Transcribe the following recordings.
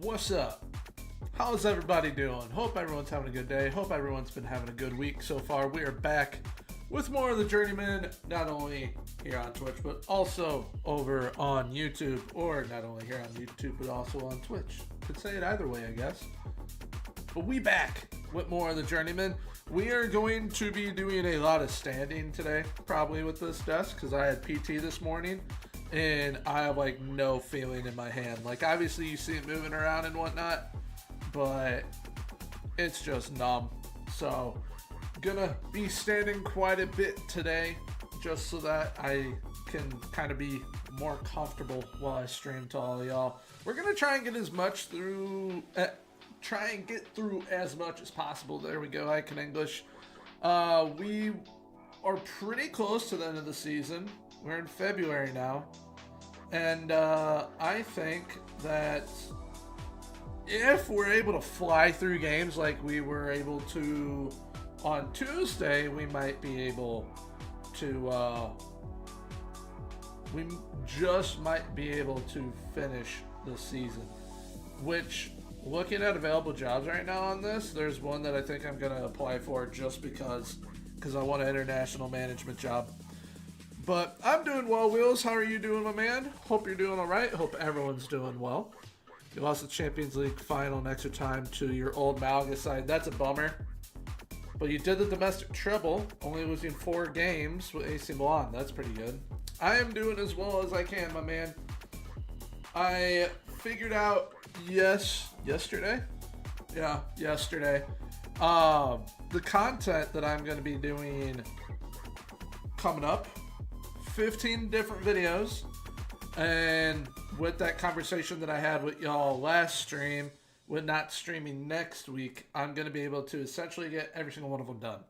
What's up? How's everybody doing? Hope everyone's having a good day. Hope everyone's been having a good week so far. We are back with more of the Journeyman, not only here on Twitch, but also over on YouTube, or not only here on YouTube, but also on Twitch. Could say it either way, I guess. But we back with more of the Journeyman. We are going to be doing a lot of standing today, probably with this desk, because I had PT this morning, and I have like no feeling in my hand. Like obviously you see it moving around and whatnot, but it's just numb. So gonna be standing quite a bit today, just so that I can kind of be more comfortable while I stream to all of y'all. We're gonna try and get as much through. Try and get through as much as possible. There we go. I can English. We are pretty close to the end of the season. We're in February now, and I think that if we're able to fly through games like we were able to on Tuesday, we might be able to. We just might be able to finish the season, which. Looking at available jobs right now on this, there's one that I think I'm going to apply for just because I want an international management job. But I'm doing well, Wheels. How are you doing, my man? Hope you're doing all right. Hope everyone's doing well. You lost the Champions League final in extra time to your old Malaga side. That's a bummer. But you did the domestic treble, only losing 4 games with AC Milan. That's pretty good. I am doing as well as I can, my man. I figured out yesterday the content that I'm going to be doing coming up, 15 different videos, and with that conversation that I had with y'all last stream, with not streaming next week, I'm going to be able to essentially get every single one of them done.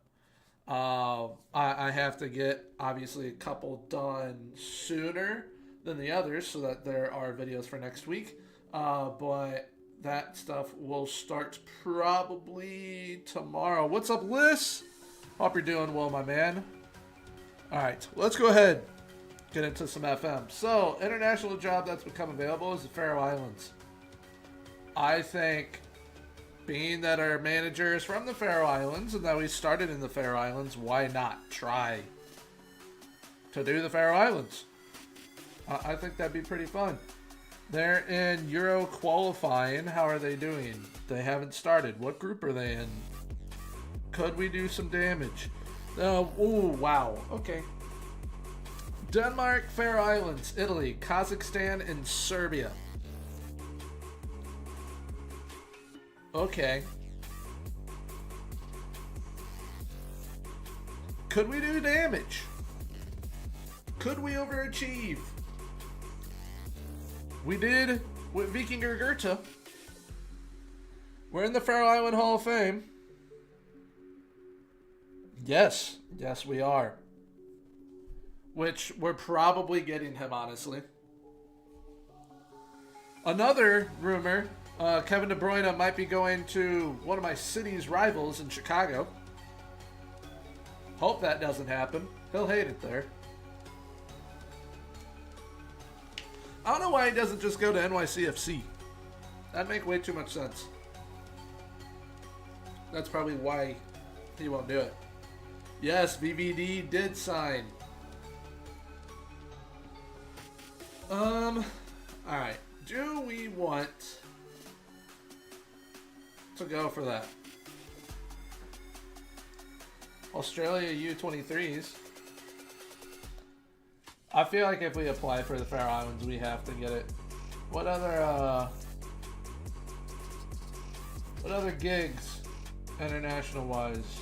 I have to get obviously a couple done sooner than the others so that there are videos for next week. But that stuff will start probably tomorrow. What's up, Liz? Hope you're doing well, my man. Alright, let's go ahead. Get into some FM. So, international job that's become available is the Faroe Islands. I think, being that our manager is from the Faroe Islands and that we started in the Faroe Islands, why not try to do the Faroe Islands? I think that'd be pretty fun. They're in Euro qualifying. How are they doing? They haven't started. What group are they in? Could we do some damage? Oh, wow. Okay. Denmark, Faroe Islands, Italy, Kazakhstan, and Serbia. Okay. Could we do damage? Could we overachieve? We did with Vikingur Goethe. We're in the Faroe Island Hall of Fame. Yes, we are. Which we're probably getting him, honestly. Another rumor, Kevin De Bruyne might be going to one of my city's rivals in Chicago. Hope that doesn't happen. He'll hate it there. I don't know why he doesn't just go to NYCFC. That'd make way too much sense. That's probably why he won't do it. Yes, VVD did sign. Alright. Do we want to go for that? Australia U23s. I feel like if we apply for the Faroe Islands, we have to get it. What other gigs, international-wise,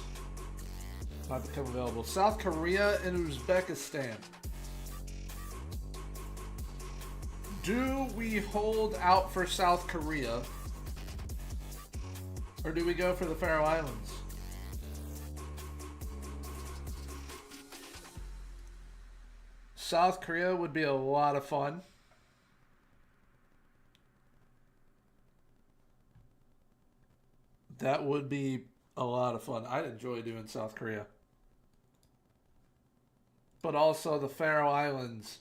might become available? South Korea and Uzbekistan. Do we hold out for South Korea, or do we go for the Faroe Islands? South Korea would be a lot of fun. That would be a lot of fun. I'd enjoy doing South Korea. But also the Faroe Islands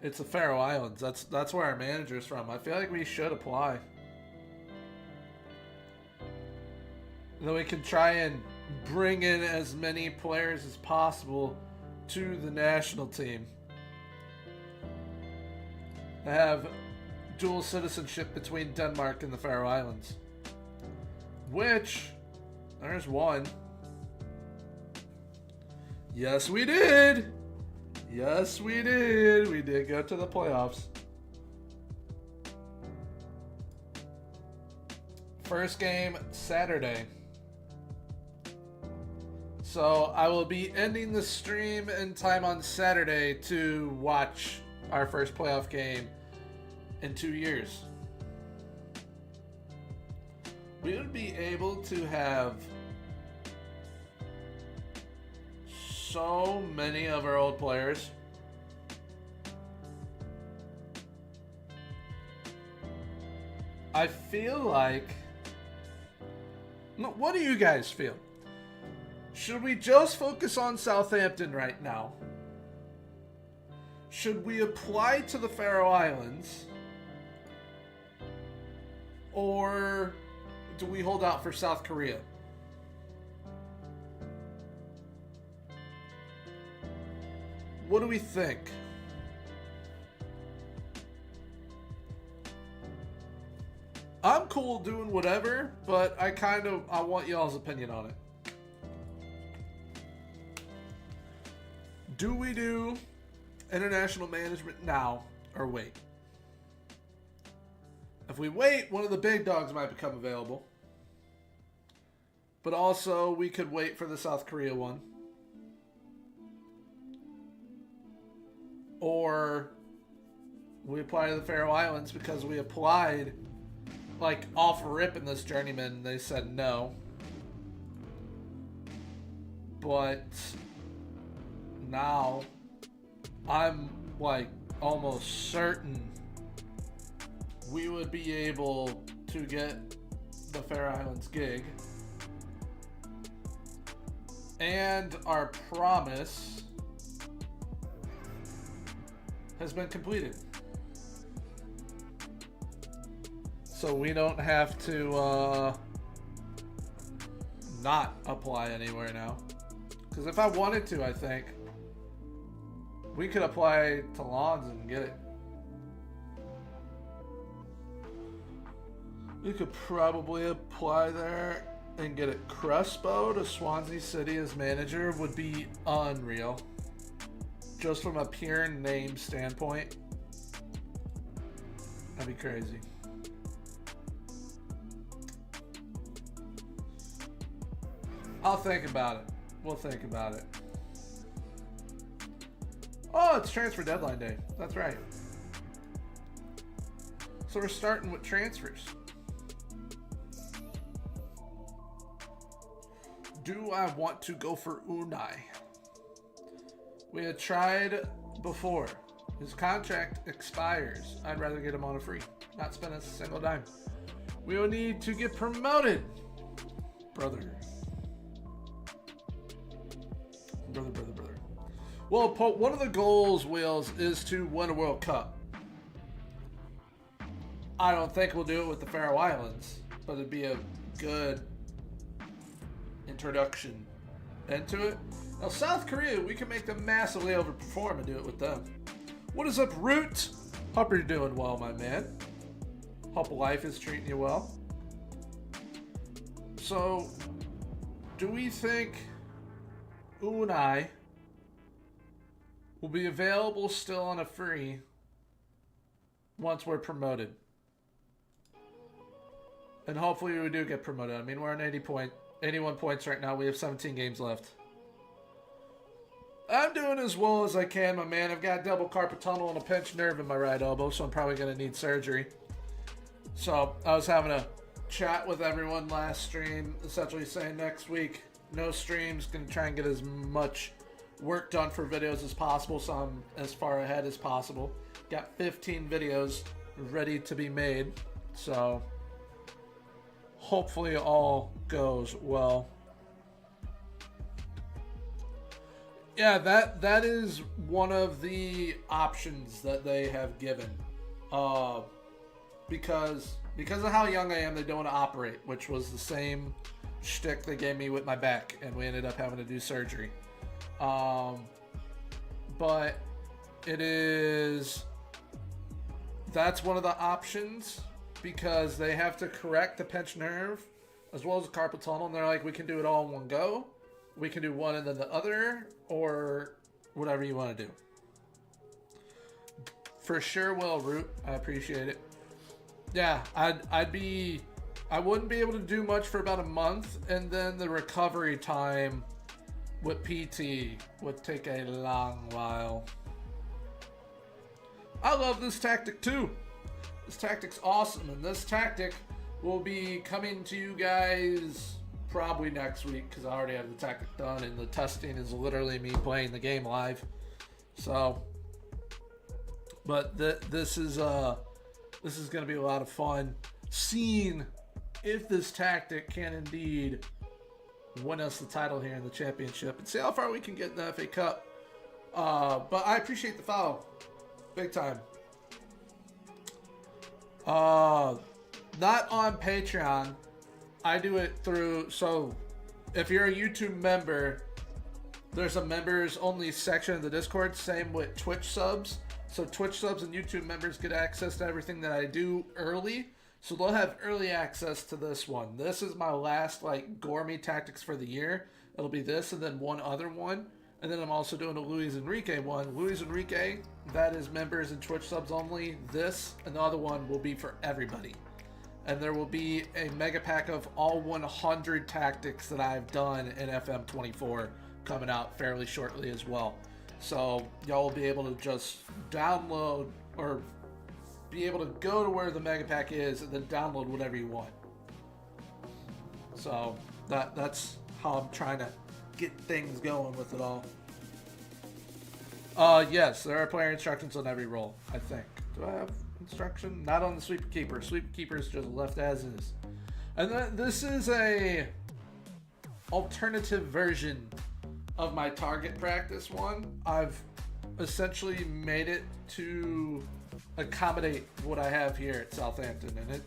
It's the Faroe Islands. That's where our manager's from. I feel like we should apply. Then we can try and bring in as many players as possible to the national team. I have dual citizenship between Denmark and the Faroe Islands. Which, there's one. Yes, we did! Yes, we did! We did go to the playoffs. First game, Saturday. So I will be ending the stream in time on Saturday to watch our first playoff game in 2 years. We would be able to have so many of our old players. I feel like... What do you guys feel? Should we just focus on Southampton right now? Should we apply to the Faroe Islands? Or do we hold out for South Korea? What do we think? I'm cool doing whatever, but I want y'all's opinion on it. Do we do international management now or wait? If we wait, one of the big dogs might become available. But also, we could wait for the South Korea one. Or we apply to the Faroe Islands because we applied like off rip in this Journeyman. They said no. But now I'm like almost certain we would be able to get the Faroe Islands gig. And our promise has been completed. So we don't have to not apply anywhere now. Because if I wanted to, I think we could apply to Lons and get it. We could probably apply there and get it. Crespo to Swansea City as manager would be unreal. Just from a pure name standpoint. That'd be crazy. I'll think about it. We'll think about it. Oh, it's transfer deadline day. That's right. So we're starting with transfers. Do I want to go for Unai? We had tried before. His contract expires. I'd rather get him on a free. Not spend a single dime. We will need to get promoted. Brother. Well, one of the goals, Wheels, is to win a World Cup. I don't think we'll do it with the Faroe Islands, but it'd be a good introduction into it. Now, South Korea, we can make them massively overperform and do it with them. What is up, Root? Hope you're doing well, my man. Hope life is treating you well. So, do we think Unai will be available still on a free once we're promoted? And hopefully we do get promoted. I mean, we're on 81 points right now. We have 17 games left. I'm doing as well as I can, my man. I've got double carpal tunnel and a pinched nerve in my right elbow, so I'm probably going to need surgery. So I was having a chat with everyone last stream, essentially saying next week, no streams, going to try and get as much work done for videos as possible, so I'm as far ahead as possible. Got 15 videos ready to be made, so hopefully all goes well. Yeah, that is one of the options that they have given. Uh, because of how young I am, they don't want to operate, which was the same shtick they gave me with my back, and we ended up having to do surgery. But it is that's one of the options because they have to correct the pinched nerve as well as the carpal tunnel, and they're like, we can do it all in one go. We can do one and then the other, or whatever you want to do. For sure, will, Root. I appreciate it. Yeah, I wouldn't be able to do much for about a month, and then the recovery time with PT would take a long while. I love this tactic too. This tactic's awesome, and this tactic will be coming to you guys probably next week because I already have the tactic done, and the testing is literally me playing the game live. So, but this is going to be a lot of fun seeing if this tactic can indeed win us the title here in the championship and see how far we can get in the FA Cup. But I appreciate the follow. Big time. Not on Patreon. I do it through, so if you're a YouTube member, there's a members only section of the Discord. Same with Twitch subs. So Twitch subs and YouTube members get access to everything that I do early. So they'll have early access to this one. This is my last gourmet tactics for the year. It'll be this and then one other one. And then I'm also doing a Luis Enrique one. Luis Enrique, that is members and Twitch subs only. This and the other one will be for everybody. And there will be a mega pack of all 100 tactics that I've done in FM24 coming out fairly shortly as well. So y'all will be able to just download or be able to go to where the mega pack is and then download whatever you want. So that's how I'm trying to get things going with it all. Yes, there are player instructions on every role, I think. Do I have instruction? Not on the sweeper keeper. Sweeper keeper is just left as is. And then this is a alternative version of my target practice one. I've essentially made it to accommodate what I have here at Southampton, and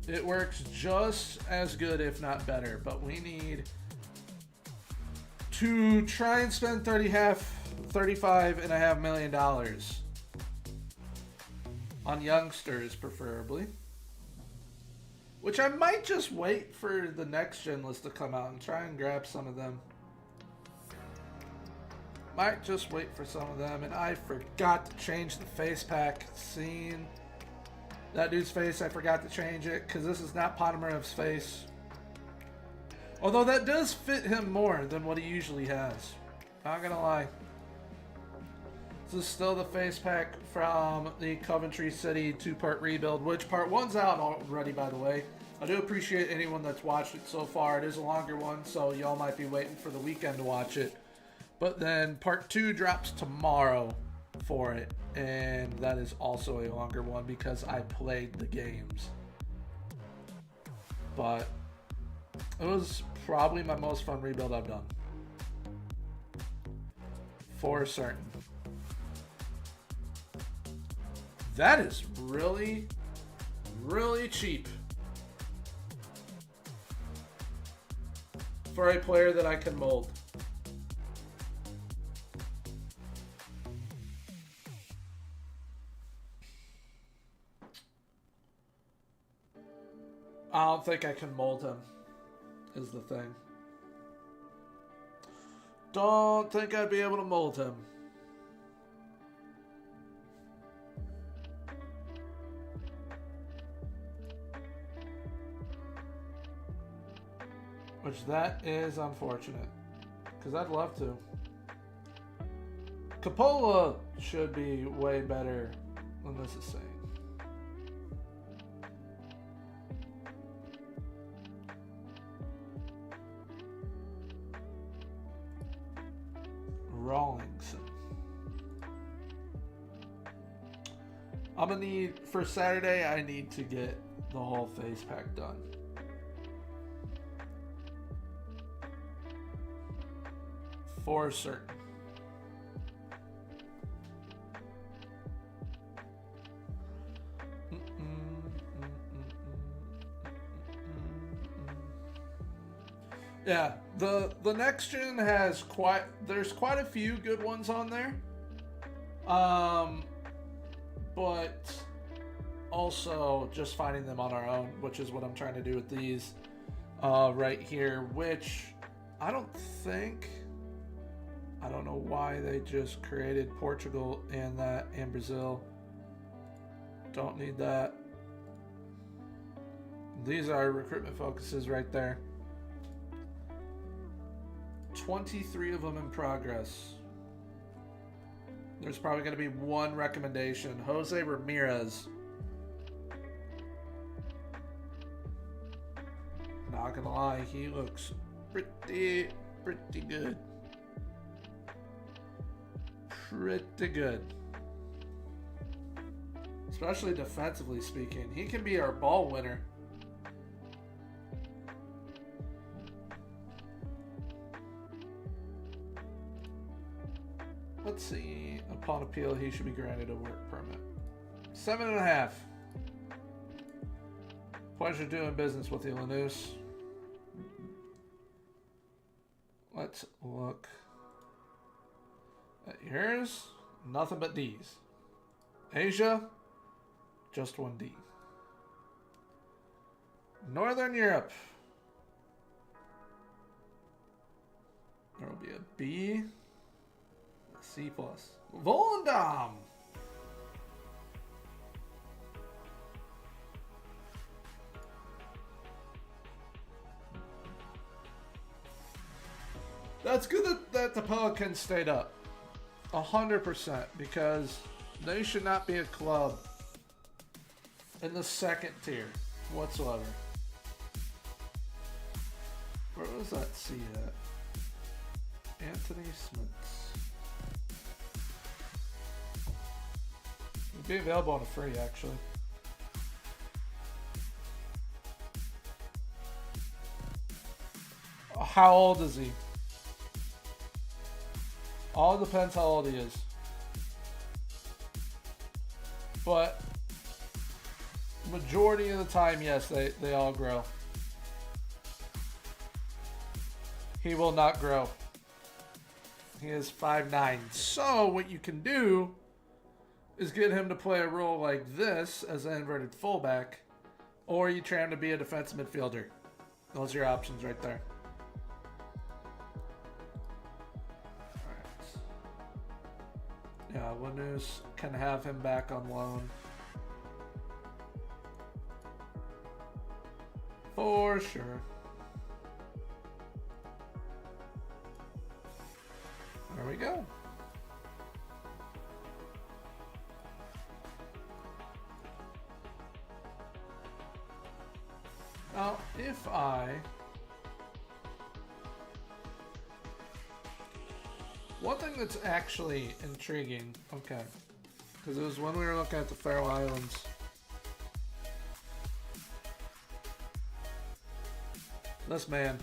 it works just as good, if not better. But we need to try and spend $35.5 million on youngsters, preferably. Which I might just wait for the next gen list to come out and try and grab some of them. Might just wait for some of them. And I forgot to change the face pack. Seeing that dude's face, I forgot to change it because this is not Ponomarev's face. Although that does fit him more than what he usually has. Not gonna lie. This is still the face pack from the Coventry City 2-part rebuild, which part 1's out already, by the way. I do appreciate anyone that's watched it so far. It is a longer one, so y'all might be waiting for the weekend to watch it. But then part 2 drops tomorrow for it, and that is also a longer one because I played the games. But it was probably my most fun rebuild I've done. For certain. That is really, really cheap for a player that I can mold. I don't think I can mold him, is the thing. Don't think I'd be able to mold him. Which that is unfortunate, because I'd love to. Coppola should be way better than this is saying. Rawlingson. I'm gonna need, for Saturday, I need to get the whole face pack done. For certain. Yeah, the next gen has there's quite a few good ones on there. But also just finding them on our own, which is what I'm trying to do with these right here, which I don't know why they just created Portugal and that and Brazil. Don't need that. These are recruitment focuses right there. 23 of them in progress. There's probably going to be one recommendation. Jose Ramirez. Not gonna lie, he looks pretty good. Pretty good. Especially defensively speaking. He can be our ball winner. Let's see. Upon appeal, he should be granted a work permit. 7.5. Pleasure doing business with you, Lanús. Let's look at yours. Nothing but D's. Asia, just one D. Northern Europe. There will be a B. C+. Volendam. That's good that the Pelicans stayed up. 100%, because they should not be a club in the second tier whatsoever. Where was that C at? Anthony Smiths. It'd be available on a free, actually. How old is he? All depends how old he is. But majority of the time, yes, they all grow. He will not grow. He is 5'9". So what you can do is get him to play a role like this as an inverted fullback, or you try him to be a defensive midfielder. Those are your options right there. Yeah, Lanús can have him back on loan. For sure. There we go. Now, if one thing that's actually intriguing, okay, because it was when we were looking at the Faroe Islands. This man.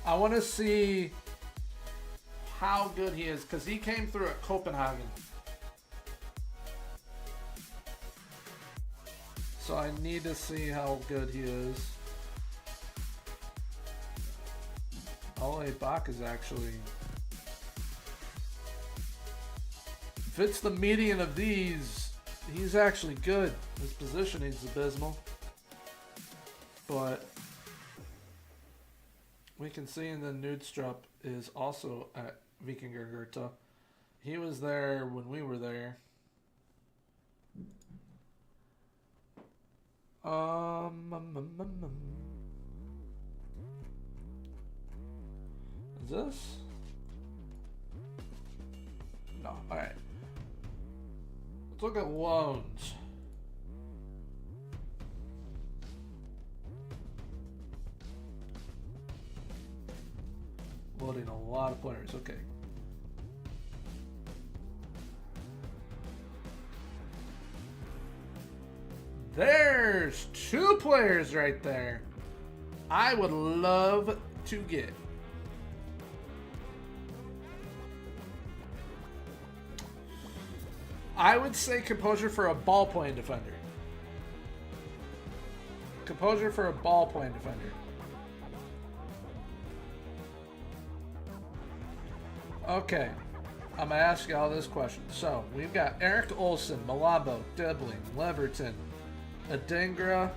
I want to see how good he is, because he came through at Copenhagen. So I need to see how good he is. Ole Bach is actually, if it's the median of these, he's actually good. His positioning's abysmal. But we can see in the Nudstrup is also at Vikingur. He was there when we were there. Is this? No. Alright. Let's look at loans. Loading a lot of players. Okay. There's 2 players right there I would love to get. I would say composure for a ball-playing defender. Composure for a ball-playing defender. Okay. I'm going to ask you all this question. So, we've got Eric Olsen, Malabo, Dibling, Leverton, Adingra,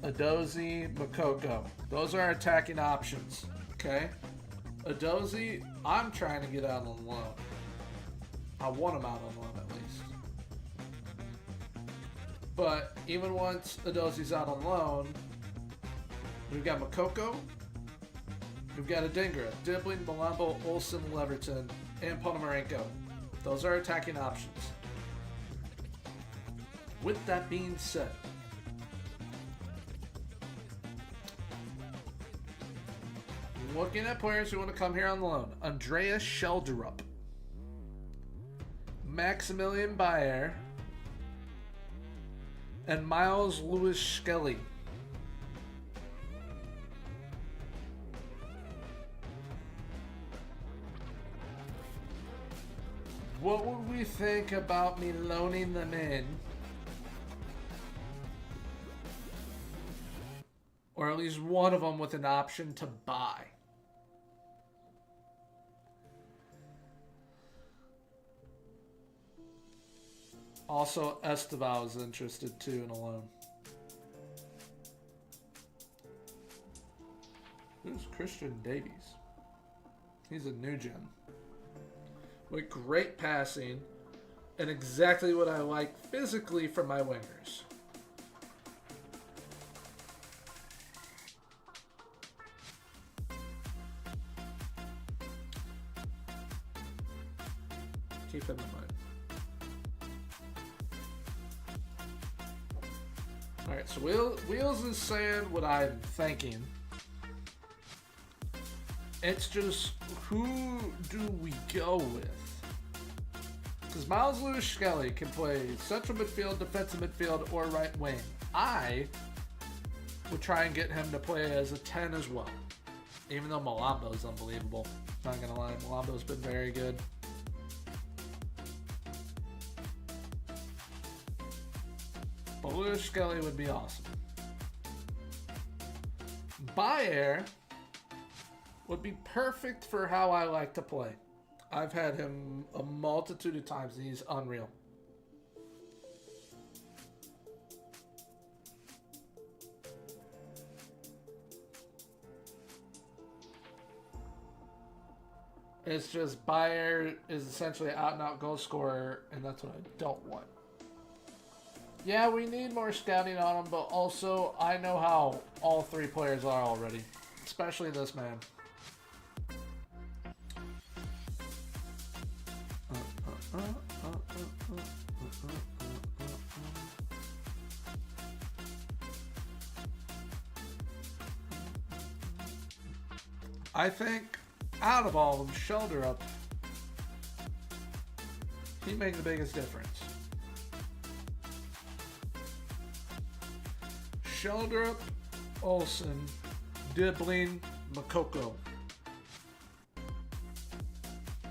Adozi, Makoko. Those are our attacking options. Okay? Adozi, I'm trying to get out on loan. I want him out on loan at least. But even once Adozi's out on loan, we've got Makoko, we've got Adingra, Dibling, Malambo, Olsen, Leverton, and Ponomarenko. Those are attacking options. With that being said, looking at players who want to come here on loan, Andreas Shelderup, Maximilian Bayer, and Miles Lewis Skelly. What would we think about me loaning them in? Or at least one of them with an option to buy. Also, Esteval is interested too in a loan. Who's Christian Davies? He's a new gen. With great passing and exactly what I like physically from my wingers. Keep him in mind. Alright, so Wheels is saying what I'm thinking. It's just, who do we go with? Because Miles Lewis Skelly can play central midfield, defensive midfield, or right wing. I would try and get him to play as a 10 as well. Even though Malambo's unbelievable. Not going to lie, Malambo's been very good. But Lewis Skelly would be awesome. Bayer would be perfect for how I like to play. I've had him a multitude of times and he's unreal. It's just Bayer is essentially an out-and-out goal scorer, and that's what I don't want. Yeah, we need more scouting on him, but also I know how all three players are already, especially this man. I think out of all of them, Shelderup, he made the biggest difference. Shelderup, Olsen, Dibling, Makoko.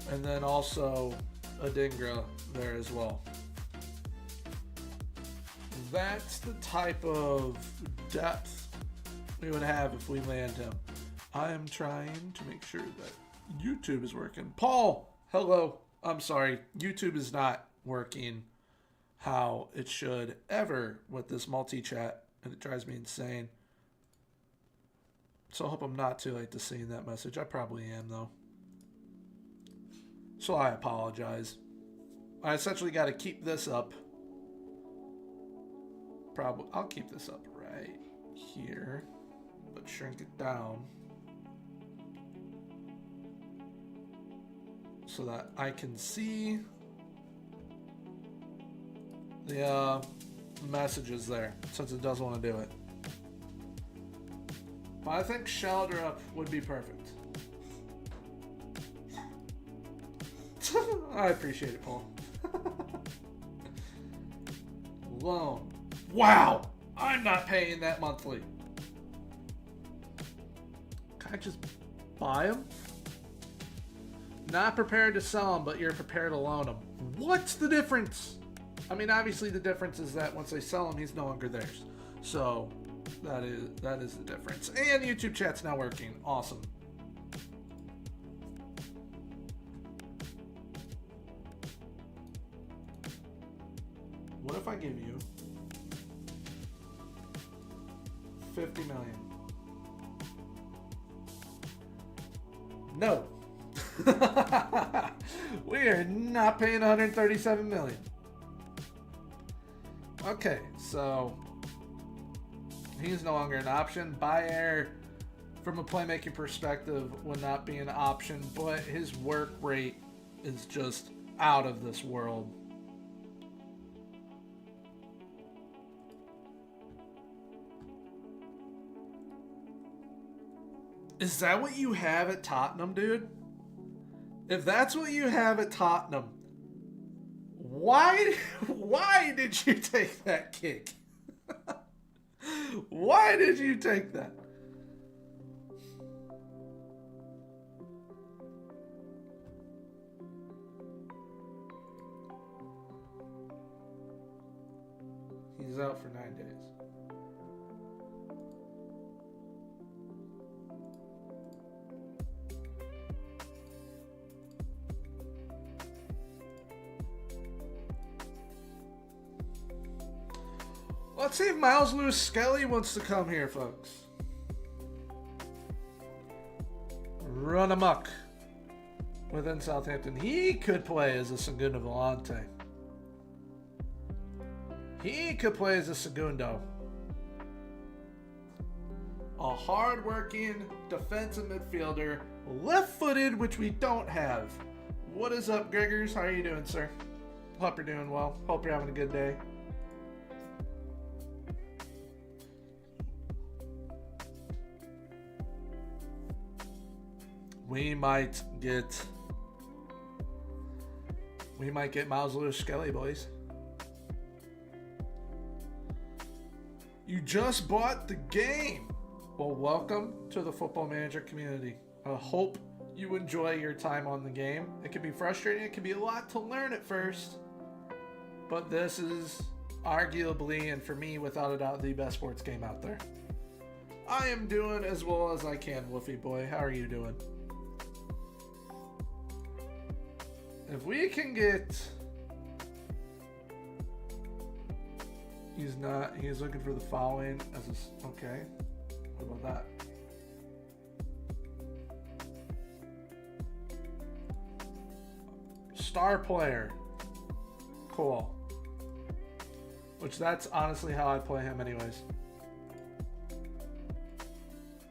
And then also Adingra there as well. That's the type of depth we would have if we land him. I am trying to make sure that YouTube is working. Paul, hello. I'm sorry. YouTube is not working how it should ever with this multi-chat, and it drives me insane. So I hope I'm not too late to seeing that message. I probably am, though. So I apologize. I essentially got to keep this up. Probably I'll keep this up right here, but shrink it down so that I can see the messages there, since it does want to do it. But I think Shelderup would be perfect. I appreciate it, Paul. Loan. Wow! I'm not paying that monthly. Can I just buy them? Not prepared to sell them, but you're prepared to loan them. What's the difference? I mean, obviously the difference is that once they sell him, he's no longer theirs. So that is the difference. And YouTube chat's now working. Awesome. What if I give you 50 million? No. We are not paying 137 million. Okay, so he's no longer an option. Bayer, from a playmaking perspective, would not be an option, but his work rate is just out of this world. Is that what you have at Tottenham, dude? If that's what you have at Tottenham, why did you take that kick? Why did you take that? He's out for 9 days. Let's see if Miles Lewis Skelly wants to come here, folks. Run amok within Southampton. He could play as a Segundo Volante. He could play as a Segundo. A hard-working defensive midfielder, left-footed, which we don't have. What is up, Gregors? How are you doing, sir? Hope you're doing well. Hope you're having a good day. We might get Miles Lewis Skelly, boys. You just bought the game. Well, welcome to the Football Manager community. I hope you enjoy your time on the game. It can be frustrating. It can be a lot to learn at first. But this is arguably, and for me, without a doubt, the best sports game out there. I am doing as well as I can, Wolfie boy. How are you doing? If we can get... He's looking for the following as a... Okay. What about that? Star player. Cool. Which that's honestly how I play him anyways.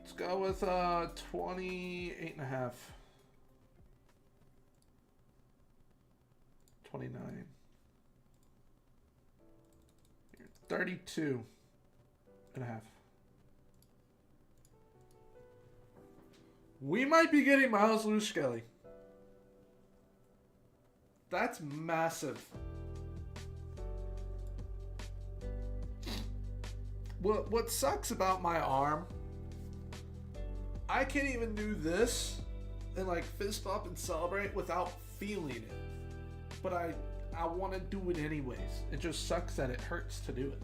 Let's go with 28.5. 29. 32 and a half. We might be getting Miles Lewis Skelly. That's massive. What sucks about my arm, I can't even do this and like fist bump and celebrate without feeling it. But I want to do it anyways. It just sucks that it hurts to do it.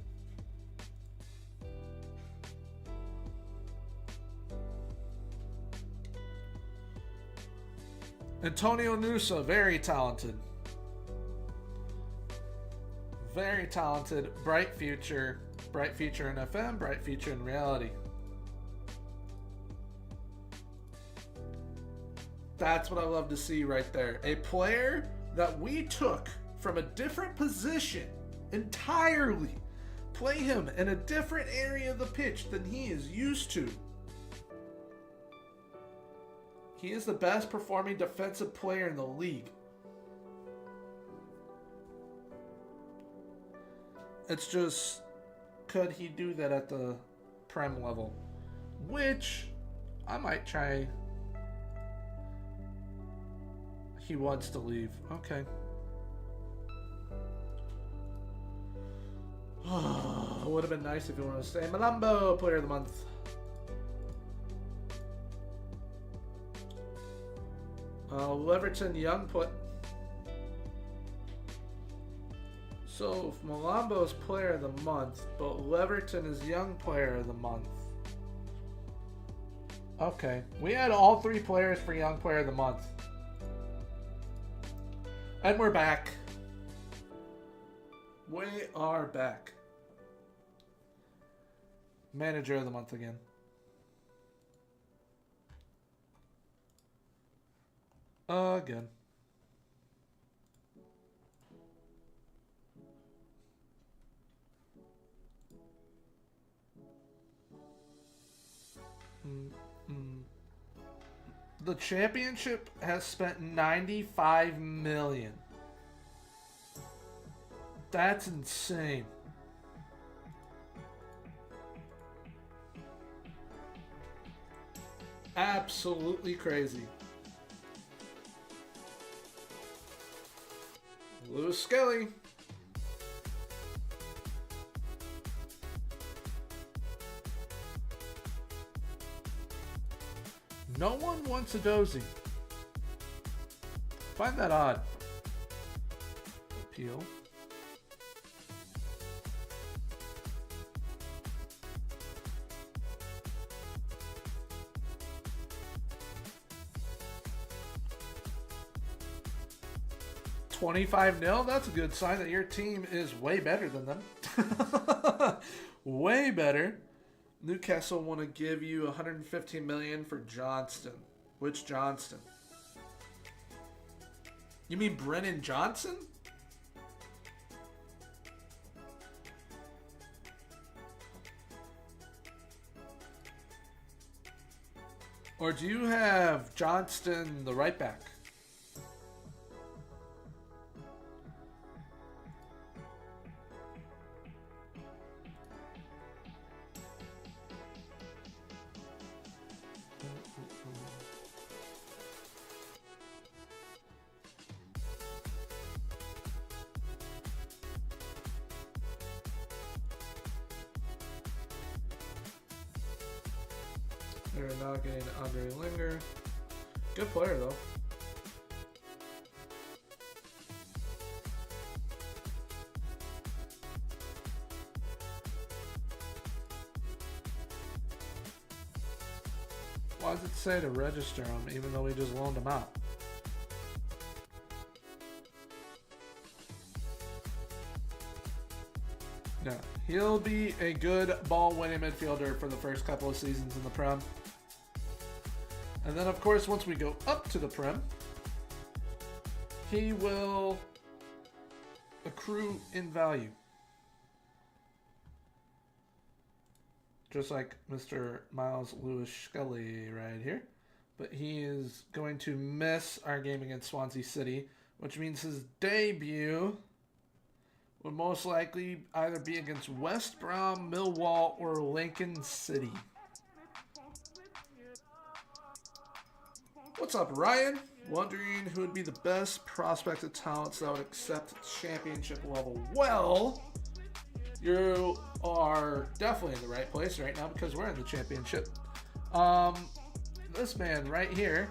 Antonio Nusa, very talented. Very talented. Bright future. Bright future in FM, bright future in reality. That's what I love to see right there. A player that we took from a different position entirely. Play him in a different area of the pitch than he is used to. He is the best performing defensive player in the league. It's just, could he do that at the Prem level? Which I might try. He wants to leave. Okay. It would have been nice if you wanted to stay. Malambo, player of the month. Leverton Young put So if Malambo is player of the month, but Leverton is young player of the month. Okay, we had all 3 players for young player of the month. And we're back. We are back. Manager of the month again. Again. The championship has spent $95 million. That's insane. Absolutely crazy. Lewis Skelly. No one wants a dozy. Find that odd. Appeal. $25-0. That's a good sign that your team is way better than them. Way better. Newcastle want to give you $115 million for Johnston. Which Johnston? You mean Brennan Johnson? Or do you have Johnston, the right back? They're not getting Andre Linger. Good player, though. Why does it say to register him, even though we just loaned him out? No, he'll be a good ball-winning midfielder for the first couple of seasons in the Prem. And then, of course, once we go up to the Prem, he will accrue in value. Just like Mr. Miles Lewis Skelly right here. But he is going to miss our game against Swansea City, which means his debut would most likely either be against West Brom, Millwall, or Lincoln City. What's up, Ryan? Wondering who would be the best prospective talents that would accept championship level. Well, you are definitely in the right place right now because we're in the championship. This man right here,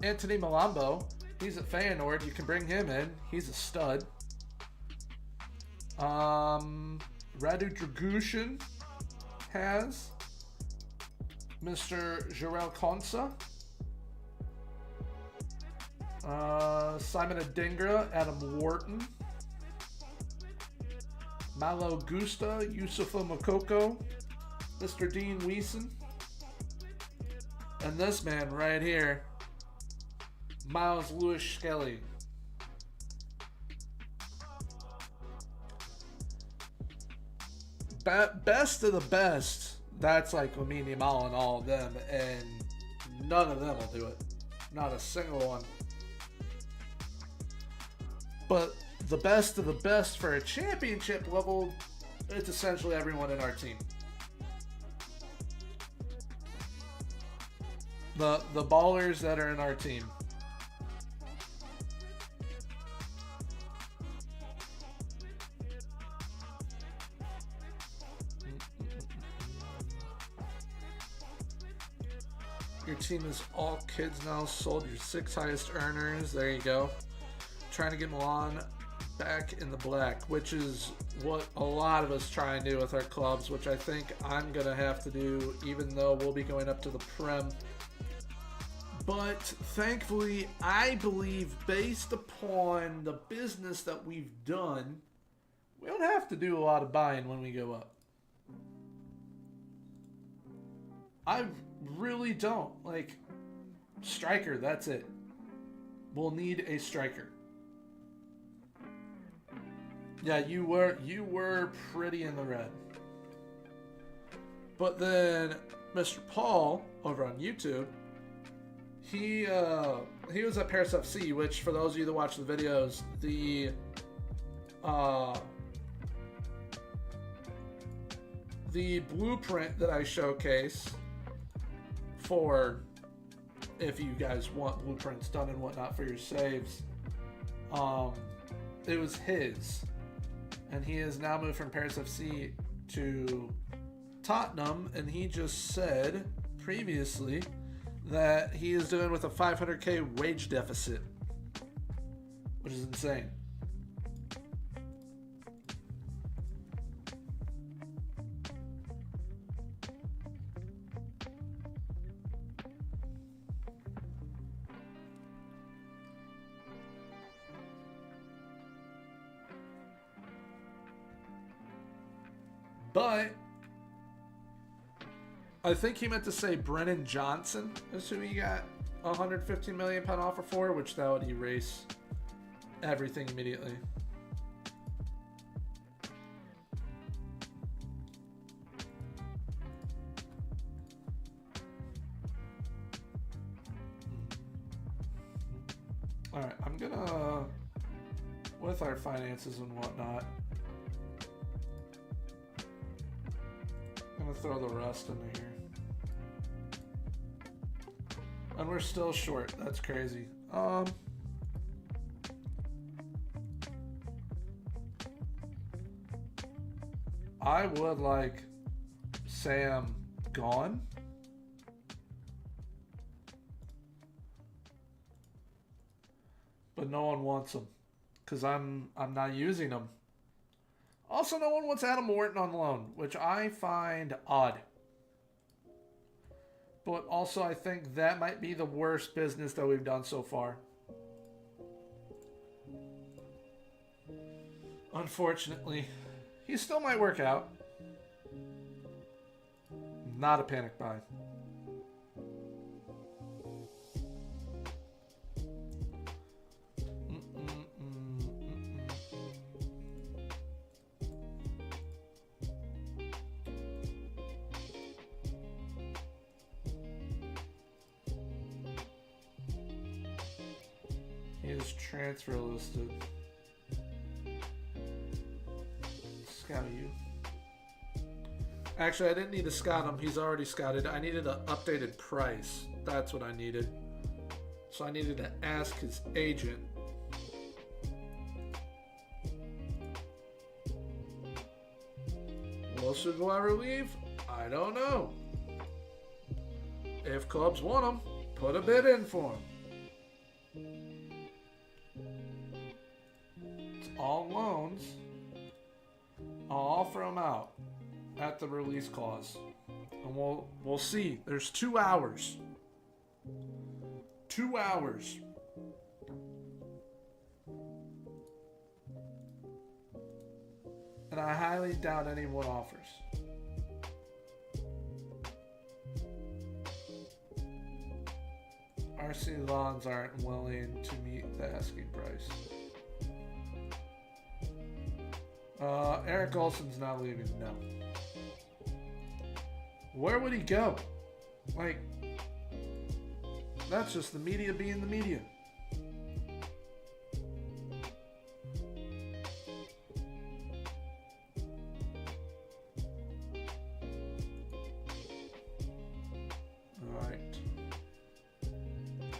Anthony Malambo, he's at Feyenoord. You can bring him in. He's a stud. Radu Dragushin has Mr. Jarell Konsa. Simon Adingra, Adam Wharton. Malo Gusta, Yusufa Makoko, Mr. Dean Weeson. And this man right here, Miles Lewis Skelly. Best of the best, that's like Lamine Yamal and all of them, and none of them will do it. Not a single one. But the best of the best for a championship level, it's essentially everyone in our team. The ballers that are in our team. Your team is all kids now. Sold your 6 highest earners. There you go. Trying to get Milan back in the black, which is what a lot of us try and do with our clubs, which I think I'm going to have to do, even though we'll be going up to the Prem. But thankfully, I believe based upon the business that we've done, we don't have to do a lot of buying when we go up. I really don't. Like, striker, that's it. We'll need a striker. Yeah, you were pretty in the red. But then Mr. Paul over on YouTube, he was at Paris FC, which for those of you that watch the videos, the blueprint that I showcase for if you guys want blueprints done and whatnot for your saves, it was his. And he has now moved from Paris FC to Tottenham, and he just said previously that he is doing with a 500k wage deficit, which is insane. But I think he meant to say Brennan Johnson is who he got a £115 million offer for, which that would erase everything immediately. All right, I'm gonna, with our finances and whatnot, I'm gonna throw the rest into here. And we're still short. That's crazy. I would like Sam gone. But no one wants him because I'm not using him. Also, no one wants Adam Morton on loan, which I find odd. But also, I think that might be the worst business that we've done so far. Unfortunately, he still might work out. Not a panic buy. Is transfer listed. Scout you. Actually, I didn't need to scout him. He's already scouted. I needed an updated price. That's what I needed. So I needed to ask his agent. Will Sugaru leave? I don't know. If clubs want him, put a bid in for him. All loans, I'll offer them out at the release clause, and we'll see. There's 2 hours. 2 hours. And I highly doubt anyone offers. RC Lawns aren't willing to meet the asking price. Eric Olsen's not leaving, no. Where would he go? Like, that's just the media being the media. Alright.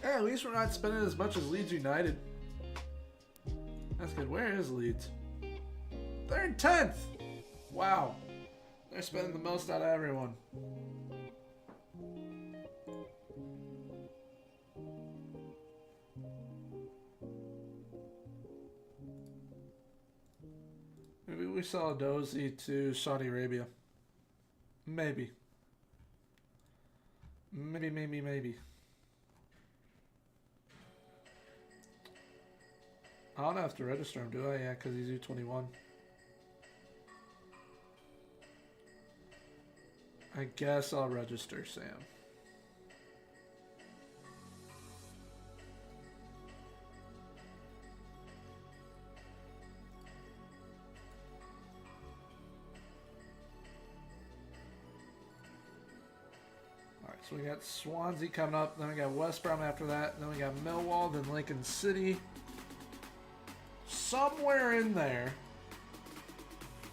Hey, at least we're not spending as much as Leeds United. That's good. Where is Leeds? They're in 10th. Wow. They're spending the most out of everyone. we sell a dozy to Saudi Arabia? Maybe. Maybe. I don't have to register him, do I? Yeah, because he's U21. I guess I'll register Sam. So we got Swansea coming up, then we got West Brom after that, then we got Millwall, then Lincoln City. Somewhere in there,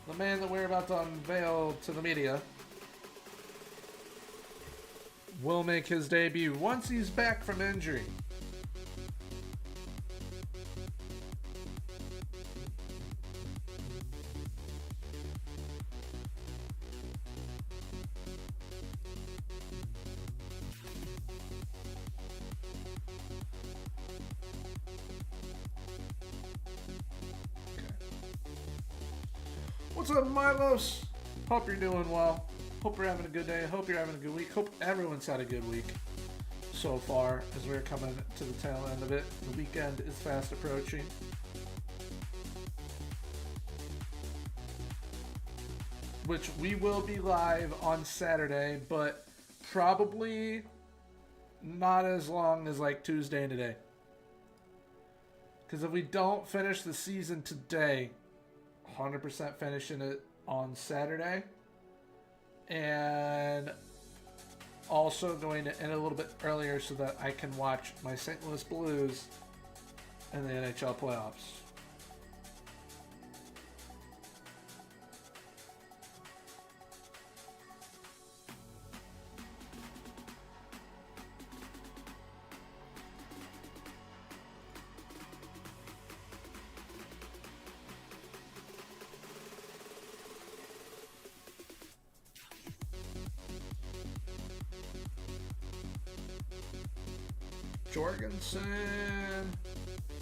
the man that we're about to unveil to the media will make his debut once he's back from injury. What's up, Milos? Hope you're doing well. Hope you're having a good day. Hope you're having a good week. Hope everyone's had a good week so far as we're coming to the tail end of it. The weekend is fast approaching. Which we will be live on Saturday, but probably not as long as like Tuesday and today. Because if we don't finish the season today, 100% finishing it on Saturday, and also going to end a little bit earlier so that I can watch my St. Louis Blues in the NHL playoffs. Jorgensen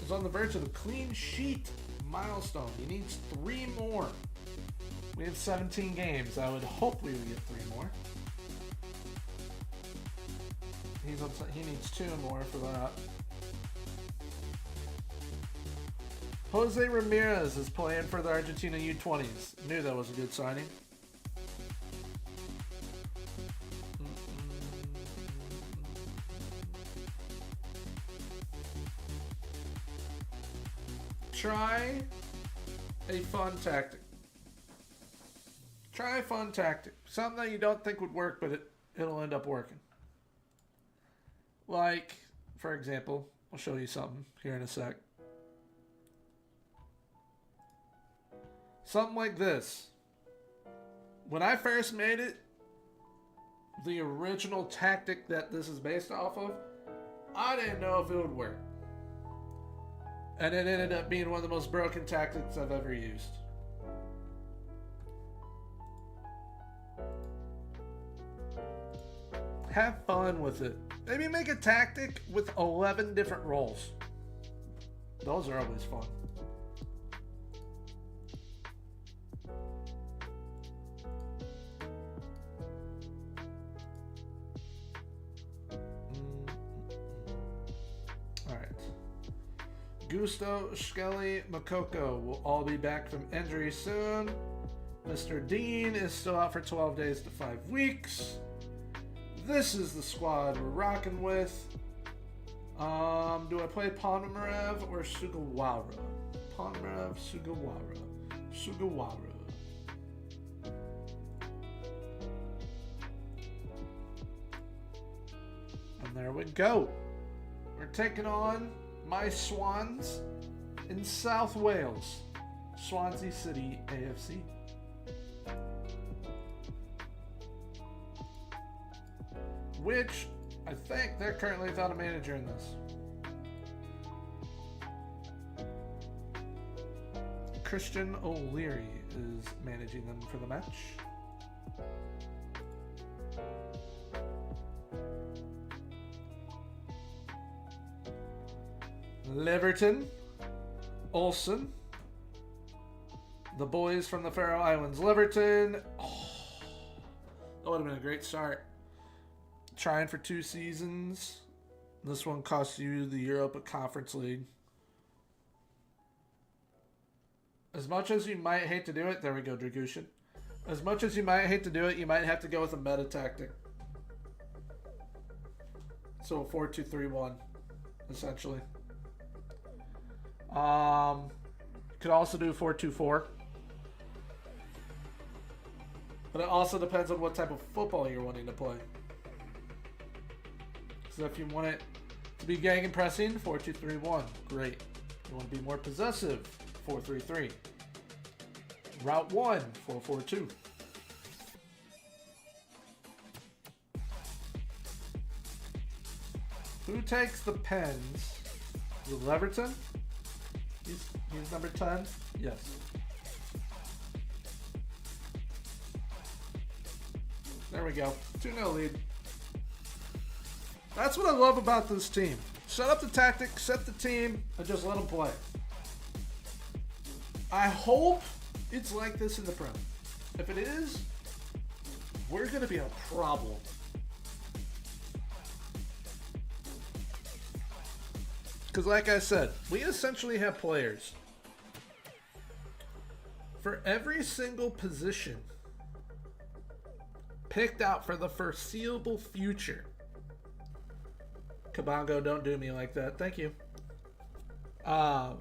is on the verge of the clean sheet milestone. He needs 3 more. We have 17 games. I would hope we would get 3 more. He needs 2 more for that. Jose Ramirez is playing for the Argentina U20s. Knew that was a good signing. Try a fun tactic. Try a fun tactic. Something that you don't think would work, but it'll end up working. Like, for example, I'll show you something here in a sec. Something like this. When I first made it, the original tactic that this is based off of, I didn't know if it would work. And it ended up being one of the most broken tactics I've ever used. Have fun with it. Maybe make a tactic with 11 different roles. Those are always fun. Gusto, Skelly, Makoko will all be back from injury soon. Mr. Dean is still out for 12 days to 5 weeks. This is the squad we're rocking with. Do I play Ponomarev or Sugawara? Ponomarev, Sugawara. And there we go. We're taking on my Swans in South Wales, Swansea City AFC. Which I think they're currently without a manager in this. Christian O'Leary is managing them for the match. Leverton, Olsen, The boys from the Faroe Islands, Leverton. Oh, that would have been a great start. Trying for 2 seasons. This one costs you the Europa Conference League. As much as you might hate to do it, there we go, Dragushin. As much as you might hate to do it, you might have to go with a meta tactic. So a 4-2-3-1, essentially. Could also do 4-2-4. But it also depends on what type of football you're wanting to play. So if you want it to be gang and pressing, 4-2-3-1, great. You want to be more possessive, 4-3-3. Route 1, 4-4-2. Who takes the pens? Is it Leverton? He's number 10? Yes. There we go. 2-0 lead. That's what I love about this team. Set up the tactic, set the team, and just let them play. I hope it's like this in the Prem. If it is, we're going to be a problem. Because like I said, we essentially have players for every single position picked out for the foreseeable future. Kabongo, don't do me like that. Thank you. And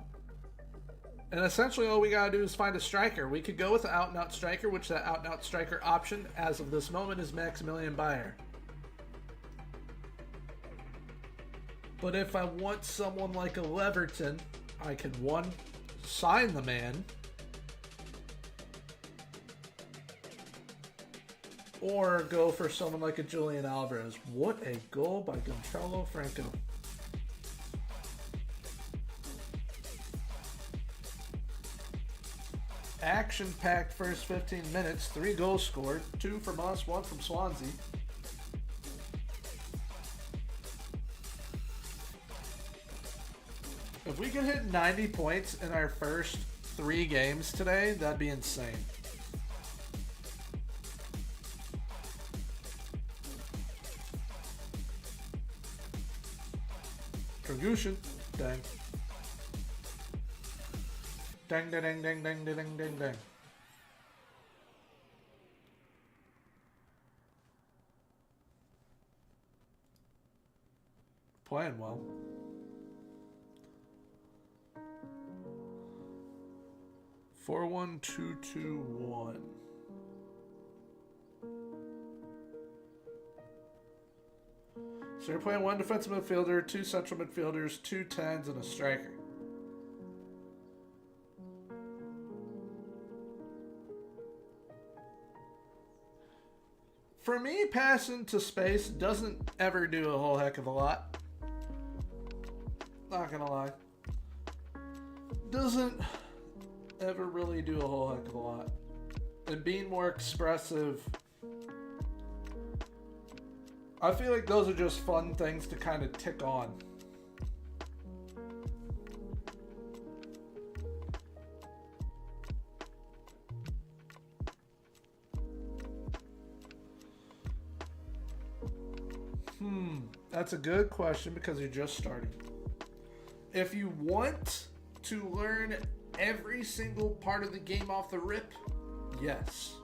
essentially all we got to do is find a striker. We could go with an out-and-out striker, which that out-and-out striker option as of this moment is Maximilian Bayer. But if I want someone like a Leverton, I can, 1, sign the man, or go for someone like a Julian Alvarez. What a goal by Gonçalo Franco. Action-packed first 15 minutes. 3 goals scored. 2 from us, 1 from Swansea. If we could hit 90 points in our first 3 games today, that'd be insane. Dragushin. Dang. Dang, dang, dang, dang, dang, dang, dang, dang. Playing well. Four, 1, 2, 2, 1. So you're playing 1 defensive midfielder, 2 central midfielders, 2 10s, and a striker. For me, passing to space doesn't ever do a whole heck of a lot. Not gonna lie. Doesn't ever really do a whole heck of a lot. And being more expressive, I feel like those are just fun things to kind of tick on. That's a good question because you're just starting. If you want to learn every single part of the game off the rip, yes.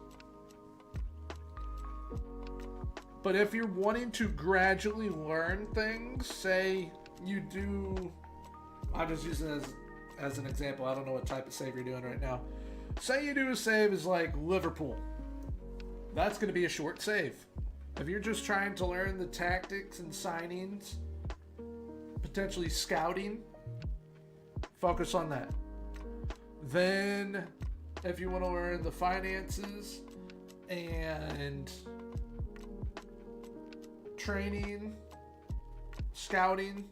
But if you're wanting to gradually learn things, say you do, I'm just using it as an example. I don't know what type of save you're doing right now. Say you do a save as like Liverpool. That's going to be a short save. If you're just trying to learn the tactics and signings, potentially scouting, focus on that. Then, if you want to learn the finances and training, scouting,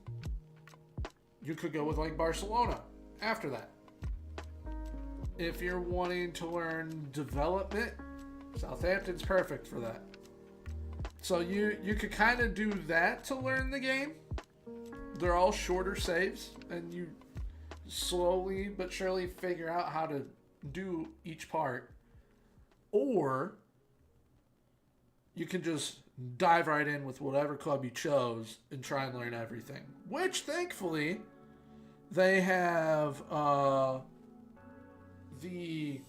you could go with like Barcelona after that. If you're wanting to learn development, Southampton's perfect for that. So you could kind of do that to learn the game. They're all shorter saves, and you slowly but surely figure out how to do each part, or you can just dive right in with whatever club you chose and try and learn everything. Which, thankfully, they have the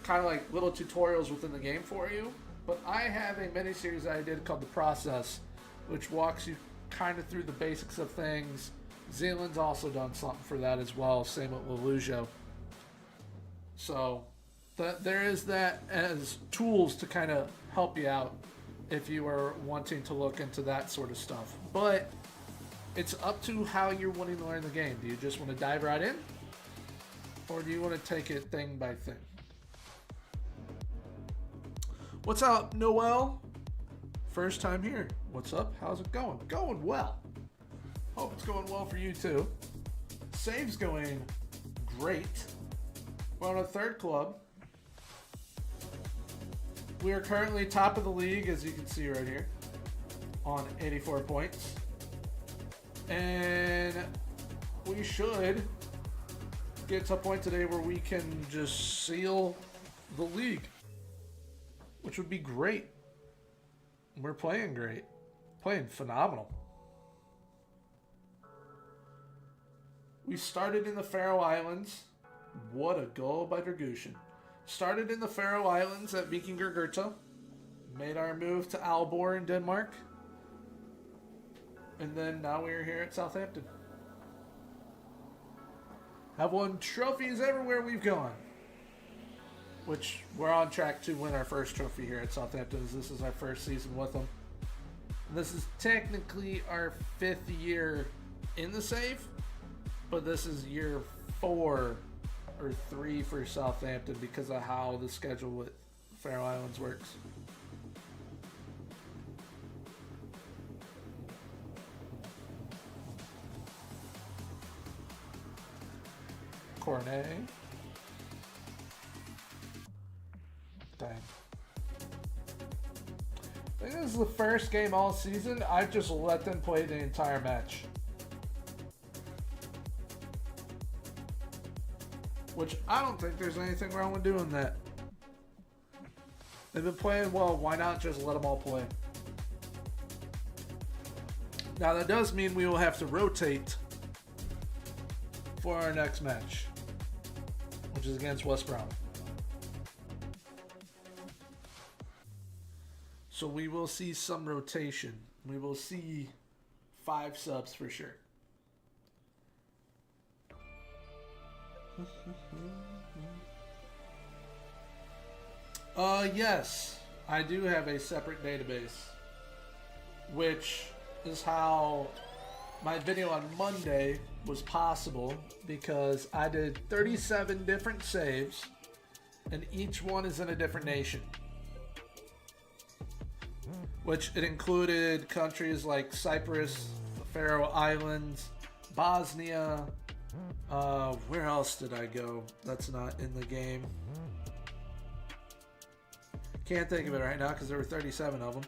kind of like little tutorials within the game for you. But I have a mini-series that I did called The Process, which walks you kind of through the basics of things. Zealand's also done something for that as well, same with Lelujo. So there is that as tools to kind of help you out if you are wanting to look into that sort of stuff. But it's up to how you're wanting to learn the game. Do you just want to dive right in? Or do you want to take it thing by thing? What's up, Noel? First time here. What's up? How's it going? Going well. Hope it's going well for you too. Save's going great. We're on a third club. We are currently top of the league, as you can see right here, on 84 points. And we should get to a point today where we can just seal the league, which would be great. We're playing great. Playing phenomenal. We started in the Faroe Islands. What a goal by Dragushin. Started in the Faroe Islands at Vikingur Gurta. Made our move to Aalborg in Denmark. And then now we're here at Southampton. Have won trophies everywhere we've gone. Which we're on track to win our first trophy here at Southampton, as this is our first season with them. And this is technically our 5th year in the save, but this is year 4 or 3 for Southampton because of how the schedule with Faroe Islands works. Cornet. Dang. I think this is the first game all season I've just let them play the entire match. Which I don't think there's anything wrong with doing that. They've been playing well, why not just let them all play? Now that does mean we will have to rotate for our next match, which is against West Brom. So we will see some rotation. We will see 5 subs for sure. Yes, I do have a separate database, which is how my video on Monday was possible, because I did 37 different saves and each one is in a different nation, which it included countries like Cyprus, the Faroe Islands, Bosnia. Where else did I go that's not in the game? Can't think of it right now because there were 37 of them.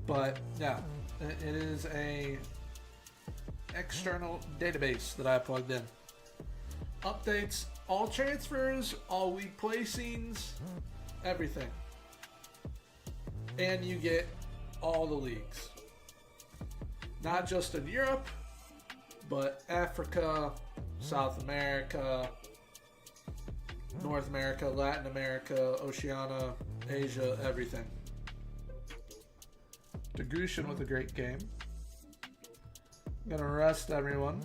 But yeah, it is a external database that I plugged in. Updates all transfers, all week placings, everything. And you get all the leagues. Not just in Europe, but Africa, South America, North America, Latin America, Oceania, Asia, everything. Dragushin with a great game. I'm gonna rest everyone.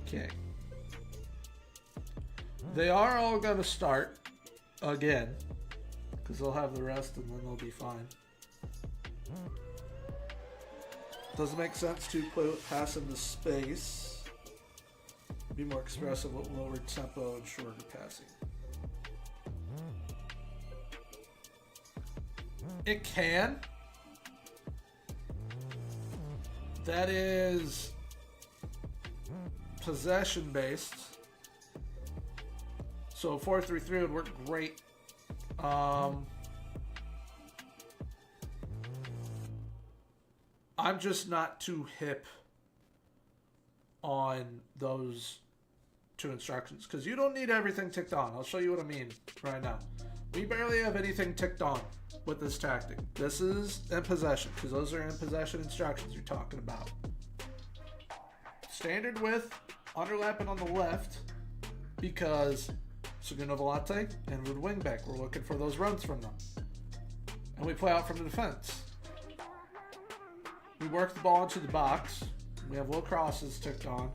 Okay. They are all gonna start again, because they'll have the rest and then they'll be fine. Doesn't make sense to play with pass into space. Be more expressive with lower tempo and shorter passing. It can. That is possession based. So 4-3-3 would work great. I'm just not too hip on those two instructions, because you don't need everything ticked on. I'll show you what I mean right now. We barely have anything ticked on with this tactic. This is in possession, because those are in possession instructions you're talking about. Standard width, underlapping on the left, because Segundo Volante and with wingback, we're looking for those runs from them. And we play out from the defense. We work the ball into the box. We have little crosses ticked on,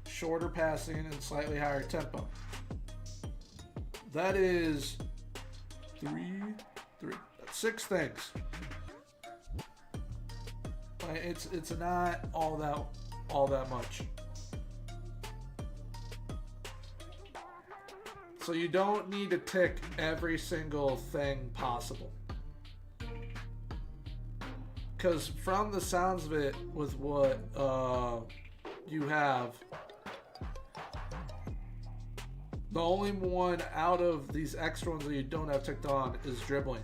shorter passing, and slightly higher tempo. That is six things. It's not all that much. So you don't need to tick every single thing possible. Because from the sounds of it, with what you have, the only one out of these extra ones that you don't have ticked on is dribbling.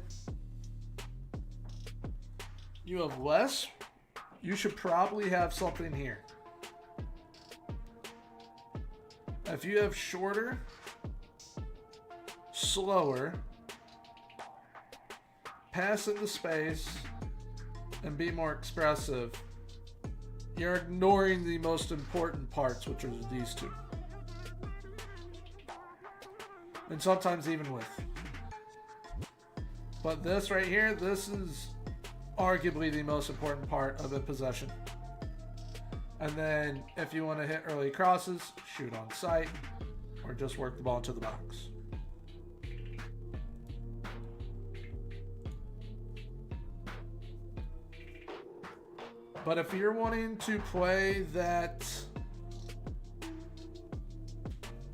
You have less. You should probably have something here. If you have shorter, slower, pass into space, and be more expressive, you're ignoring the most important parts, which are these two. And sometimes even with. But this right here, this is arguably the most important part of the possession. And then if you want to hit early crosses, shoot on sight, or just work the ball into the box. But if you're wanting to play that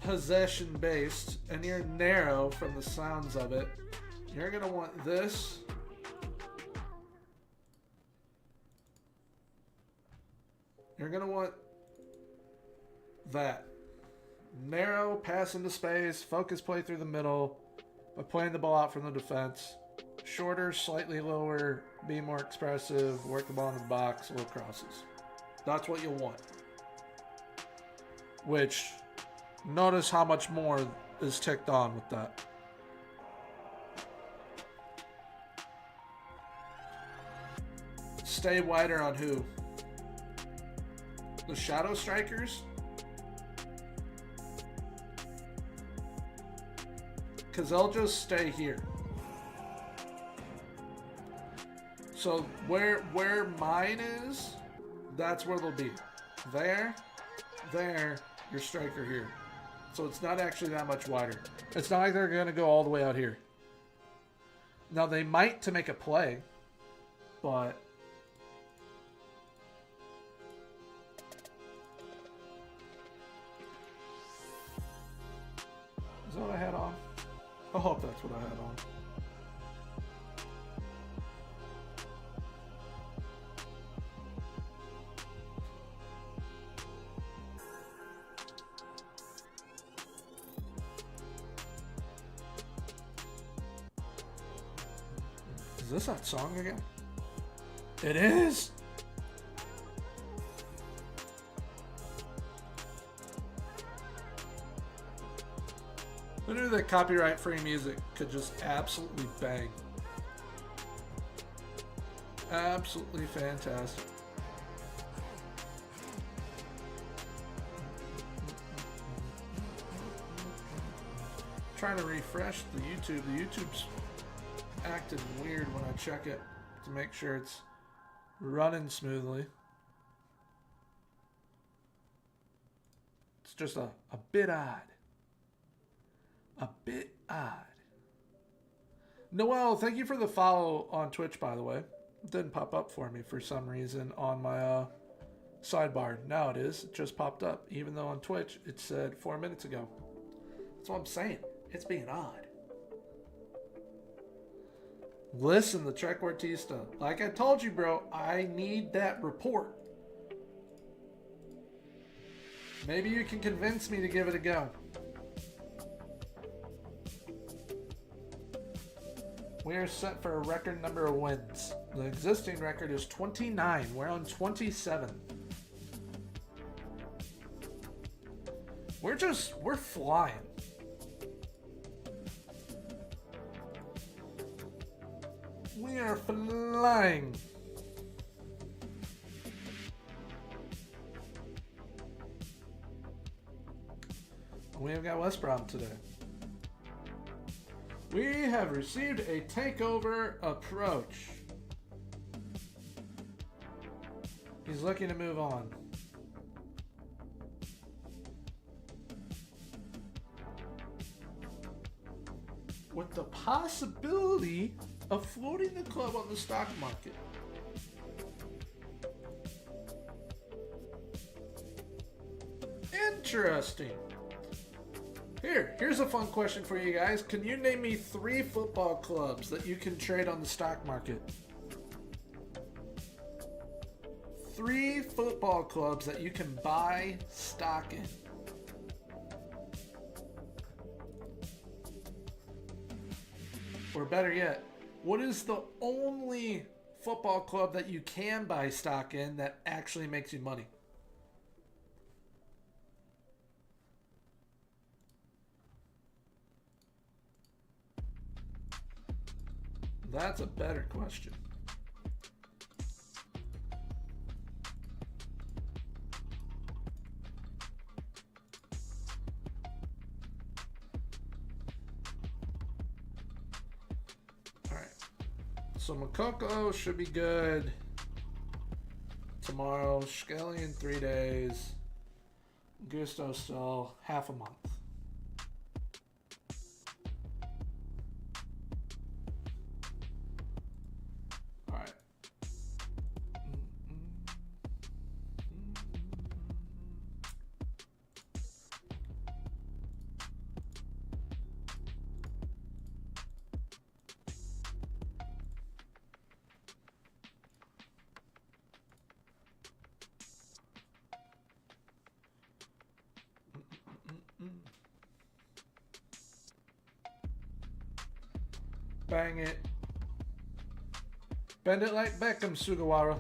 possession based and you're narrow from the sounds of it, you're going to want this. You're going to want that. Narrow, pass into space, focus play through the middle, but playing the ball out from the defense. Shorter, slightly lower, be more expressive, work the ball in the box, little crosses. That's what you'll want. Which, notice how much more is ticked on with that. Stay wider on who? The shadow strikers? Because they'll just stay here. So where mine is, that's where they'll be. There, your striker here. So it's not actually that much wider. It's not like they're going to go all the way out here. Now they might to make a play, but is that what I had on? I hope that's what I had on. Is this that song again? It is! Who knew that copyright-free music could just absolutely bang? Absolutely fantastic. Trying to refresh the YouTube. The YouTube's acting weird when I check it to make sure it's running smoothly. It's just a bit odd. A bit odd. Noel, thank you for the follow on Twitch, by the way. It didn't pop up for me for some reason on my sidebar. Now it is. It just popped up. Even though on Twitch it said 4 minutes ago. That's what I'm saying. It's being odd. Listen, the Trequartista. Like I told you, bro, I need that report. Maybe you can convince me to give it a go. We are set for a record number of wins. The existing record is 29. We're on 27. We're flying. We are flying. We have got West Brom today. We have received a takeover approach. He's looking to move on. With the possibility of floating the club on the stock market. Interesting. Here's a fun question for you guys. Can you name me 3 football clubs that you can trade on the stock market? 3 football clubs that you can buy stock in. Or better yet, what is the only football club that you can buy stock in that actually makes you money? That's a better question. So Makoko should be good tomorrow. Skelly in 3 days. Gusto still half a month. All right. Bang it. Bend it like Beckham, Sugawara.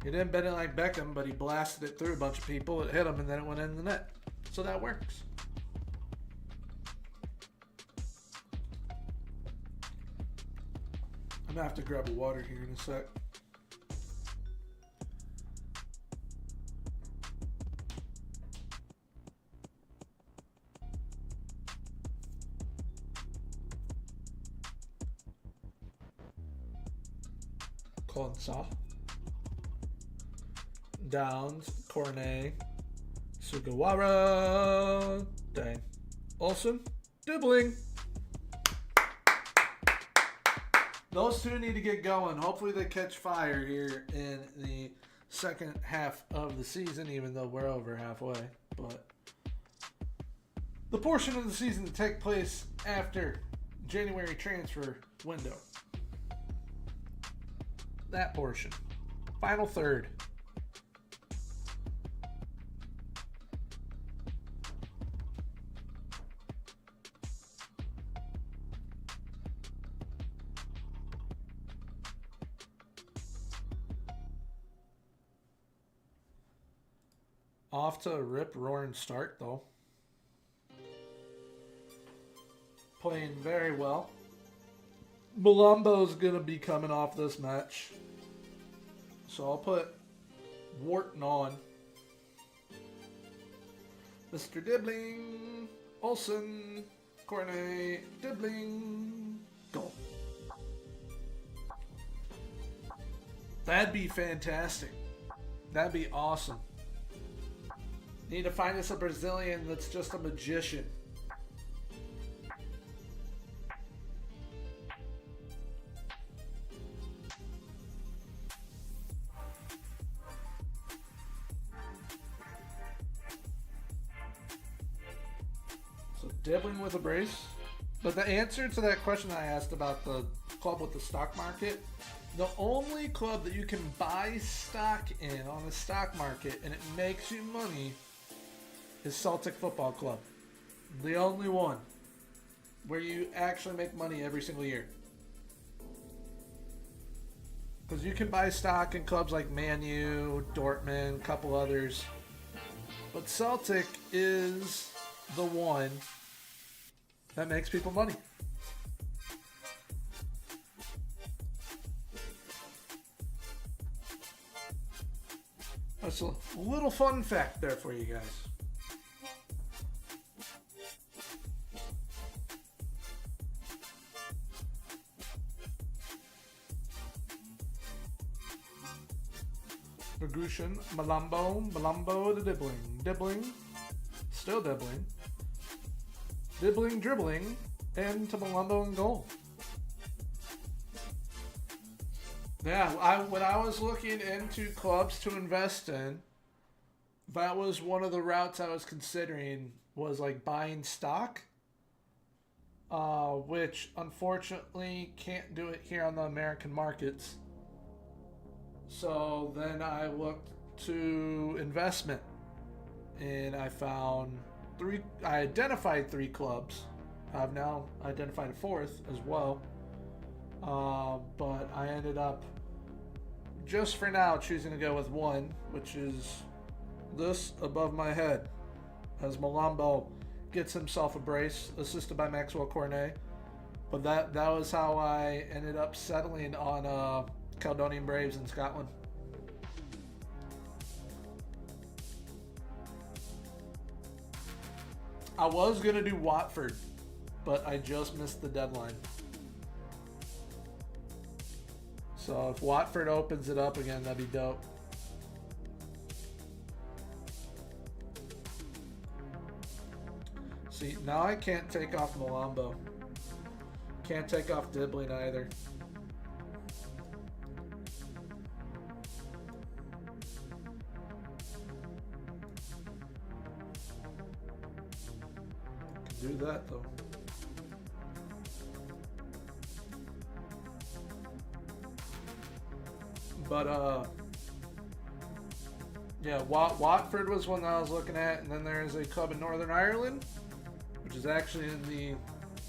He didn't bend it like Beckham, but he blasted it through a bunch of people. It hit him, and then it went in the net. So that works. I'm gonna have to grab a water here in a sec. Konsa, Downs, Cornet, Sugawara, dang, Olsen, Dibbling. Those two need to get going. Hopefully they catch fire here in the second half of the season, even though we're over halfway. But the portion of the season to take place after January transfer window. That portion. Final third. Off to a rip-roaring start, though. Playing very well. Malumbo's going to be coming off this match. So I'll put Wharton on. Mr. Dibbling, Olsen, Cornet, Dibbling, goal. That'd be fantastic. That'd be awesome. Need to find us a Brazilian that's just a magician. Dibbling with a brace. But the answer to that question I asked about the club with the stock market, the only club that you can buy stock in on the stock market and it makes you money is Celtic Football Club. The only one where you actually make money every single year. Because you can buy stock in clubs like Man U, Dortmund, a couple others. But Celtic is the one that makes people money. That's a little fun fact there for you guys. Bergushin, Malambo to Dibbling, still Dibbling, dribbling, and to Malambo in goal. Yeah, when I was looking into clubs to invest in, that was one of the routes I was considering, was like buying stock, which unfortunately can't do it here on the American markets. So then I looked to investment, and I identified 3 clubs. I've now identified a 4th as well. But I ended up, just for now, choosing to go with 1, which is this above my head, as Malambo gets himself a brace, assisted by Maxwell Cornet. But that was how I ended up settling on Caledonian Braves in Scotland. I was going to do Watford, but I just missed the deadline. So if Watford opens it up again, that'd be dope. See, now I can't take off Malambo. Can't take off Dibbling either. Can do that though. But yeah, Watford was one that I was looking at, and then there's a club in Northern Ireland, which is actually in the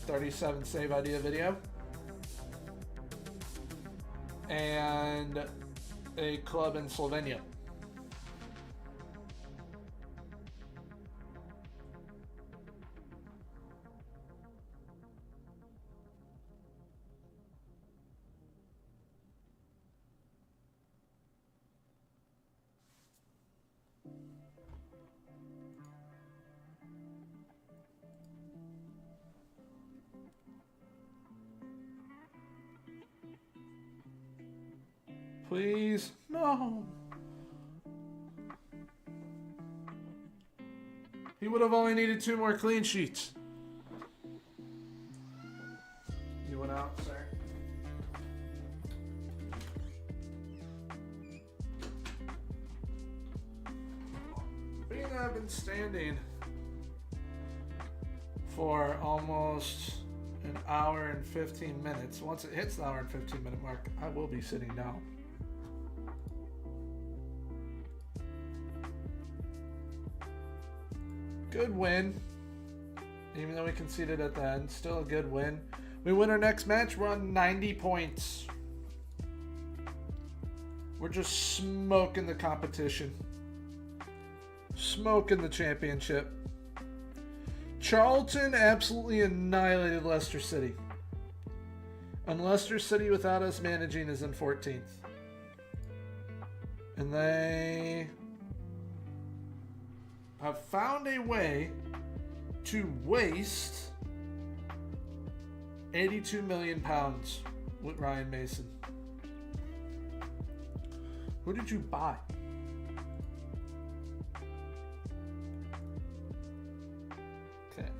37 Save Idea video, and a club in Slovenia. Please, no. He would have only needed 2 more clean sheets. You went out, sir. Being that I've been standing for almost an hour and 15 minutes, once it hits the hour and 15 minute mark, I will be sitting down. Good win. Even though we conceded at the end, still a good win. We win our next match, we're on 90 points. We're just smoking the competition. Smoking the championship. Charlton absolutely annihilated Leicester City. And Leicester City without us managing is in 14th. And they have found a way to waste £82 million with Ryan Mason. Who did you buy? Okay.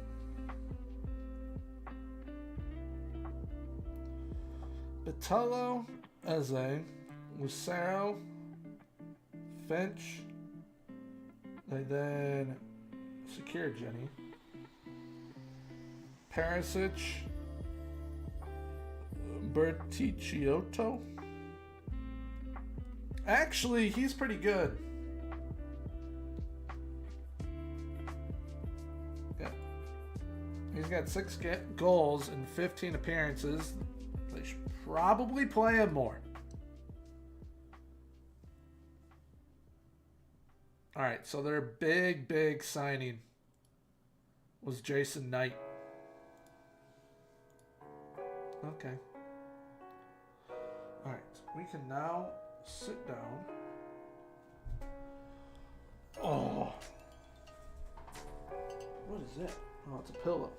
Batello, Eze, Lucero, Finch. They then secured Jenny. Perisic, Berticciotto. Actually, he's pretty good. Yeah. He's got 6 goals and 15 appearances. They should probably play him more. All right, so their big signing was Jason Knight. Okay. All right, we can now sit down. Oh. What is it? Oh, it's a pillow.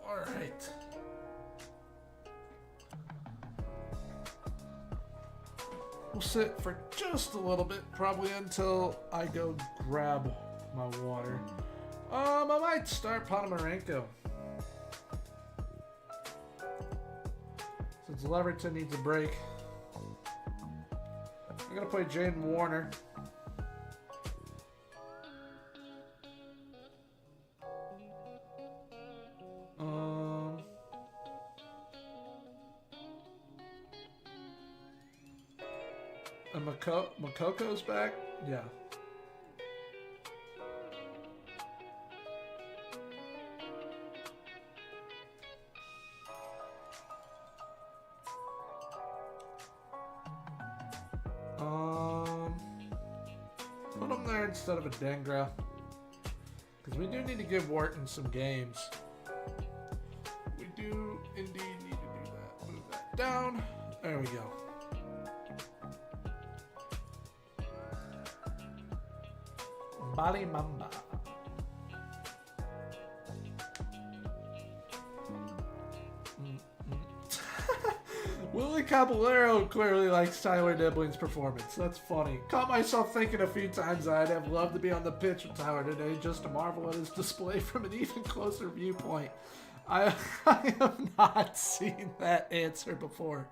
All right. We'll sit for just a little bit, probably until I go grab my water. I might start Ponomarenko. Since Leverton needs a break. I'm going to play Jaden Warner. And Makoko's back? Yeah. Put him there instead of a Dengra. Because we do need to give Wharton some games. We do indeed need to do that. Move that down. There we go. Bali Mamba. Willie Caballero clearly likes Tyler Nibling's performance. That's funny. Caught myself thinking a few times that I'd have loved to be on the pitch with Tyler today just to marvel at his display from an even closer viewpoint. I have not seen that answer before.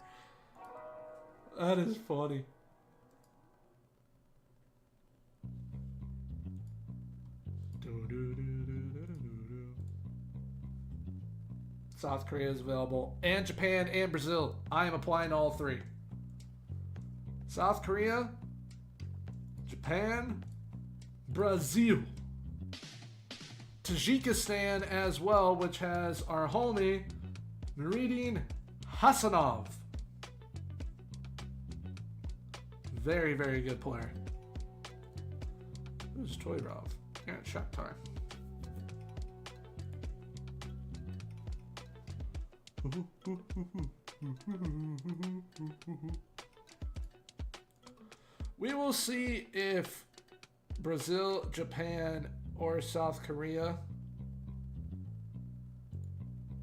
That is funny. South Korea is available, and Japan and Brazil. I am applying all three. South Korea, Japan, Brazil, Tajikistan as well, which has our homie Nureddin Hasanov. Very, very good player. Who's Toyrov? Yeah, Shakhtar. We will see if Brazil, Japan, or South Korea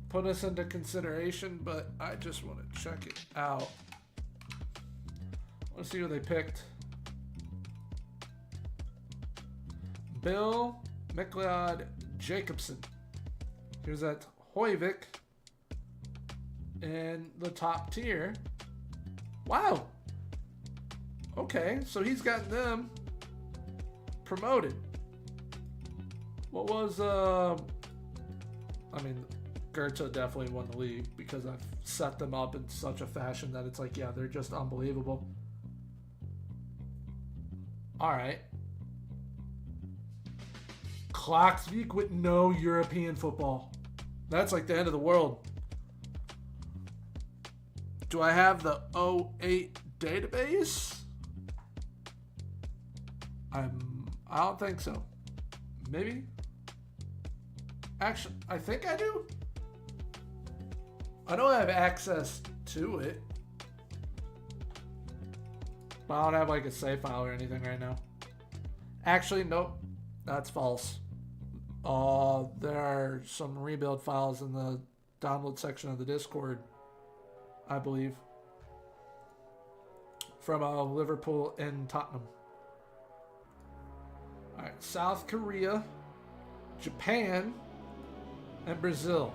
put us into consideration, but I just want to check it out. Let's see who they picked. Bill McLeod Jacobson. Here's that Hoivik in the top tier. Wow. Okay, so he's gotten them promoted. What was, I mean, Goethe definitely won the league because I've set them up in such a fashion that it's like, yeah, they're just unbelievable. All right. Klaksvik with no European football. That's like the end of the world. Do I have the 08 database? I don't think so. Maybe? Actually, I think I do. I know I have access to it. But I don't have like a save file or anything right now. Actually, nope. That's false. There are some rebuild files in the download section of the Discord, I believe, from Liverpool and Tottenham. All right, South Korea, Japan, and Brazil.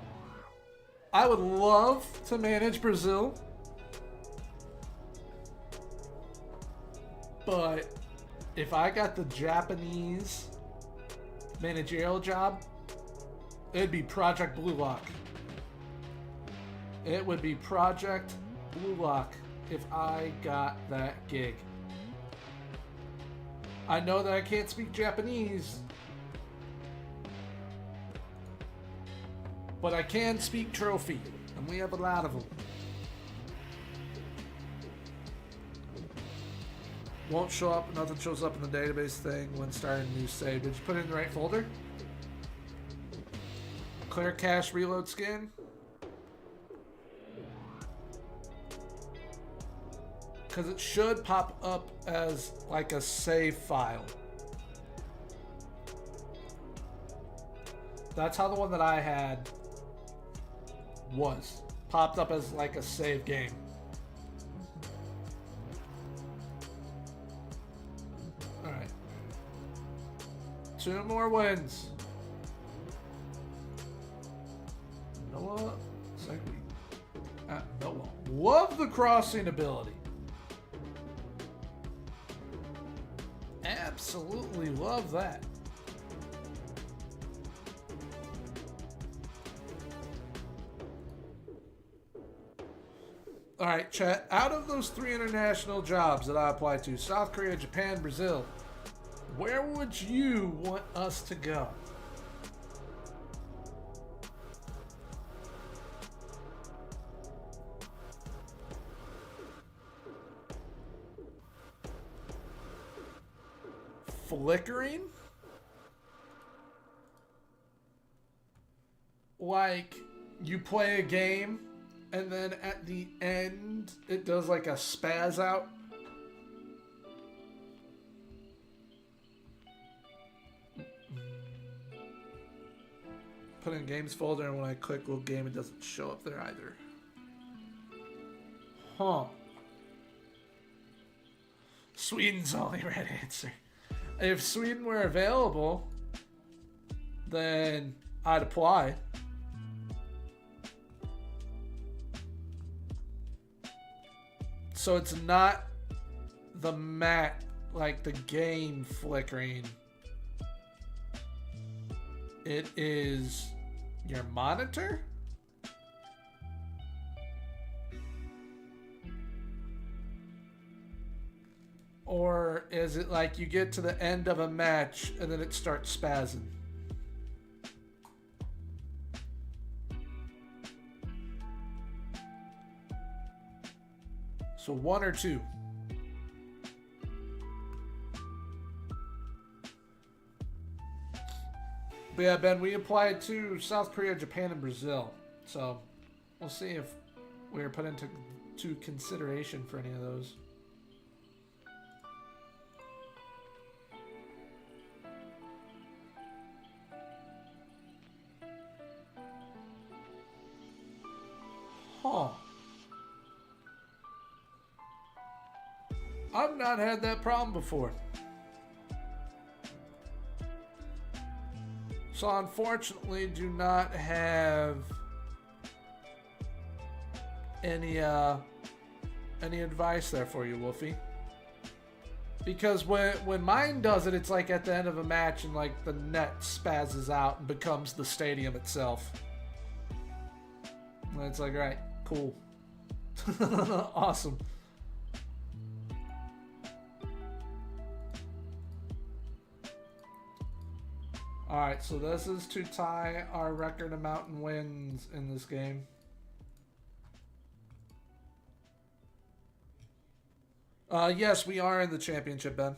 I would love to manage Brazil, but if I got the Japanese managerial job, it'd be Project Blue Lock. It would be Project Blue Lock if I got that gig. I know that I can't speak Japanese, but I can speak trophy, and we have a lot of them. Won't show up. Nothing shows up in the database thing when starting a new save. Did you put it in the right folder? Clear cache reload scan. Because it should pop up as like a save file. That's how the one that I had was. Popped up as like a save game. Alright. 2 more wins. Noah. Noah. Love the crossing ability. Absolutely love that. All right, chat. Out of those 3 international jobs that I applied to, South Korea, Japan, Brazil, where would you want us to go? Flickering? Like, you play a game, and then at the end, it does like a spaz out? Put in games folder, and when I click little game, it doesn't show up there either. Huh. Sweden's the only right answer. If Sweden were available, then I'd apply. So it's not the mat, like the game flickering. It is your monitor? Or is it like you get to the end of a match and then it starts spazzing? So 1 or 2. But yeah, Ben, we applied to South Korea, Japan, and Brazil. So we'll see if we're put into consideration for any of those. Huh. I've not had that problem before. So unfortunately do not have any advice there for you, Wolfie. Because when mine does it, it's like at the end of a match and like the net spazzes out and becomes the stadium itself. And it's like, right, cool. Awesome. Alright, so this is to tie our record amount in wins in this game. Yes, we are in the championship, Ben.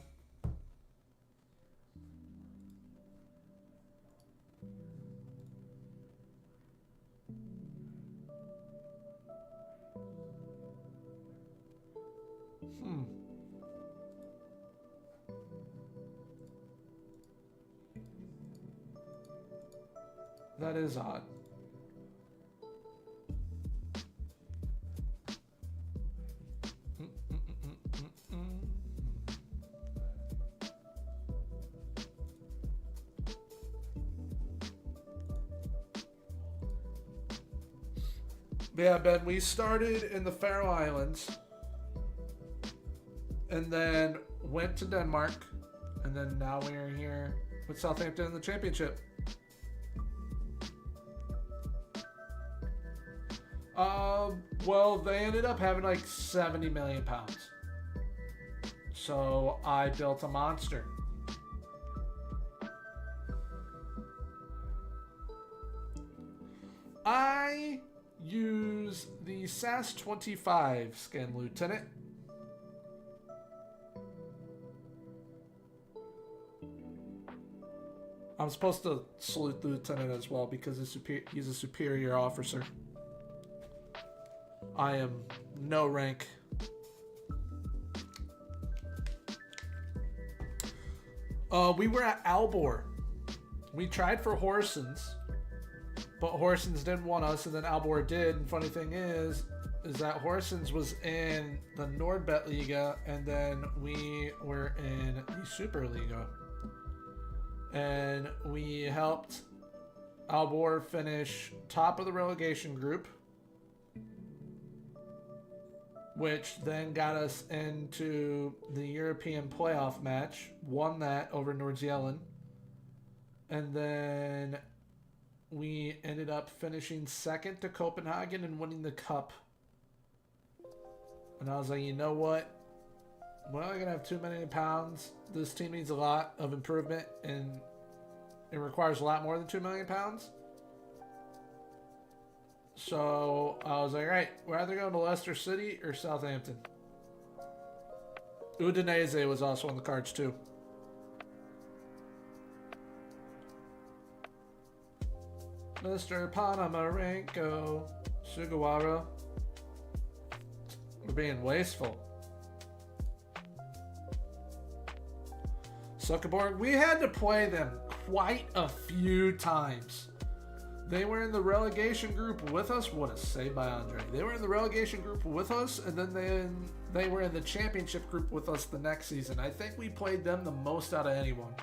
That is odd. Yeah, Ben, we started in the Faroe Islands and then went to Denmark, and then now we are here with Southampton in the championship. Well, they ended up having like 70 million pounds. So I built a monster. I use the SAS-25 skin, Lieutenant. I'm supposed to salute the lieutenant as well because he's a superior officer. I am no rank. We were at Albor. We tried for Horsens, but Horsens didn't want us, and then Albor did. And funny thing is that Horsens was in the Nordbet Liga, and then we were in the Superliga. And we helped Albor finish top of the relegation group, which then got us into the European playoff match. Won that over Nordjylland. And then we ended up finishing second to Copenhagen and winning the cup. And I was like, you know what? We're only going to have 2 million pounds. This team needs a lot of improvement, and it requires a lot more than 2 million pounds. So I was like, all right, we're either going to Leicester City or Southampton. Udinese was also on the cards too. Mr. Panamarenko, Sugawara. We're being wasteful. Zuckerberg, we had to play them quite a few times. They were in the relegation group with us. What a save by Andre. They were in the relegation group with us, and then they were in the championship group with us the next season. I think we played them the most out of anyone.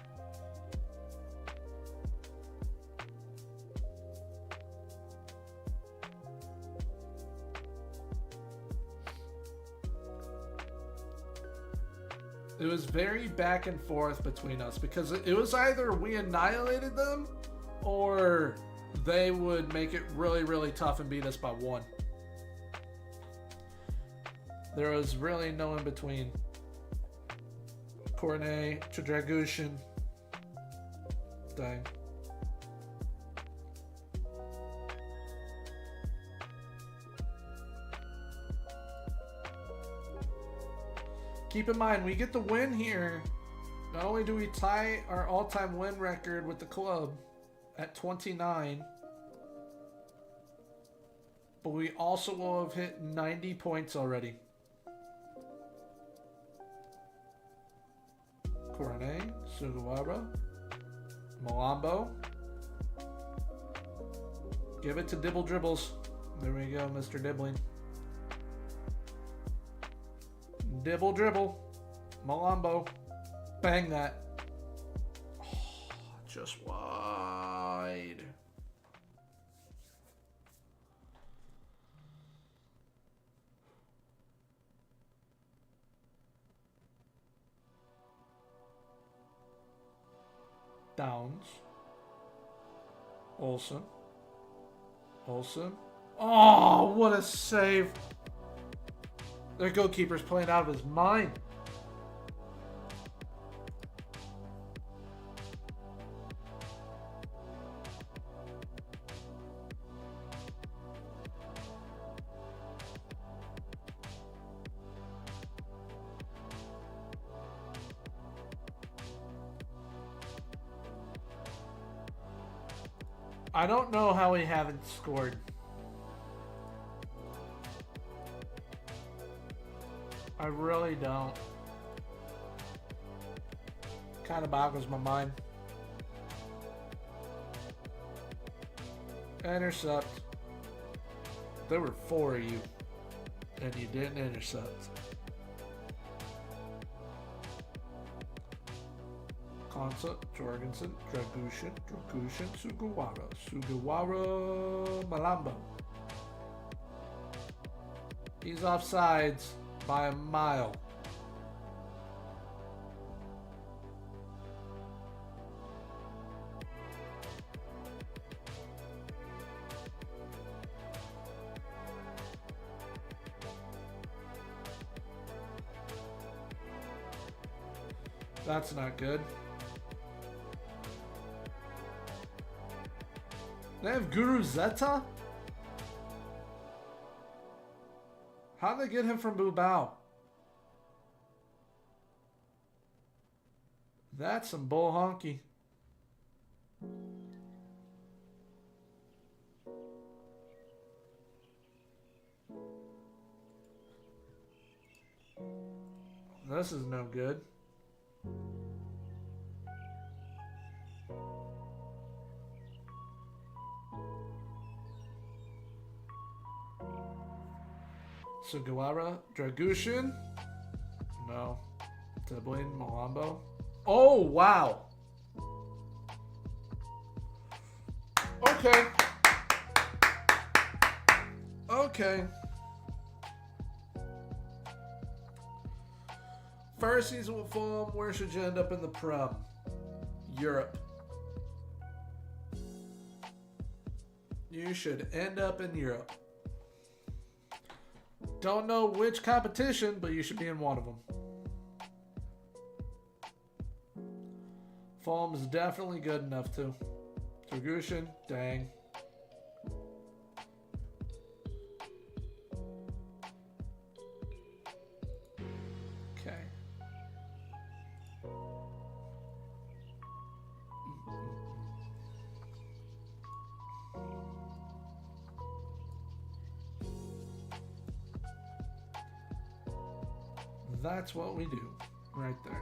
It was very back and forth between us because it was either we annihilated them or they would make it really, really tough and beat us by 1. There was really no in between. Cornet to Dragushin. Dang. Keep in mind, we get the win here. Not only do we tie our all-time win record with the club at 29, but we also will have hit 90 points already. Cornet, Sugawara, Malambo. Give it to Dibble Dribbles. There we go, Mr. Dibbling. Dibble dribble. Malambo. Bang that. Oh, just wide. Downs. Olsen. Oh, what a save. Their goalkeeper's playing out of his mind. I don't know how we haven't scored. I really don't. Kind of boggles my mind. Intercept. There were 4 of you, and you didn't intercept. Konsa, Jorgensen, Dragushin, Sugawara, Malambo. He's offsides by a mile. That's not good. They have Guru Zeta? How'd they get him from Bilbao? That's some bull honky. This is no good. Sugawara, Dragushin. No. Tiblin, Malambo. Oh, wow. Okay. Okay. First season with Fulham. Where should you end up in the Prem? Europe. You should end up in Europe. Don't know which competition, but you should be in one of them. Fulham's definitely good enough to. Dragushin, dang. Okay. That's what we do, right there.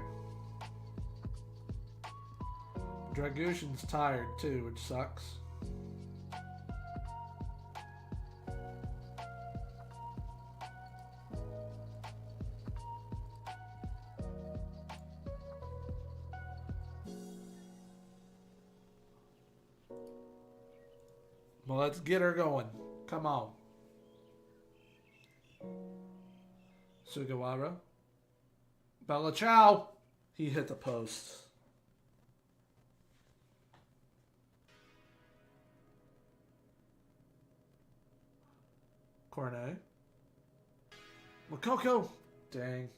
Dragushin's tired too, which sucks. Well, let's get her going. Come on. Sugawara. Bella Ciao. He hit the post. Cornet. Makoko. Dang.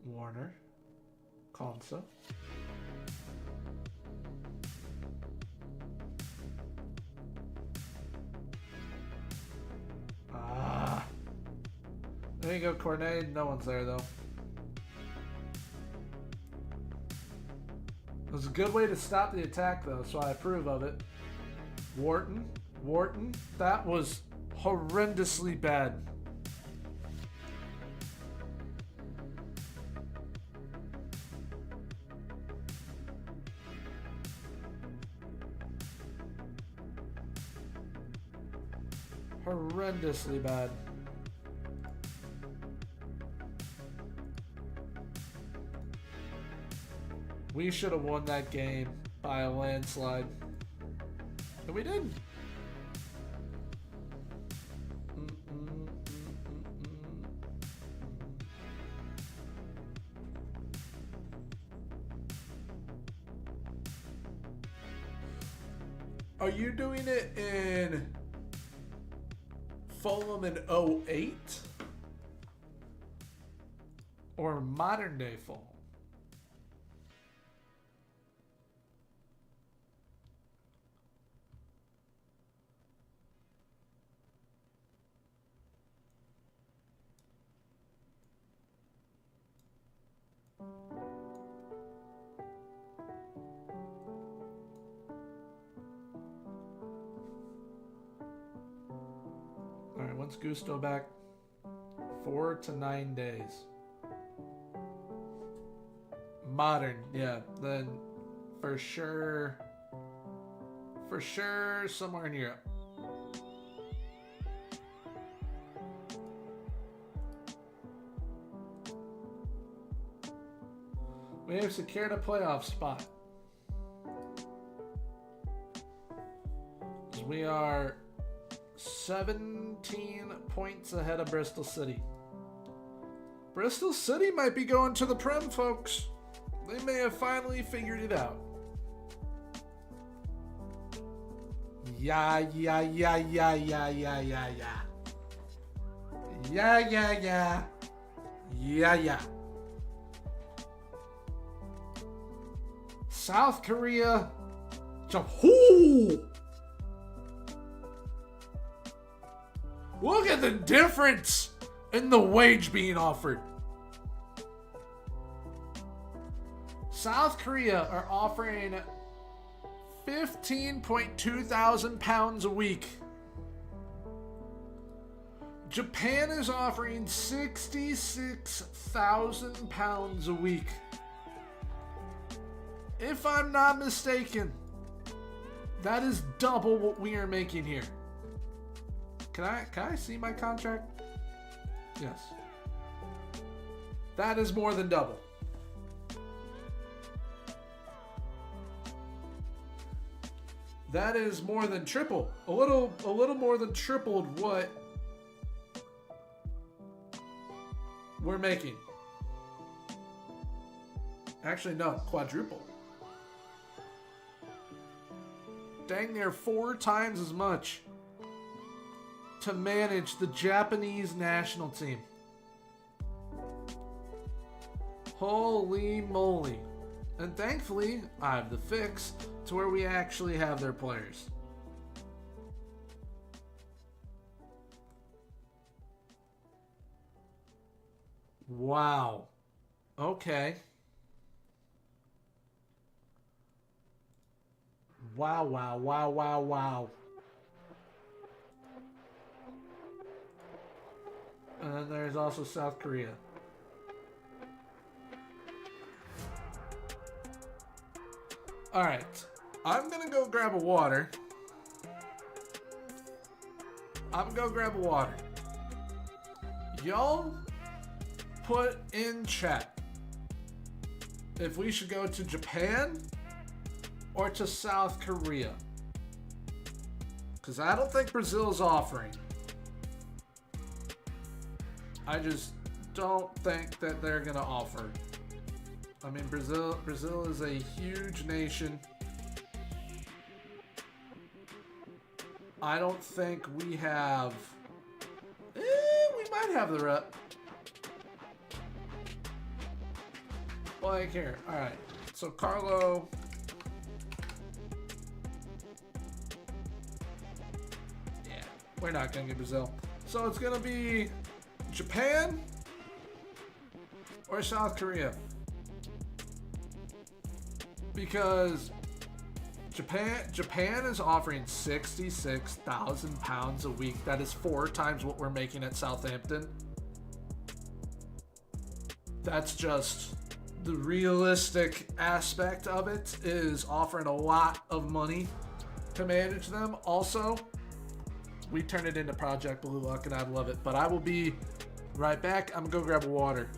Warner. Consa. There you go, Cornet. No one's there, though. It was a good way to stop the attack, though, so I approve of it. Wharton. That was horrendously bad. Horrendously bad. We should have won that game by a landslide. And we didn't. Are you doing it in Fulham in 08? Or modern day Fulham? Alright, when's Gusto back? 4 to 9 days. Modern, yeah. Then for sure somewhere in Europe. We have secured a playoff spot. We are 17 points ahead of Bristol City. Bristol City might be going to the Prem, folks. They may have finally figured it out. Yeah. South Korea. Jump. Look at the difference in the wage being offered. South Korea are offering 15.2 thousand pounds a week. Japan is offering 66,000 pounds a week. If I'm not mistaken, that is double what we are making here. Can I see my contract? Yes. That is more than double. That is more than triple. A little more than tripled what we're making. Actually, no, quadruple. Dang near 4 times as much to manage the Japanese national team. Holy moly. And thankfully, I have the fix to where we actually have their players. Wow. Okay. Wow, wow, wow, wow, wow. And then there's also South Korea. Alright. I'm gonna go grab a water. Y'all put in chat if we should go to Japan or to South Korea. Because I don't think Brazil's offering. I just don't think that they're going to offer. I mean, Brazil is a huge nation. I don't think we have... we might have the rep. Like here. Alright. So Carlo... Yeah. We're not going to get Brazil. So it's going to be Japan or South Korea. Because Japan is offering 66,000 pounds a week. That is 4 times what we're making at Southampton. That's just the realistic aspect of it, is offering a lot of money to manage them. Also, we turn it into Project Blue Luck and I love it. But I will be right back. I'm gonna go grab a water.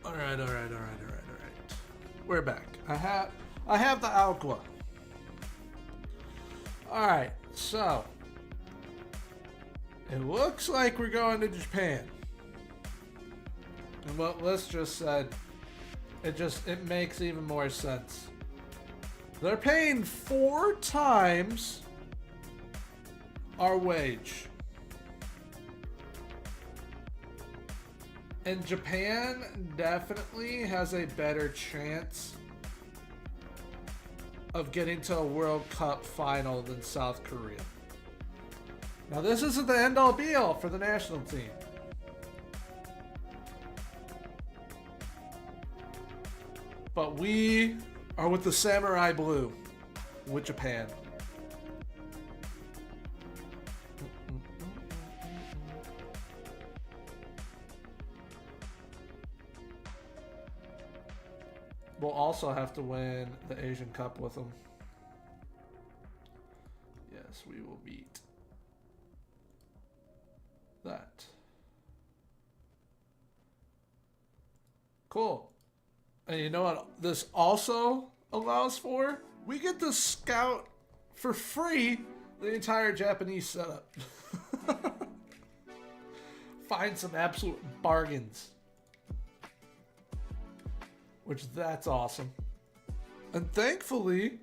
All right. We're back. I have the Aqua. All right, so it looks like we're going to Japan. And what Liz just said, it makes even more sense. They're paying 4 times our wage. And Japan definitely has a better chance of getting to a World Cup final than South Korea. Now, this isn't the end-all be-all for the national team. But we are with the Samurai Blue with Japan. We'll also have to win the Asian Cup with them. Yes, we will beat that. Cool. And you know what this also allows for? We get to scout for free the entire Japanese setup. Find some absolute bargains. Which, that's awesome. And thankfully,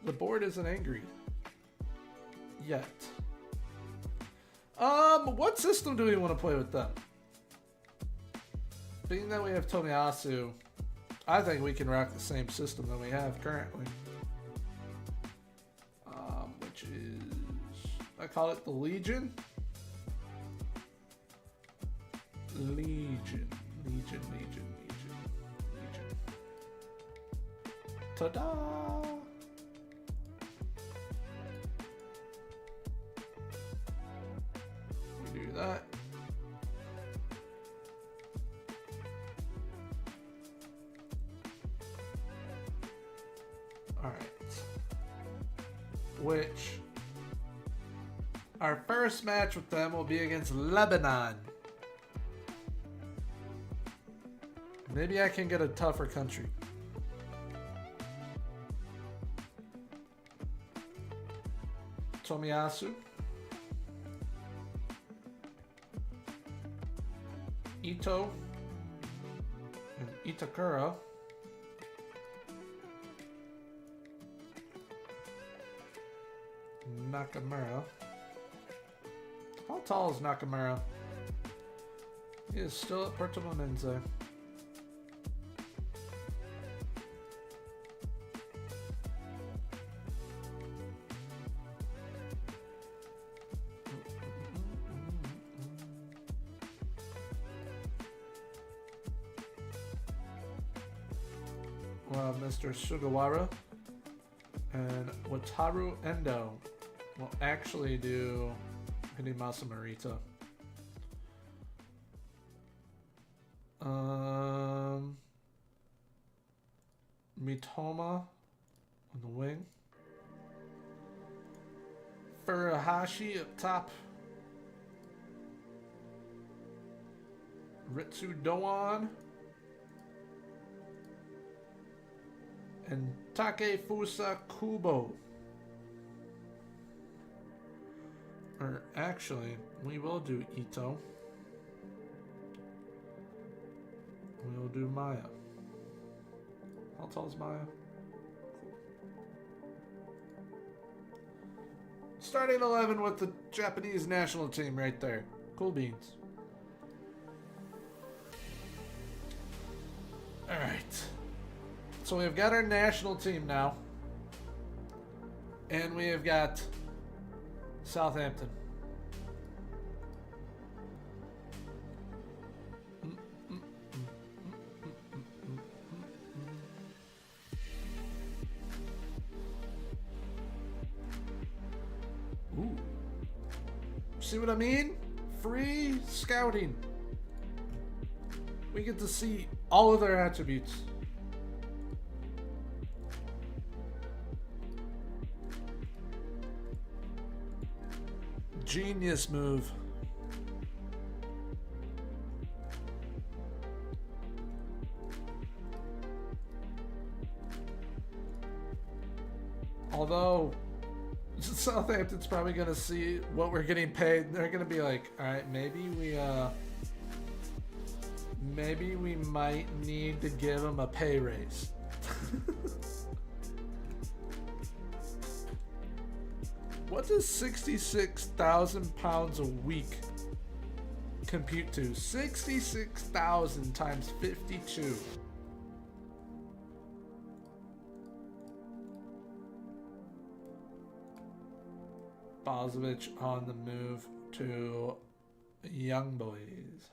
the board isn't angry. Yet. What system do we want to play with them? Being that we have Tomiyasu, I think we can rock the same system that we have currently. Which is, I call it the Legion. Legion. Ta-da! We do that. Alright. Which, our first match with them will be against Lebanon. Maybe I can get a tougher country. Tomiyasu, Ito, and Itakura. Nakamura. How tall is Nakamura? He is still at Porto Monense. Mr. Sugawara and Wataru Endo will actually do Hinimasa Marita. Mitoma on the wing. Furuhashi up top. Ritsu Doan. And Takefusa Kubo. Or actually, we will do Ito. We will do Maya. How tall is Maya? Starting 11 with the Japanese national team right there. Cool beans. Alright. So we've got our national team now. And we have got Southampton. Ooh. See what I mean? Free scouting. We get to see all of their attributes. Genius move. Although Southampton's probably going to see what we're getting paid. They're going to be like, all right, maybe we might need to give him a pay raise. What does £66,000 a week compute to? 66,000 times 52. Bozovic on the move to Young Boys.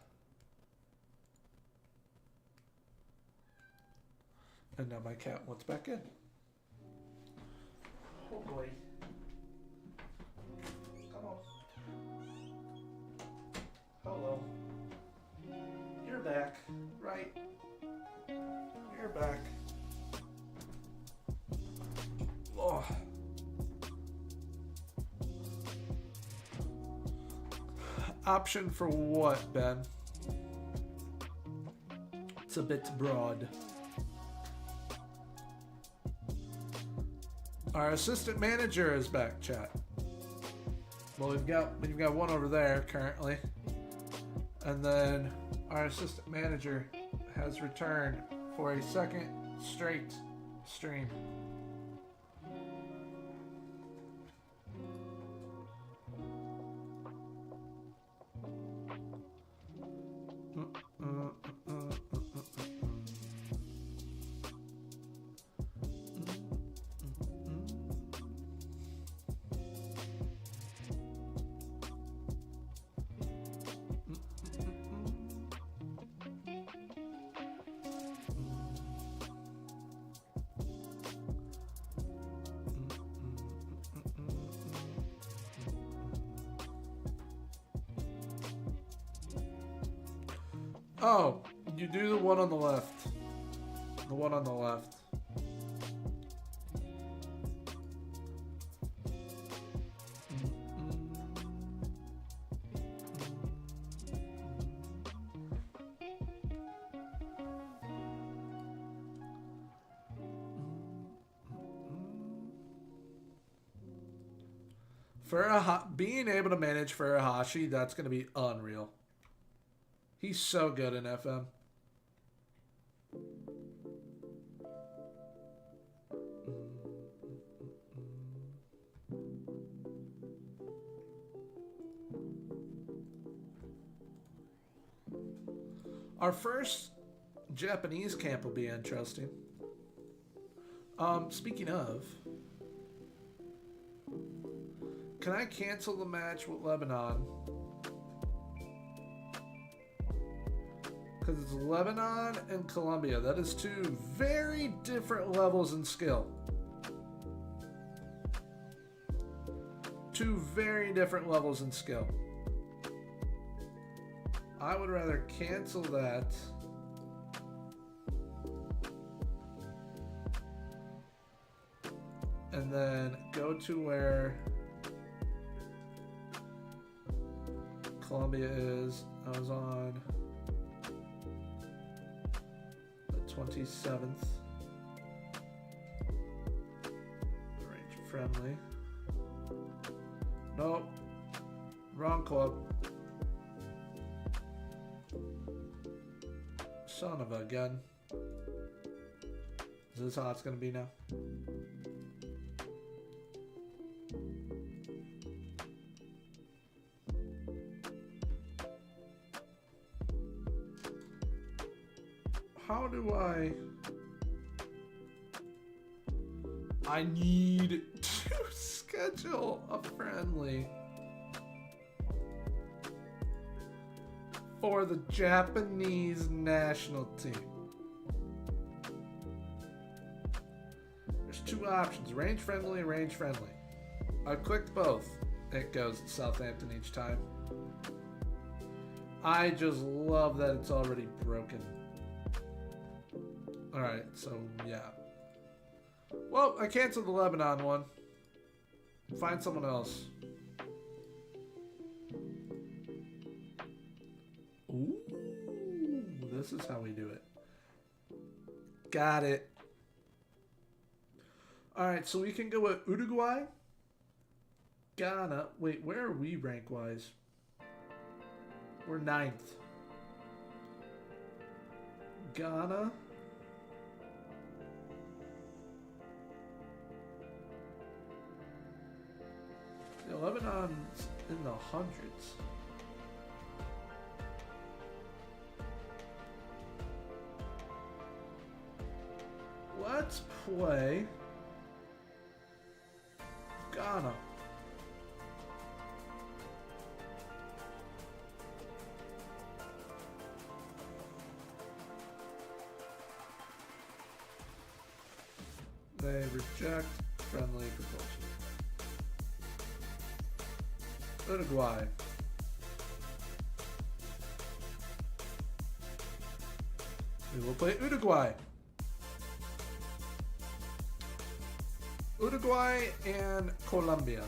And now my cat wants back in. Oh boy. Come on. Hello. You're back, right? You're back. Oh. Option for what, Ben? It's a bit broad. Our assistant manager is back, chat. Well, we've got one over there currently, and then our assistant manager has returned for a second straight stream. Oh, you do the one on the left. The one on the left. Being able to manage Furuhashi, that's going to be unreal. He's so good in FM. Our first Japanese camp will be interesting. Speaking of, can I cancel the match with Lebanon? Because it's Lebanon and Colombia. That is two very different levels in skill. Two very different levels in skill. I would rather cancel that. And then go to where Colombia is. I was on the 27th. Range friendly. Nope. Wrong club. Son of a gun. Is this how it's going to be now? How do I need to schedule a friendly for the Japanese national team. There's two options, range friendly, range friendly. I've clicked both. It goes to Southampton each time. I just love that it's already broken. Alright, so yeah. Well, I canceled the Lebanon one. Find someone else. Ooh, this is how we do it. Got it. Alright, so we can go with Uruguay. Ghana. Wait, where are we rank-wise? We're 9th. Ghana. Lebanon's in the hundreds. Let's play Ghana. They reject friendly proposal. Uruguay. We will play Uruguay. Uruguay and Colombia.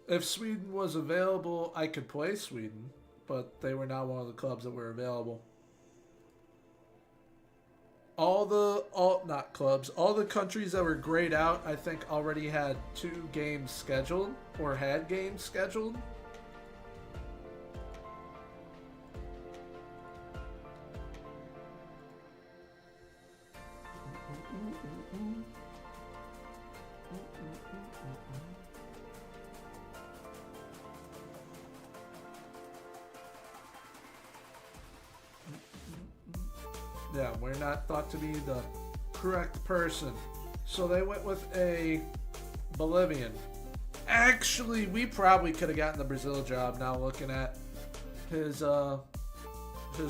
If Sweden was available, I could play Sweden, but they were not one of the clubs that were available. All the countries that were grayed out, I think already had 2 games scheduled, or had games scheduled. Yeah, we're not thought to be the correct person. So they went with a Bolivian. Actually, we probably could have gotten the Brazil job now looking at his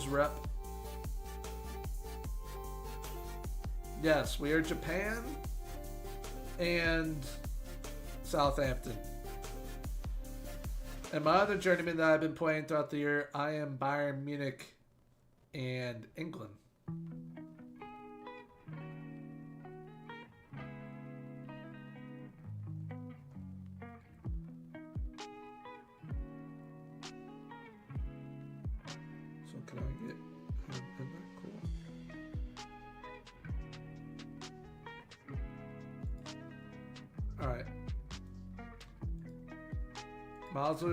rep. Yes, we are Japan and Southampton. And my other journeyman that I've been playing throughout the year, I am Bayern Munich and England. So can I get him in there? Cool. Alright.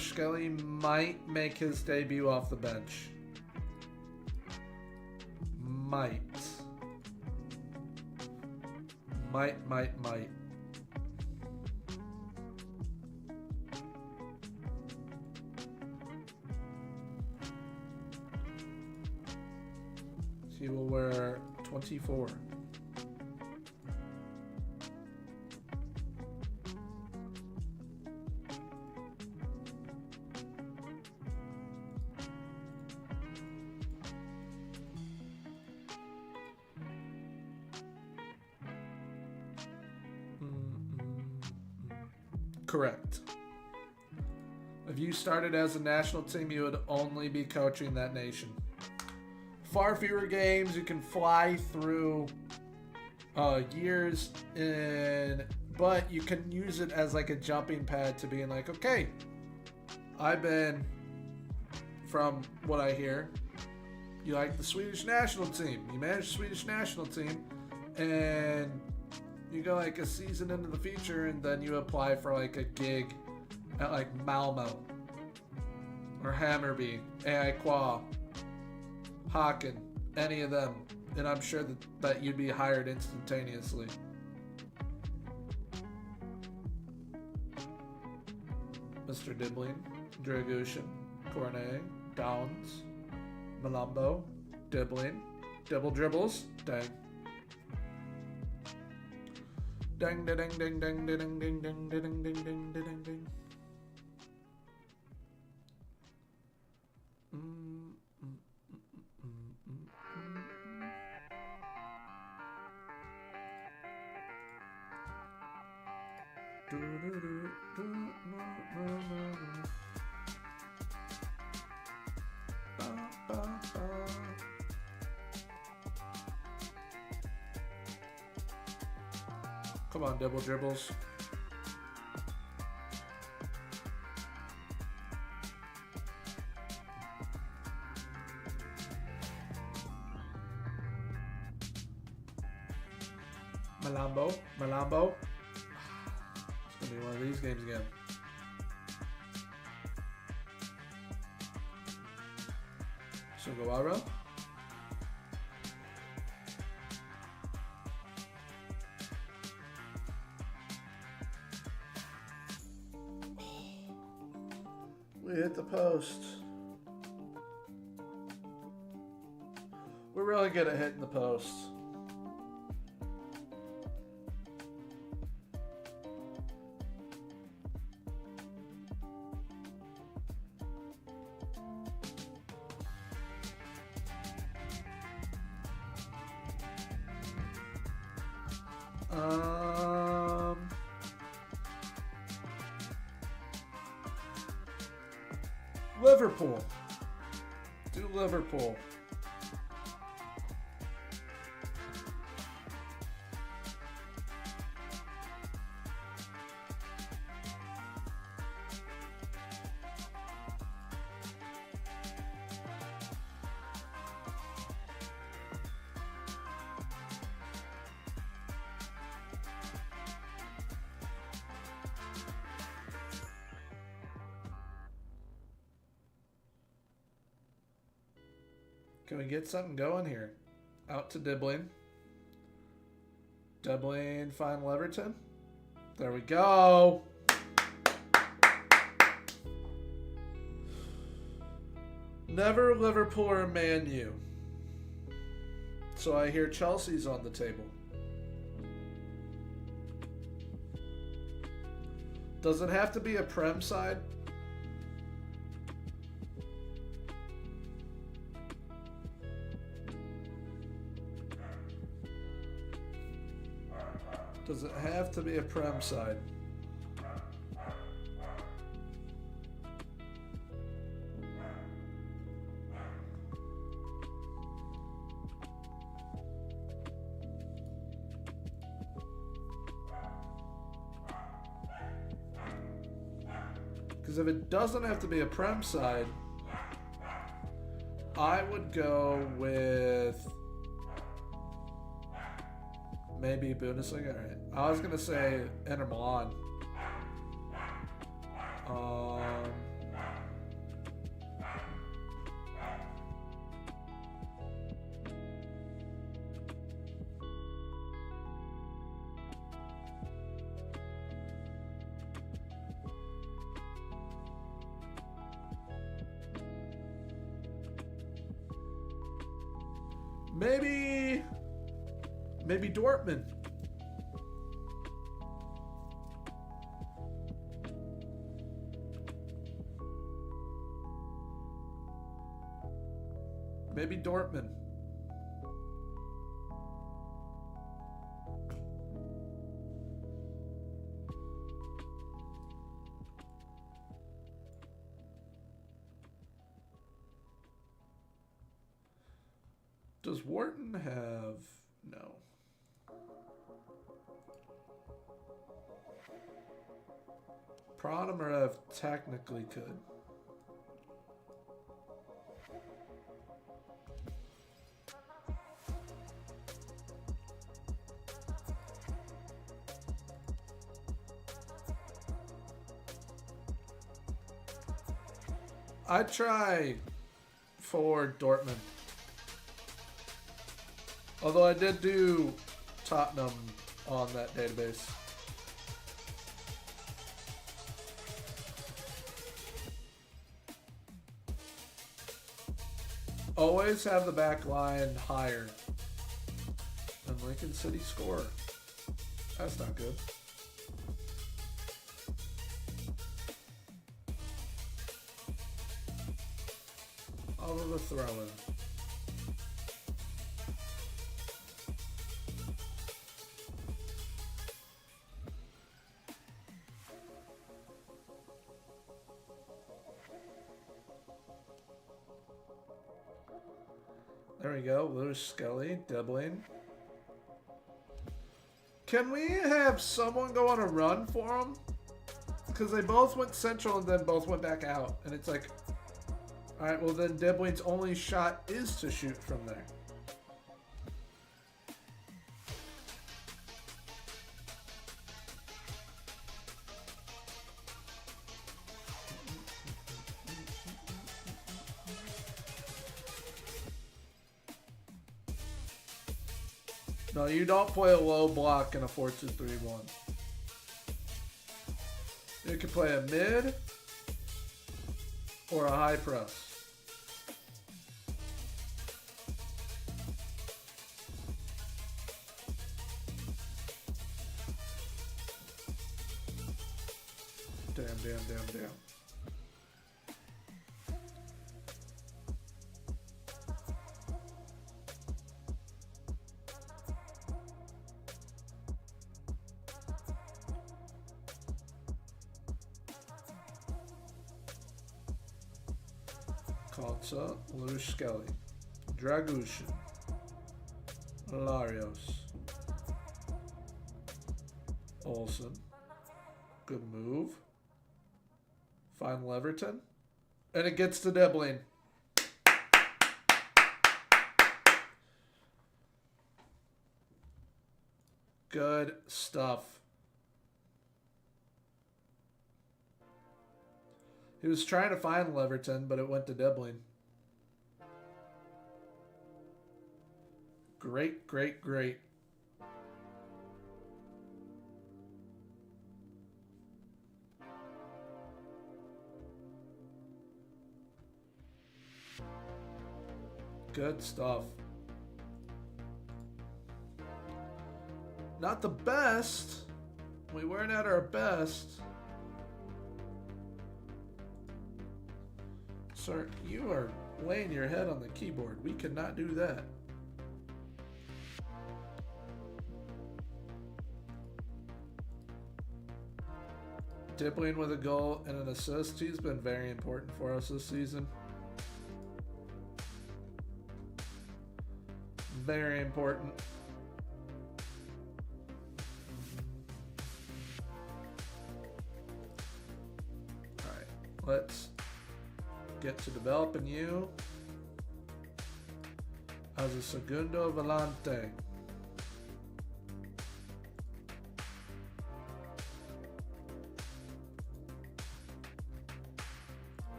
Skelly might make his debut off the bench. Might. He will wear 24. Correct. If you started as a national team, you would only be coaching that nation. Far fewer games. You can fly through years, but you can use it as like a jumping pad to being like, okay, I've been, from what I hear, you like the Swedish national team. You manage the Swedish national team, and you go like a season into the future, and then you apply for like a gig at like Malmo or Hammarby, AIK, Haken, any of them, and I'm sure that you'd be hired instantaneously. Mr. Dibbling, Dragushin, Cornet, Downs, Malumbo, Dibbling, Dibble Dribbles, dang. Ding ding ding ding ding ding ding ding ding ding ding ding ding. Come on, double dribbles. Malambo. It's gonna be one of these games again. Sugawara. We hit the post. We're really good at hitting the post. Liverpool. Do Liverpool. Can we get something going here? Out to Dibbling. Dibbling, final Everton. There we go. Never Liverpool or Man U. So I hear Chelsea's on the table. Does it have to be a Prem side? Does it have to be a Prem side? Because if it doesn't have to be a Prem side, I would go with maybe Bundesliga. All right. I was gonna say Inter Milan. Maybe Dortmund. Maybe Dortmund. Does Wharton have... No. Pronomerov technically could. I'd try for Dortmund. Although I did do Tottenham on that database. Always have the back line higher than Lincoln City score. That's not good. All of the throw-in. There we go. Lewis Scully, doubling. Can we have someone go on a run for them? Because they both went central and then both went back out. And it's like, all right, well then Dibling's only shot is to shoot from there. No, you don't play a low block in a 4-2-3-1. You can play a mid or a high press. Damn. Kaltsa, Lushkelly, Dragushin, Larios, Olsen. Good move. Find Leverton. And it gets to Debling. Good stuff. He was trying to find Leverton, but it went to Debling. Great. Good stuff. Not the best. We weren't at our best. Sir, you are laying your head on the keyboard. We cannot do that. Dibling with a goal and an assist. He's been very important for us this season. Very important. Alright, let's get to developing you as a segundo volante.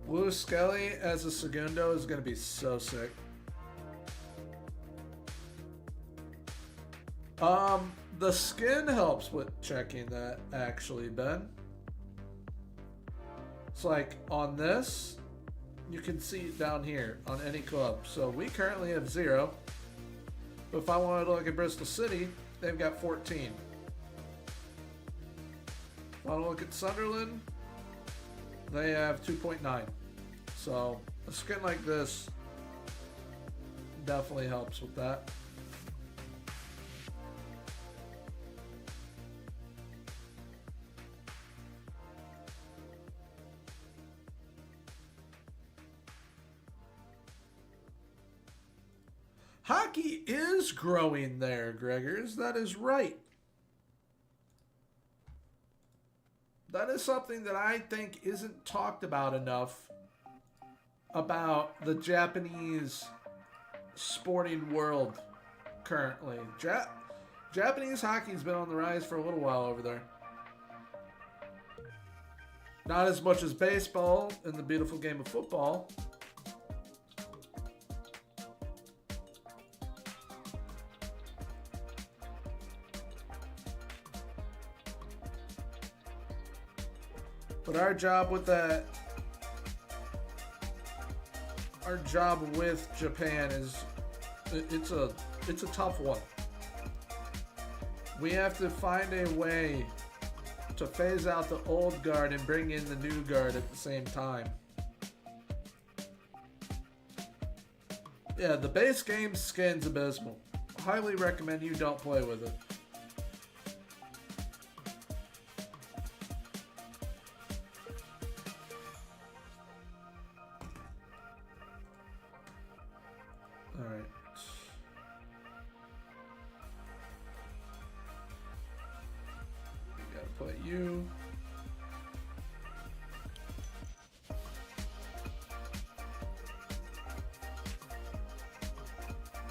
Blue Skelly as a segundo is going to be so sick. The skin helps with checking that, actually, Ben. It's like on this, you can see it down here on any club. So we currently have 0. But if I wanted to look at Bristol City, they've got 14. If I want to look at Sunderland, they have 2.9. So a skin like this definitely helps with that. Hockey is growing there, Gregors. That is right. That is something that I think isn't talked about enough about the Japanese sporting world currently. Japanese hockey's been on the rise for a little while over there. Not as much as baseball and the beautiful game of football. But our job with that, our job with Japan is, it's a tough one. We have to find a way to phase out the old guard and bring in the new guard at the same time. Yeah, the base game skin's abysmal. Highly recommend you don't play with it. Alright. We gotta play you.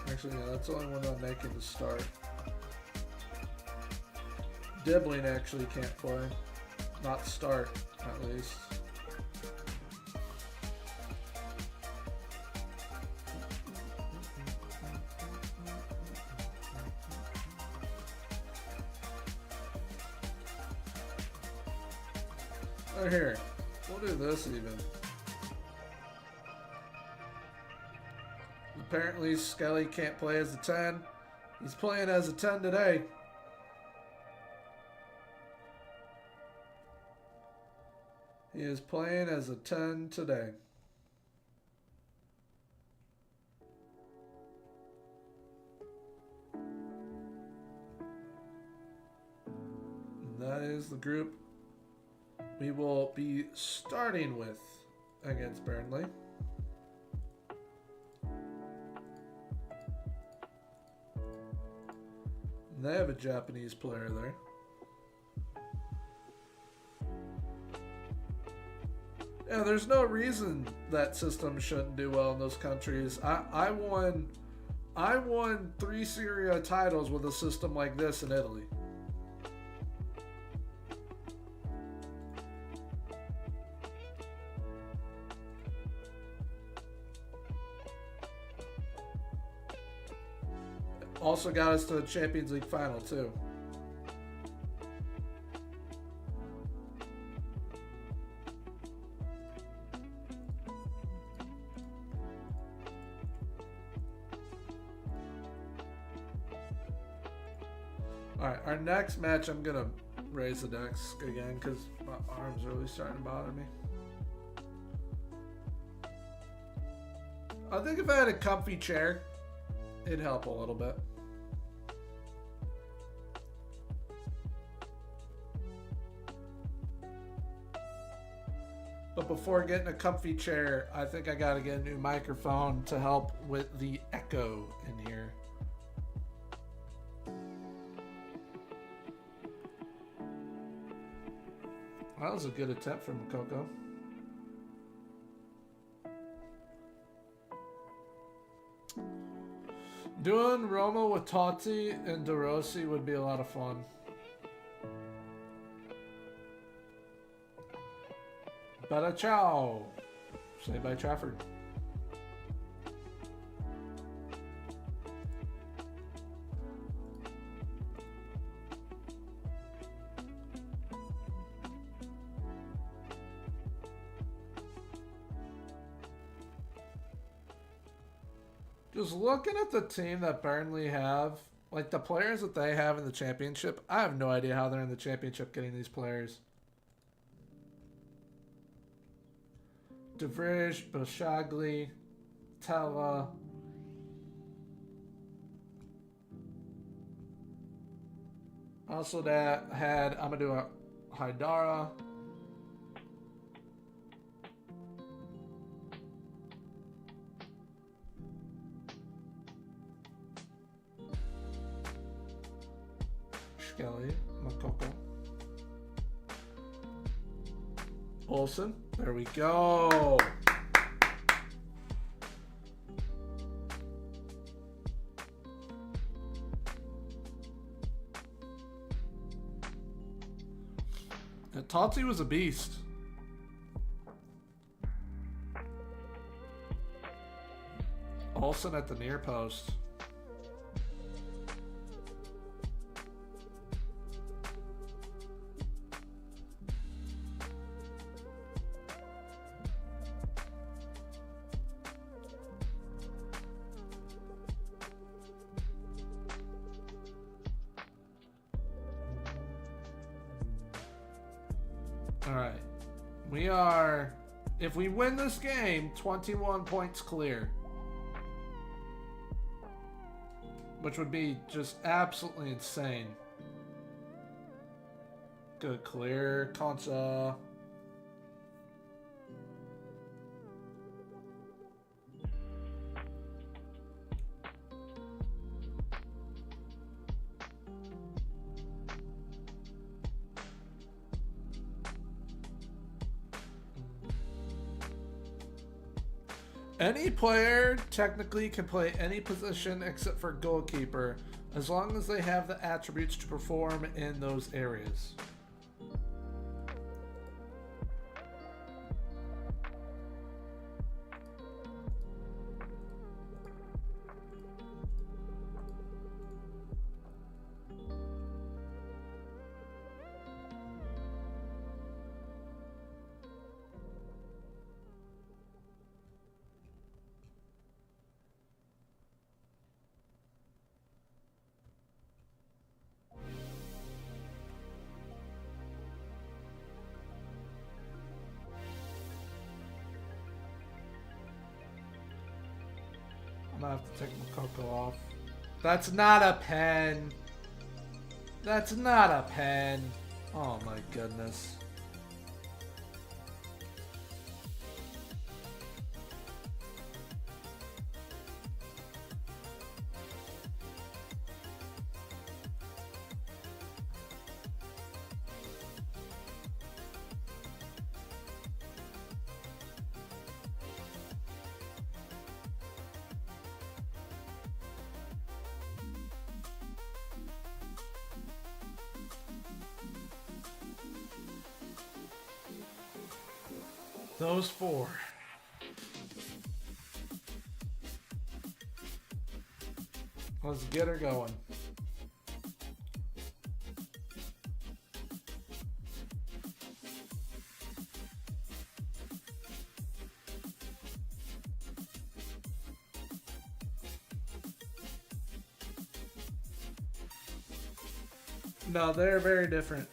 Actually, yeah, that's the only one I'm making to start. Dibling actually can't play. Not start, at least. Right here. We'll do this even. Apparently Skelly can't play as a 10. He's playing as a 10 today. He is playing as a 10 today. And that is the group we will be starting with against Burnley. And they have a Japanese player there. Yeah, there's no reason that system shouldn't do well in those countries. I won 3 Serie A titles with a system like this in Italy. Also got us to the Champions League final too. Alright, our next match, I'm going to raise the desk again because my arm's really starting to bother me. I think if I had a comfy chair, it'd help a little bit. But before getting a comfy chair, I think I got to get a new microphone to help with the echo in here. That was a good attempt from Coco. Doing Roma with Totti and De Rossi would be a lot of fun. Bella ciao. Say by Trafford. Just looking at the team that Burnley have, like the players that they have in the championship, I have no idea how they're in the championship getting these players. De Vrij, Boshagli, Tella. Also that had Amadou Haidara. Skelly, Makoko. Olsen, there we go. And Totti was a beast. Olsen at the near post. Alright. We are, if we win this game, 21 points clear. Which would be just absolutely insane. Good clear, Concha. Any player technically can play any position except for goalkeeper, as long as they have the attributes to perform in those areas. gonna have to take my cocoa off. That's not a pen. That's not a pen. Oh my goodness. Those four. Let's get her going. No, they're very different.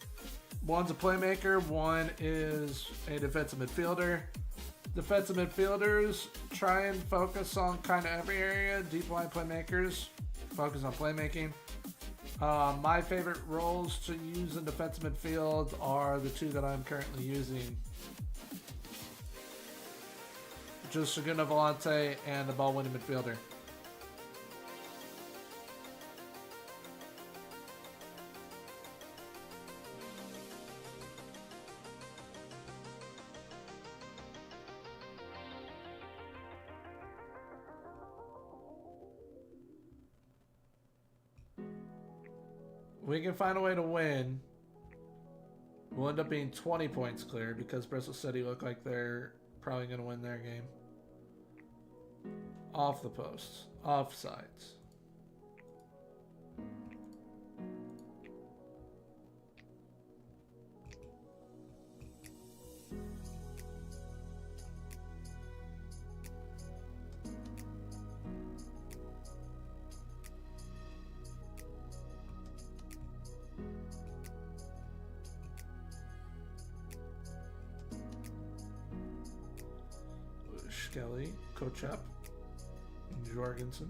One's a playmaker, one is a defensive midfielder. Defensive midfielders try and focus on kind of every area. Deep line playmakers focus on playmaking. My favorite roles to use in defensive midfield are the two that I'm currently using. Just Segunda Volante and the ball-winning midfielder. We can find a way to win. We'll end up being 20 points clear because Bristol City look like they're probably going to win their game. Off the posts. Offsides. Skelly, Kochep, Jorgensen,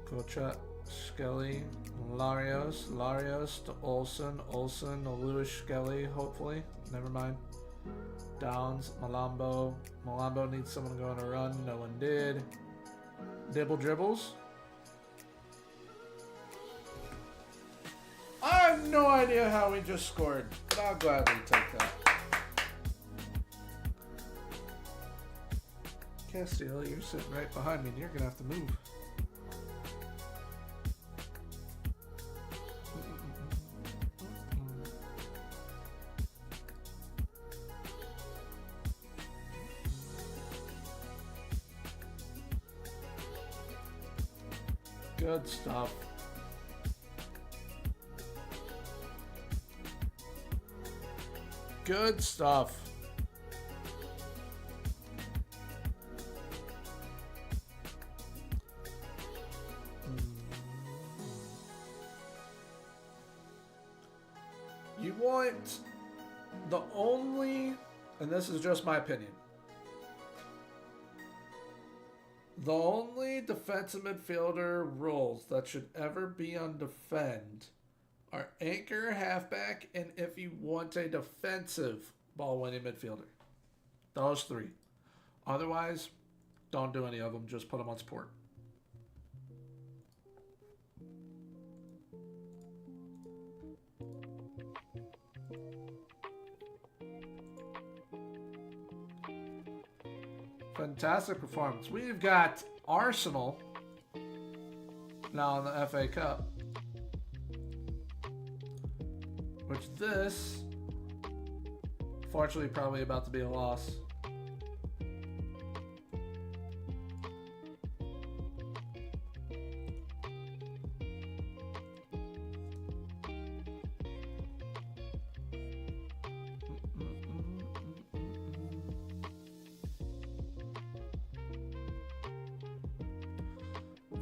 Kochep, Skelly, Larios to Olsen, to Lewis Skelly, hopefully. Never mind. Downs, Malambo needs someone to go on a run. No one did. Dibble dribbles. I have no idea how we just scored, but I'll gladly take that. Castillo, you're sitting right behind me and you're gonna have to move. Good stuff. Good stuff. You want the only, and this is just my opinion, the only defensive midfielder roles that should ever be on defend are anchor, halfback, and if you want a defensive ball-winning midfielder. Those three. Otherwise, don't do any of them. Just put them on support. Fantastic performance. We've got Arsenal now in the FA Cup. Which this, fortunately, probably about to be a loss.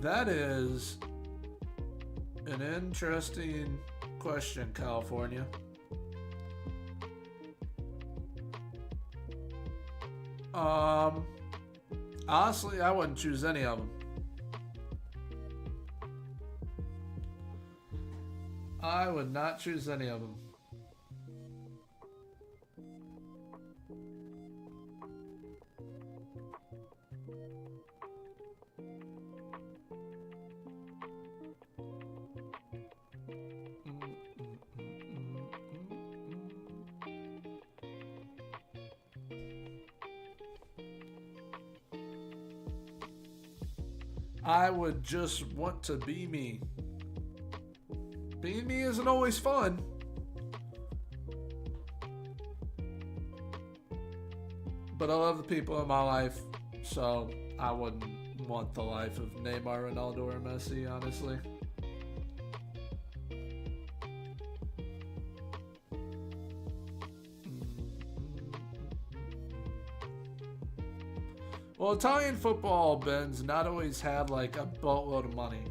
That is an interesting question, California. Honestly, I wouldn't choose any of them. I would not choose any of them. I would just want to be me. Being me isn't always fun. But I love the people in my life, so I wouldn't want the life of Neymar, Ronaldo, or Messi, honestly. Well, Italian football, Ben's not always had like a boatload of money.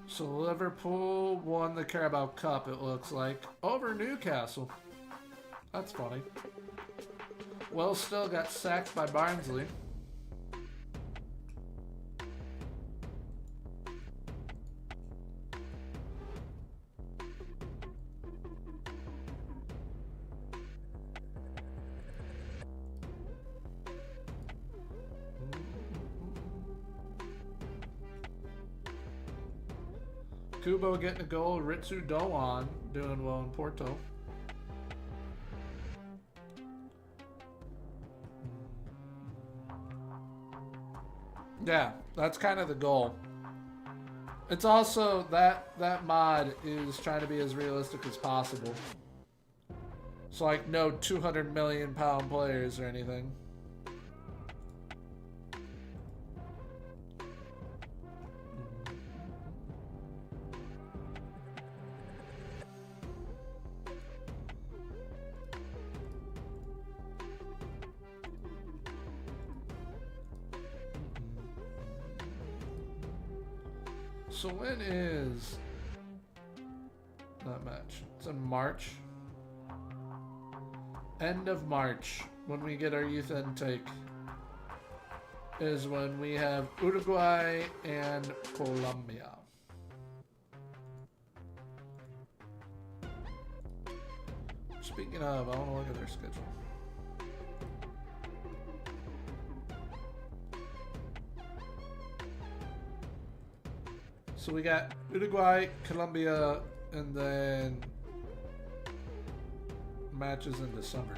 So Liverpool won the Carabao Cup, it looks like, over Newcastle. That's funny. Will still got sacked by Barnsley. Kubo getting a goal. Ritsu Doan doing well in Porto. Yeah, that's kind of the goal. It's also that mod is trying to be as realistic as possible. So like no 200 million pound players or anything. So when is that match? It's in March. End of March, when we get our youth intake, is when we have Uruguay and Colombia. Speaking of, I want to look at their schedule. So we got Uruguay, Colombia, and then matches in December.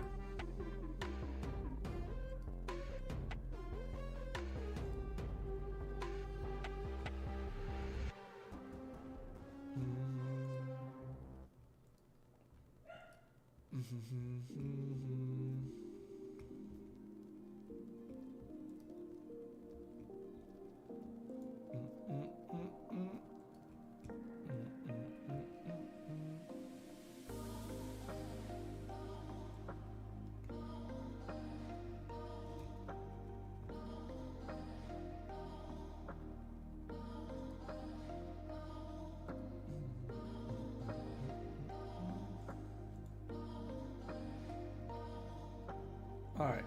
Alright.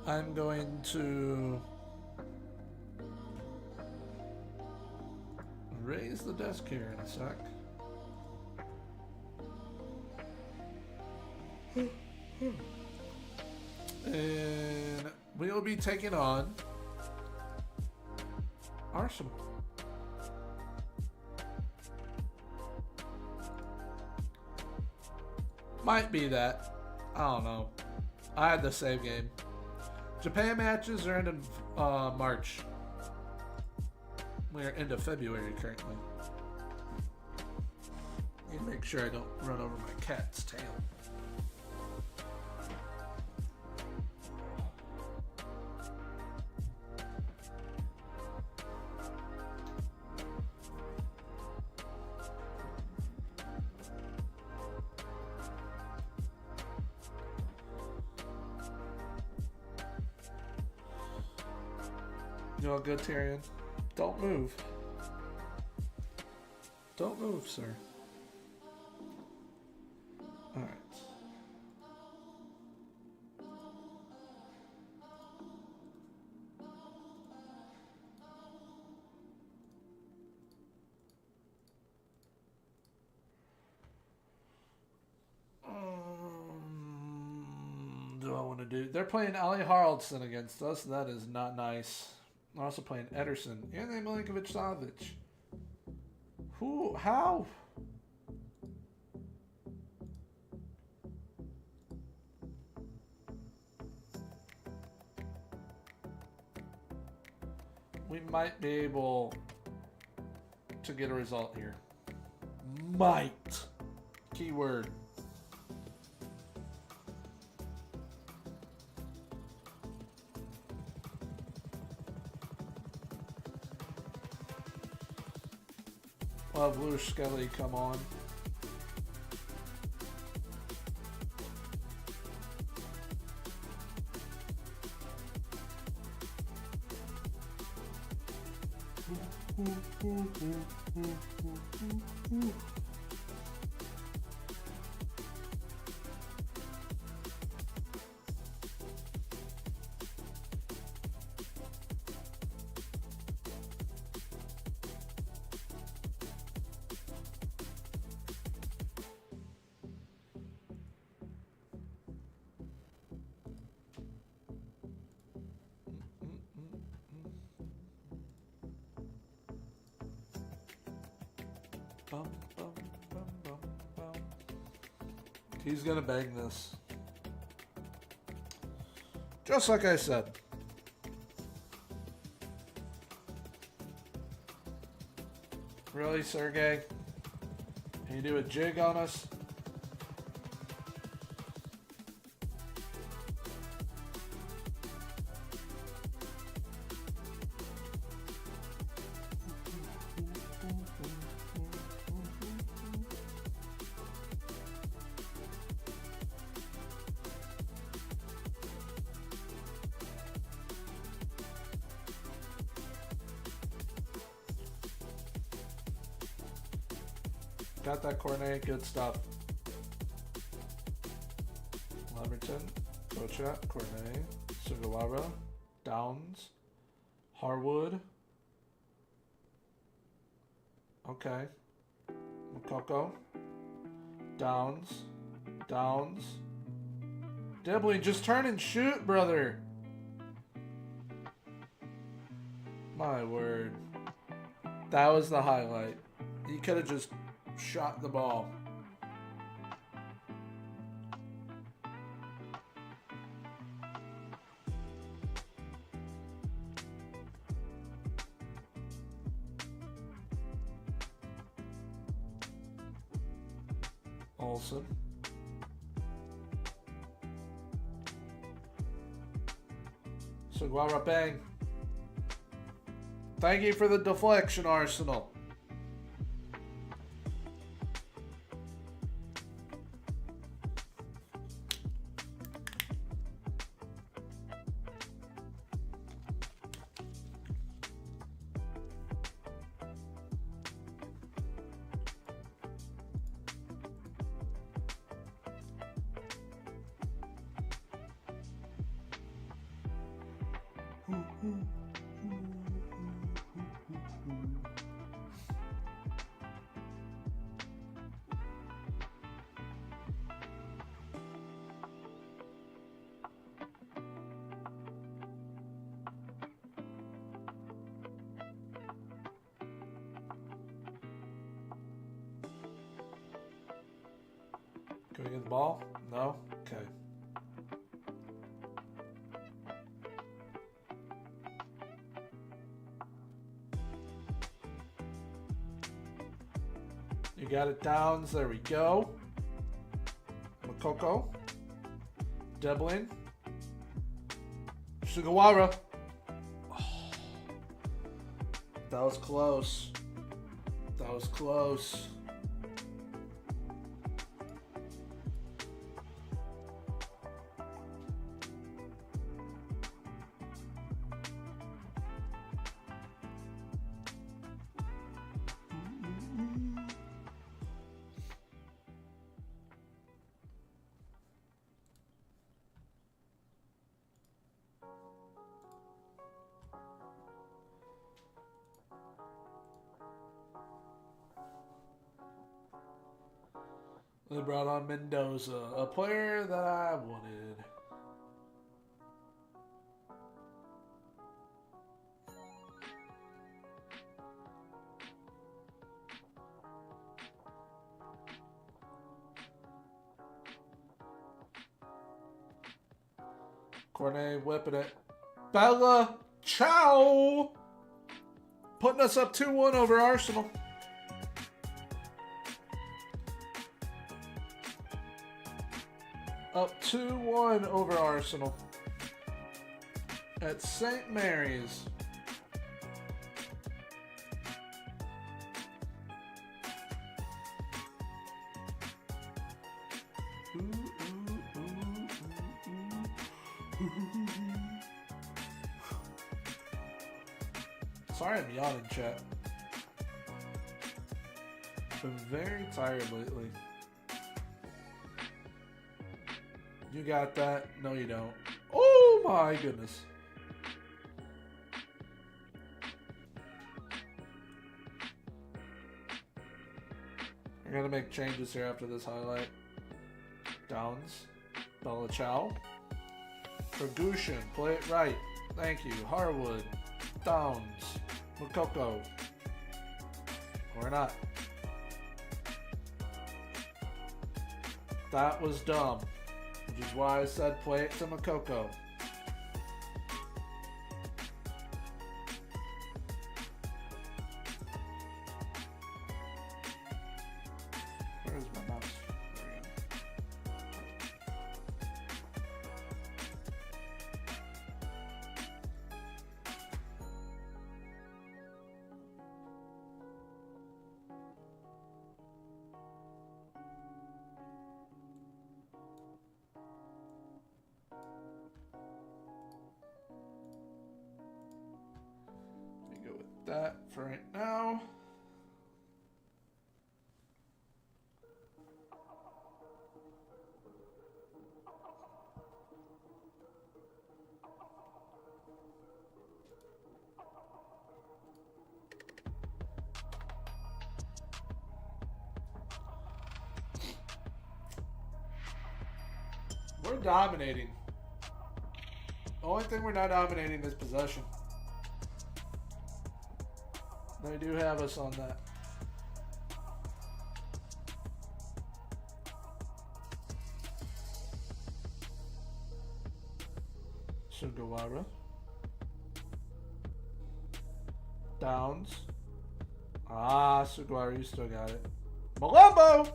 I'm going to raise the desk here in a sec. And we'll be taking on Arsenal. Might be that. I don't know. I had the save game. Japan matches are ending March. We're into February currently. Need to make sure I don't run over my cat's tail. You all good, Tyrion? Don't move. Don't move, sir. All right. Do I want to do? They're playing Ali Haraldsson against us. That is not nice. They're also playing Ederson and Milinkovic-Savic. Who? How? We might be able to get a result here. Might. Keyword. We'll have Lewis Skelly come on. Bum, bum, bum, bum, bum. He's gonna bang this. Just like I said. Really, Sergey? Can you do a jig on us? Got that Cornet, good stuff. Leverton, Kocha, Cornet, Sugawara, Downs, Harwood. Okay. Mokoko. Downs. Dibley, just turn and shoot, brother. My word. That was the highlight. You could have just shot the ball. Olsen. Sugawara, bang. Thank you for the deflection, Arsenal. Can we get the ball? No? Okay. You got it, Downs. There we go. Makoko. Deblin. Sugawara. Oh, that was close. That was close. They brought on Mendoza, a player that I wanted. Cornet whipping it. Bella Ciao! Putting us up 2-1 over Arsenal. Up 2-1 over Arsenal at St. Mary's. Sorry I'm yawning, chat. Been very tired lately. You got that? No, you don't. Oh my goodness. I'm gonna make changes here after this highlight. Downs. Bella Ciao. Ferguson. Play it right. Thank you. Harwood. Downs. Makoko. Or not. That was dumb. Which is why I said play it to Makoko. Where's my mouse? There we go with that for right now. We're dominating. The only thing we're not dominating is possession. They do have us on that. Sugawara. Downs. Ah, Sugawara, you still got it. Malambo!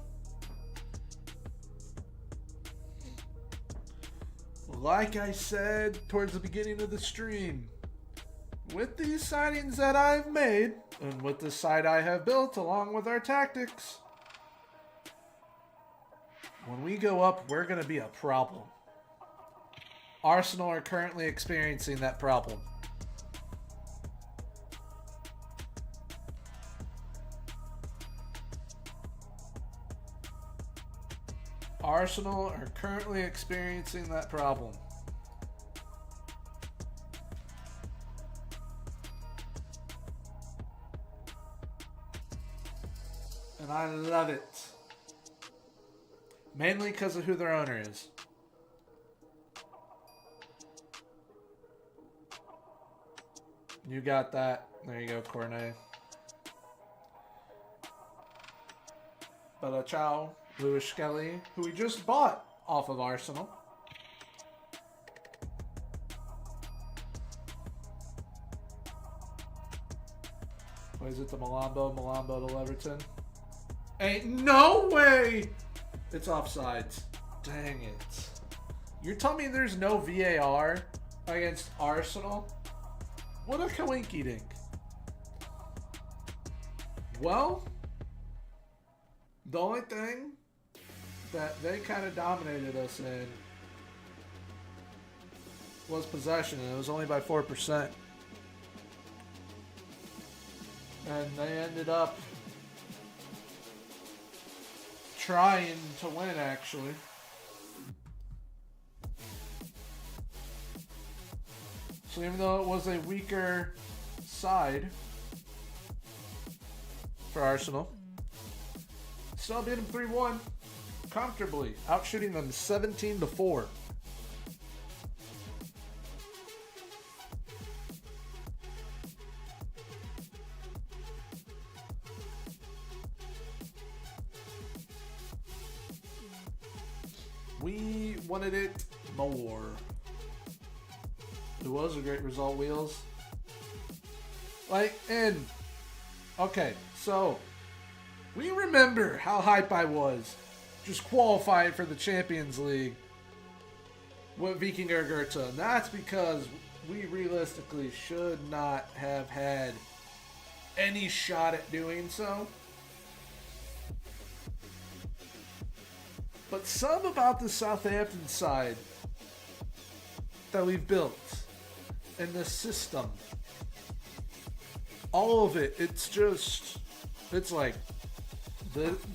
Like I said towards the beginning of the stream, with these signings that I've made, and with the side I have built along with our tactics, when we go up, we're going to be a problem. Arsenal are currently experiencing that problem. Arsenal are currently experiencing that problem. And I love it. Mainly because of who their owner is. You got that. There you go, Cornet. Bella Ciao. Lewis Skelly, who we just bought off of Arsenal. Plays it to Malambo, Malambo to Leverton. Ain't no way. It's offsides. Dang it. You're telling me there's no VAR against Arsenal? What a coinky dink. Well, the only thing that they kind of dominated us in was possession, and it was only by 4%. And they ended up trying to win, actually. So even though it was a weaker side for Arsenal, still beat them 3-1 comfortably, outshooting them 17-4. We wanted it more. It was a great result, Wheels. Okay, so we remember how hype I was just qualifying for the Champions League with Vikingur Goethe. And that's because we realistically should not have had any shot at doing so. But some about the Southampton side that we've built and the system, all of it, it's like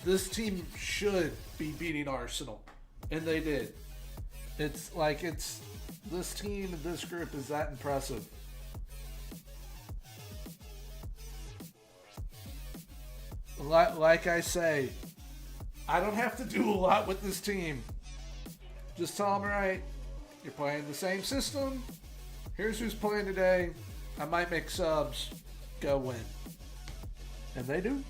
this team should be beating Arsenal, and they did. This team, this group is that impressive. Like I say, I don't have to do a lot with this team. Just tell them, right, you're playing the same system. Here's who's playing today. I might make subs. Go win. And they do.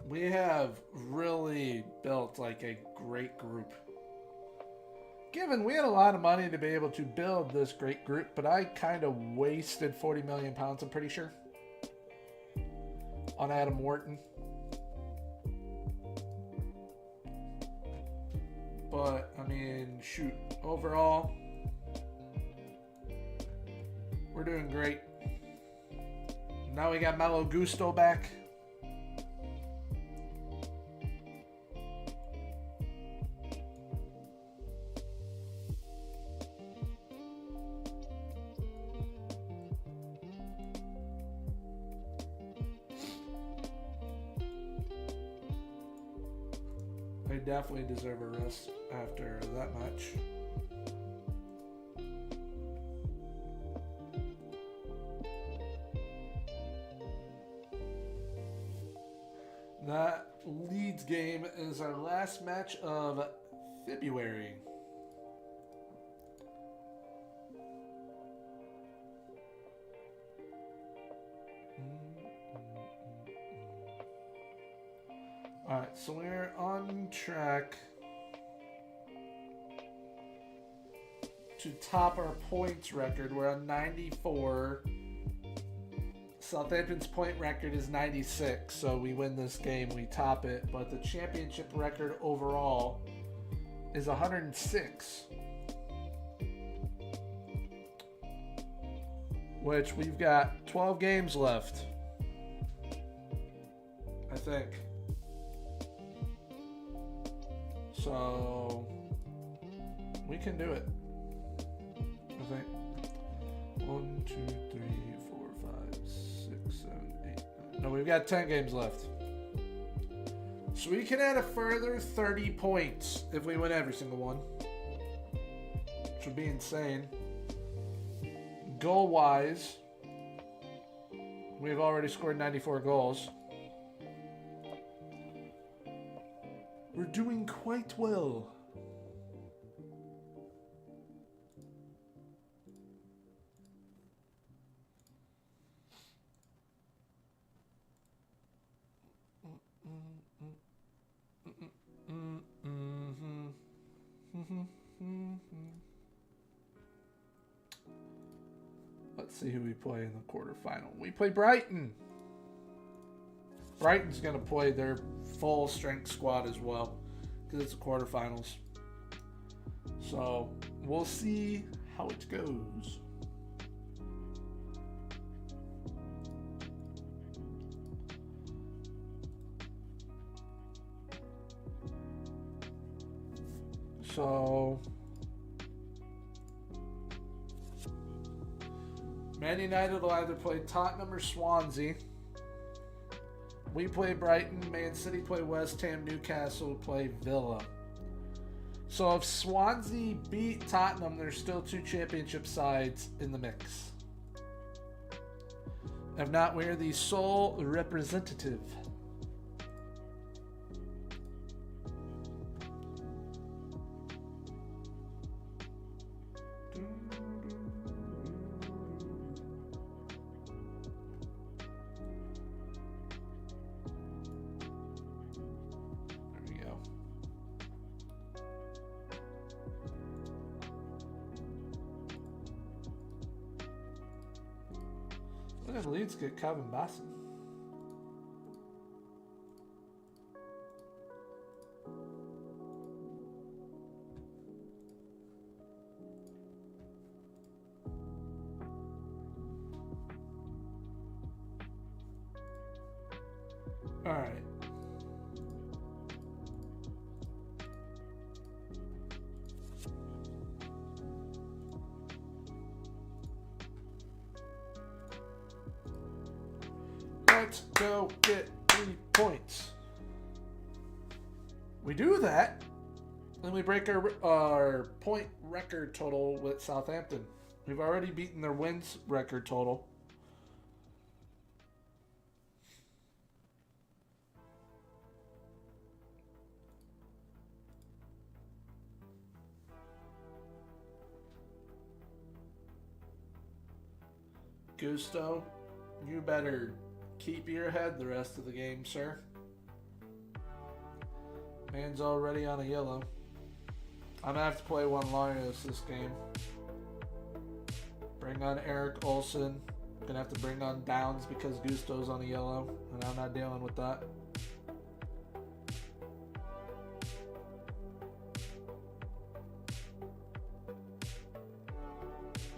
We have really built like a great group. Given we had a lot of money to be able to build this great group, but I kind of wasted £40 million, I'm pretty sure, on Adam Wharton. But, I mean, shoot, overall, we're doing great. Now we got Malo Gusto back. They definitely deserve a rest after that match. That Leeds game is our last match of February. Alright, so we're on track to top our points record. We're on 94. Southampton's point record is 96, so we win this game, we top it. But the championship record overall is 106. Which we've got 12 games left, I think. So we can do it, I think. 1, 2, 3, 4, 5, 6, 7, 8, 9. No, we've got 10 games left. So we can add a further 30 points if we win every single one, which would be insane. Goal-wise, we've already scored 94 goals. We're doing quite well. Let's see who we play in the quarterfinal. We play Brighton. Brighton's going to play their full strength squad as well because it's the quarterfinals. So we'll see how it goes. So Man United will either play Tottenham or Swansea. We play Brighton. Man City play West Ham. Newcastle play Villa. So if Swansea beat Tottenham, there's still 2 championship sides in the mix. If not, we're the sole representative. Look at Leeds get Calvin Bassett. All right. Let's go get 3 points. We do that, then we break our point record total with Southampton. We've already beaten their wins record total. Gusto, you better keep your head the rest of the game, sir. Man's already on a yellow. I'm going to have to play one Larios this game. Bring on Eric Olsen. Going to have to bring on Downs because Gusto's on a yellow, and I'm not dealing with that.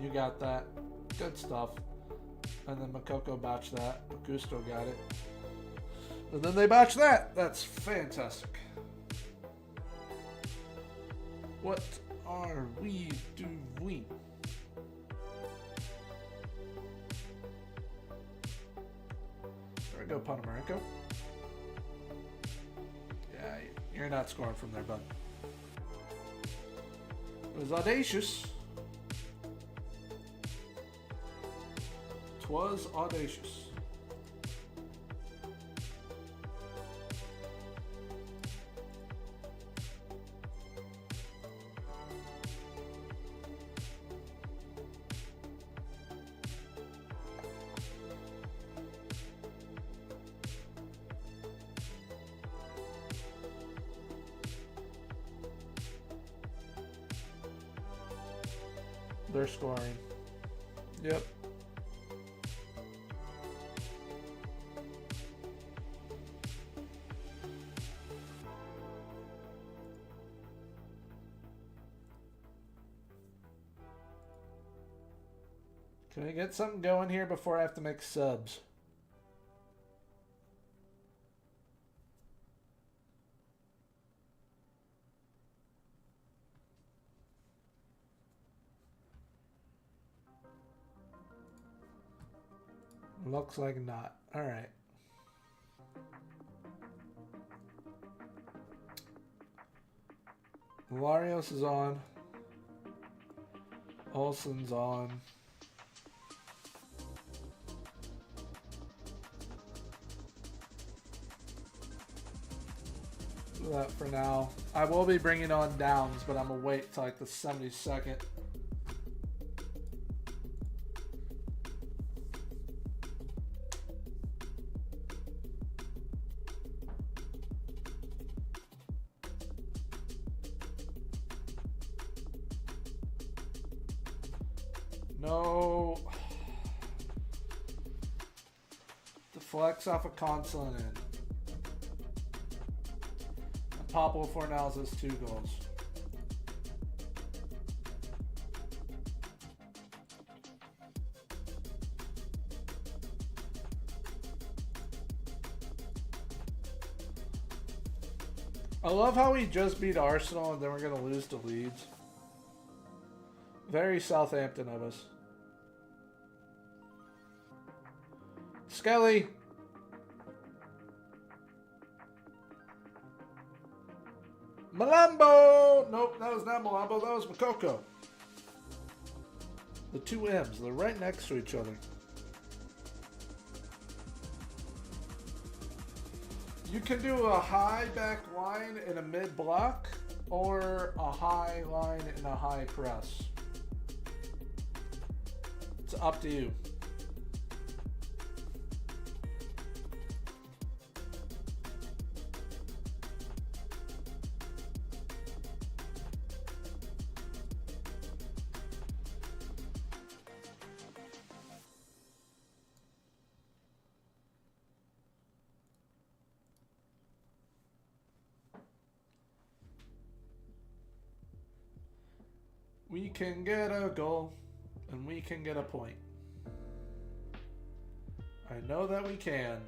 You got that. Good stuff. And then Makoko botched that. But Gusto got it. And then they botched that. That's fantastic. What are we doing? There we go, Panamarenko. Yeah, you're not scoring from there, bud. It was audacious. Was audacious. They're scoring. Yep. Can we get something going here before I have to make subs? Looks like not. All right. Larios is on. Olsen's on. that for now. I will be bringing on downs, but I'm going to wait till like the 72nd. No. Deflects off a console in. Pablo Fornals has 2 goals. I love how we just beat Arsenal and then we're going to lose to Leeds. Very Southampton of us. Skelly. Malambo! Nope, that was not Malambo, that was Makoko. The 2 M's, they're right next to each other. You can do a high back line in a mid block or a high line in a high press. It's up to you. We can get a goal, and we can get a point. I know that we can.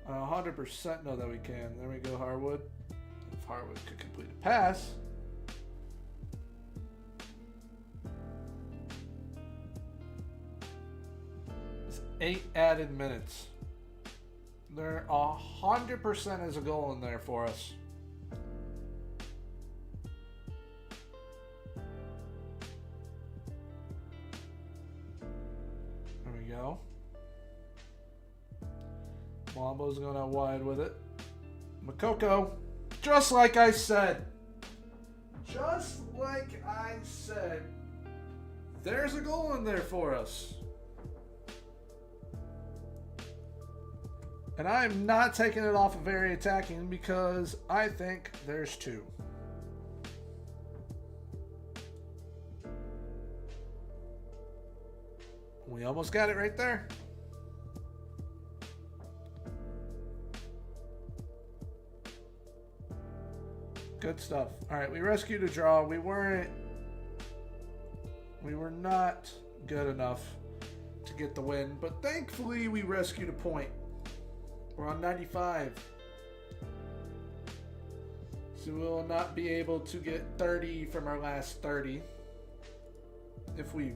I 100% know that we can. There we go, Harwood. If Harwood could complete a pass. It's 8 added minutes. There 100% is a goal in there for us. There we go. Wombo's going out wide with it. Makoko, just like I said. Just like I said. There's a goal in there for us. And I'm not taking it off of very attacking because I think there's 2. We almost got it right there. Good stuff. All right, we rescued a draw. We were not good enough to get the win, but thankfully we rescued a point. We're on 95. So we will not be able to get 30 from our last 30. If we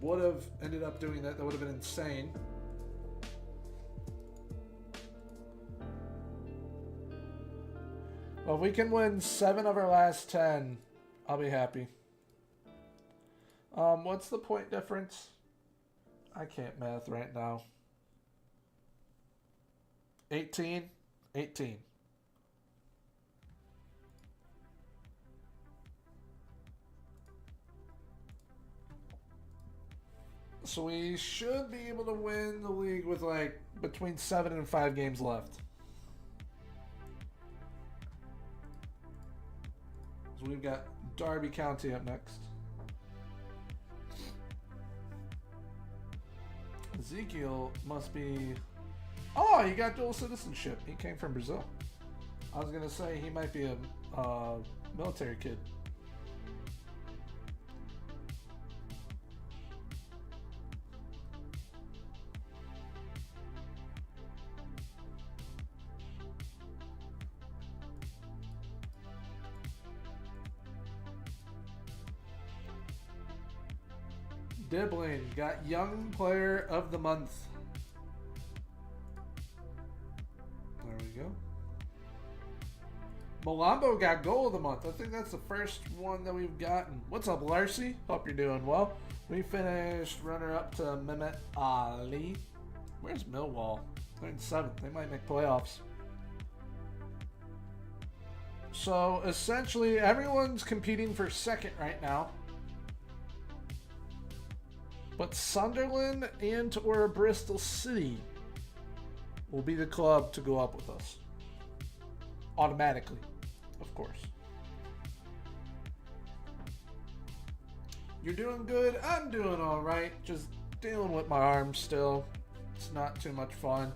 would have ended up doing that, that would have been insane. Well, if we can win 7 of our last 10, I'll be happy. What's the point difference? I can't math right now. 18. So we should be able to win the league with like between 7 and 5 games left. So we've got Derby County up next. Ezekiel must be... Oh, he got dual citizenship. He came from Brazil. I was going to say he might be a military kid. Dibbling got Young Player of the Month. There we go. Malambo got Goal of the Month. I think that's the first one that we've gotten. What's up, Larcy? Hope you're doing well. We finished runner-up to Mehmet Ali. Where's Millwall? They're in 7th. They might make playoffs. So essentially, everyone's competing for 2nd right now. But Sunderland and or Bristol City will be the club to go up with us. Automatically, of course. You're doing good. I'm doing all right. Just dealing with my arm still. It's not too much fun.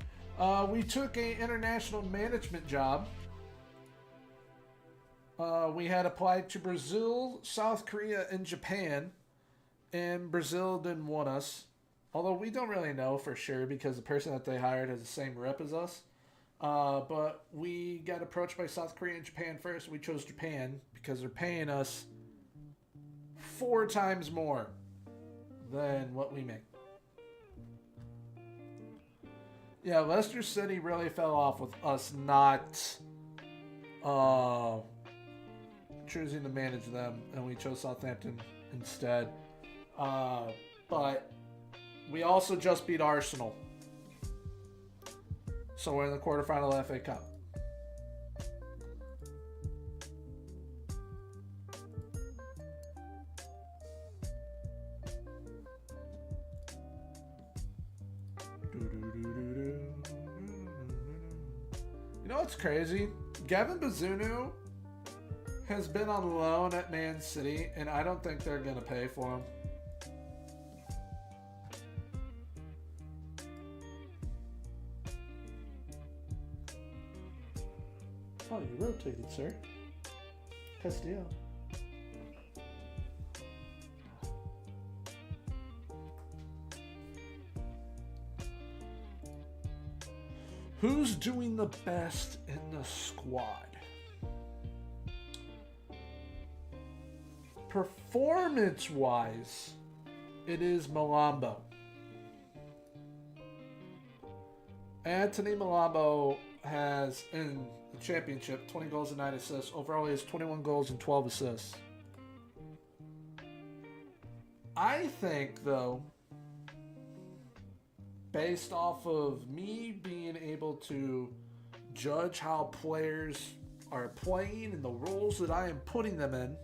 We took an international management job. We had applied to Brazil, South Korea, and Japan. And Brazil didn't want us. Although we don't really know for sure because the person that they hired has the same rep as us. But we got approached by South Korea and Japan first. We chose Japan because they're paying us 4 times more than what we make. Yeah, Leicester City really fell off with us not choosing to manage them, and we chose Southampton instead. But we also just beat Arsenal. So we're in the quarterfinal of the FA Cup. You know what's crazy? Gavin Bazunu has been on loan at Man City, and I don't think they're going to pay for him. Oh, you rotated, sir. Castillo. Who's doing the best in the squad? Performance-wise, it is Malambo. Anthony Malambo has, in the championship, 20 goals and 9 assists. Overall, he has 21 goals and 12 assists. I think, though, based off of me being able to judge how players are playing and the roles that I am putting them in,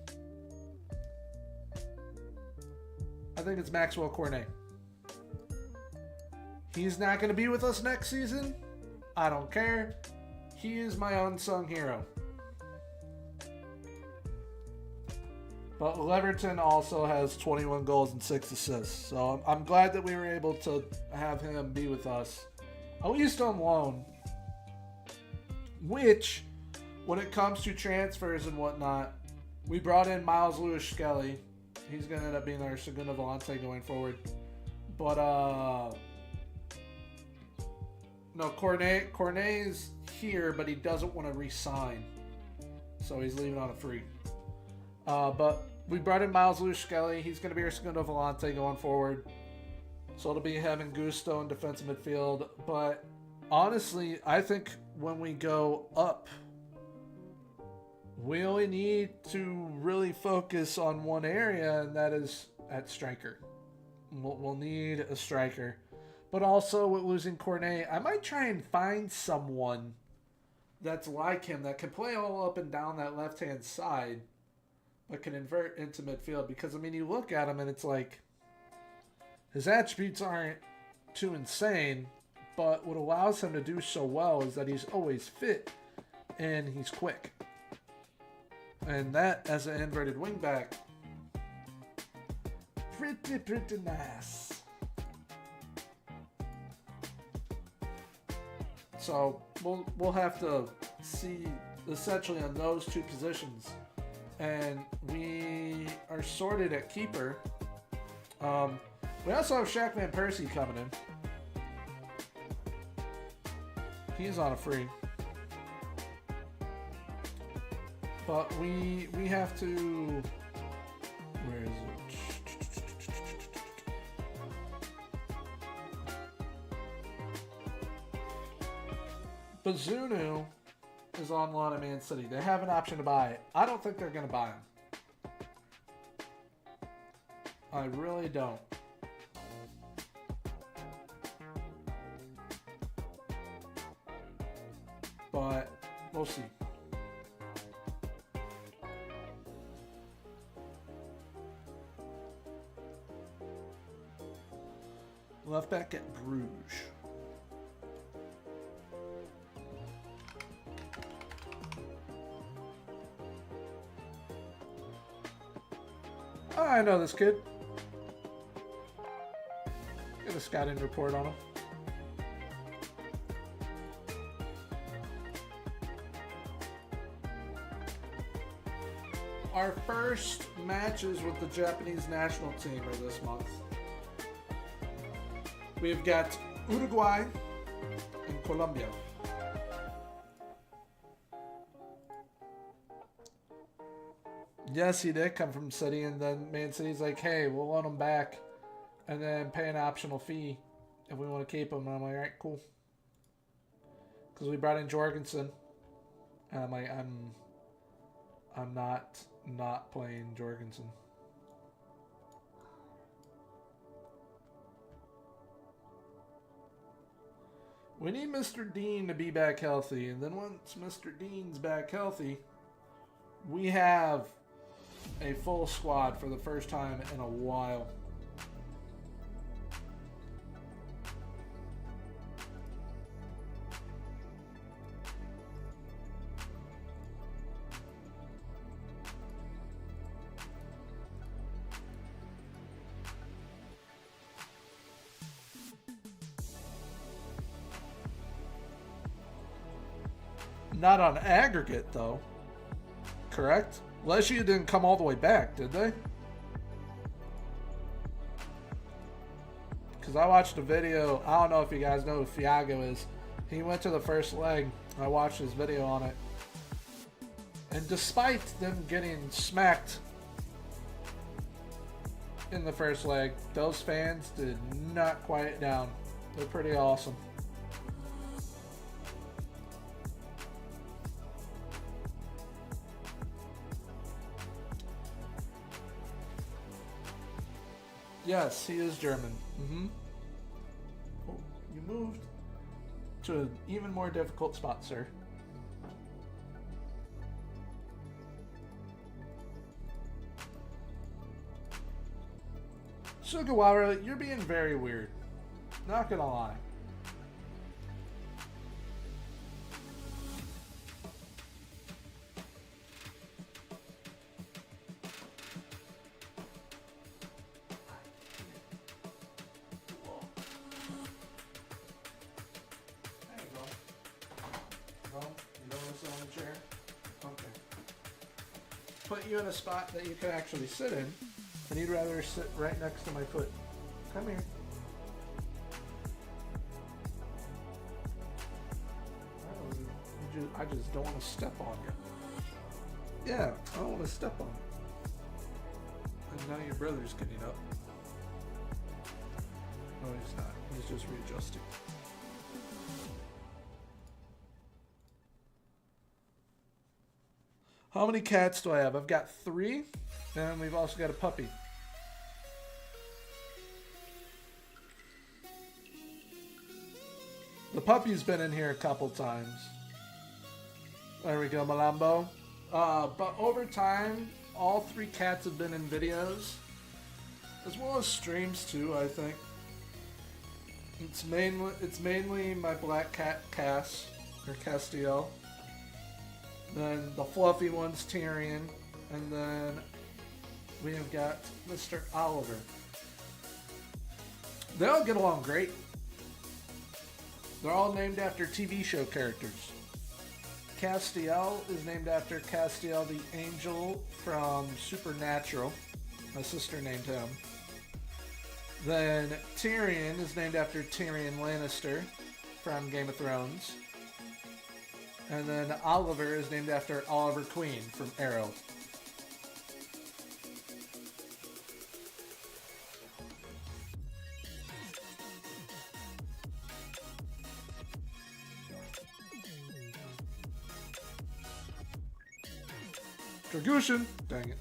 I think it's Maxwell Cornet. He's not going to be with us next season. I don't care. He is my unsung hero. But Leverton also has 21 goals and 6 assists. So I'm glad that we were able to have him be with us, at least on loan. Which, when it comes to transfers and whatnot, we brought in Miles Lewis-Skelly. He's going to end up being our Segundo Volante going forward. But, no, Cornet's here, but he doesn't want to re-sign. So he's leaving on a free. But we brought in Miles Lewis-Skelly. He's going to be our Segundo Volante going forward. So it'll be him and Gusto in defensive midfield. But honestly, I think when we go up, we only need to really focus on one area, and that is at striker. We'll need a striker. But also, with losing Cornet, I might try and find someone that's like him that can play all up and down that left-hand side, but can invert into midfield. Because, I mean, you look at him and it's like, his attributes aren't too insane, but what allows him to do so well is that he's always fit and he's quick. And that, as an inverted wingback, pretty nice. So we'll have to see essentially on those two positions. And we are sorted at keeper. We also have Shaq Van Persie coming in. He's on a free. But we have to... Where is it? Bazunu is on loan at Man City. They have an option to buy it. I don't think they're going to buy him. I really don't. but we'll see. Left back at Bruges. Oh, I know this kid. Get a scouting report on him. Our first matches with the Japanese national team are this month. We've got Uruguay and Colombia. Yes, he did come from City, and then Man City's like, hey, we'll want him back and then pay an optional fee if we want to keep him. And I'm like, all right, cool. Because we brought in Jorgensen. And I'm like, I'm not playing Jorgensen. We need Mr. Dean to be back healthy, and then once Mr. Dean's back healthy, we have a full squad for the first time in a while. Not on aggregate, though. Correct? Lesia didn't come all the way back, did they? Because I watched a video. I don't know if you guys know who Fiago is. He went to the first leg. I watched his video on it. And despite them getting smacked in the first leg, those fans did not quiet down. They're pretty awesome. Yes, he is German. Oh, you moved to an even more difficult spot, sir. Sugawara, you're being very weird. Not gonna lie. Put you in a spot that you can actually sit in, and you'd rather sit right next to my foot. Come here. I just don't want to step on you. Yeah, I don't want to step on you. And now your brother's getting up. No, he's not. He's just readjusting. How many cats do I have? I've got 3, and we've also got a puppy. The puppy's been in here a couple times. There we go, Malambo. But over time, all 3 cats have been in videos, as well as streams too, I think. It's mainly my black cat, Cass, or Castiel. Then the fluffy one's Tyrion, and then we have got Mr. Oliver. They all get along great. They're all named after TV show characters. Castiel is named after Castiel the Angel from Supernatural. My sister named him. Then Tyrion is named after Tyrion Lannister from Game of Thrones. And then Oliver is named after Oliver Queen from Arrow. Dragushin! Dang it.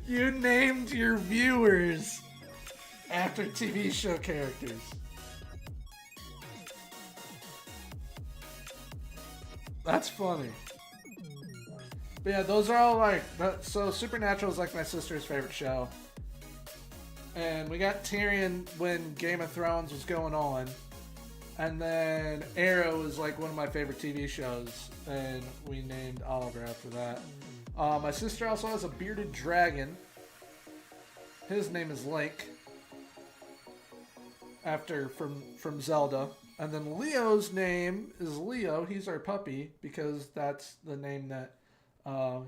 You named your viewers After TV show characters. That's funny. But yeah, those are all like... So Supernatural is like my sister's favorite show. And we got Tyrion when Game of Thrones was going on. And then Arrow is like one of my favorite TV shows. And we named Oliver after that. My sister also has a bearded dragon. His name is Link. From Zelda. And then Leo's name is Leo. He's our puppy because that's the name that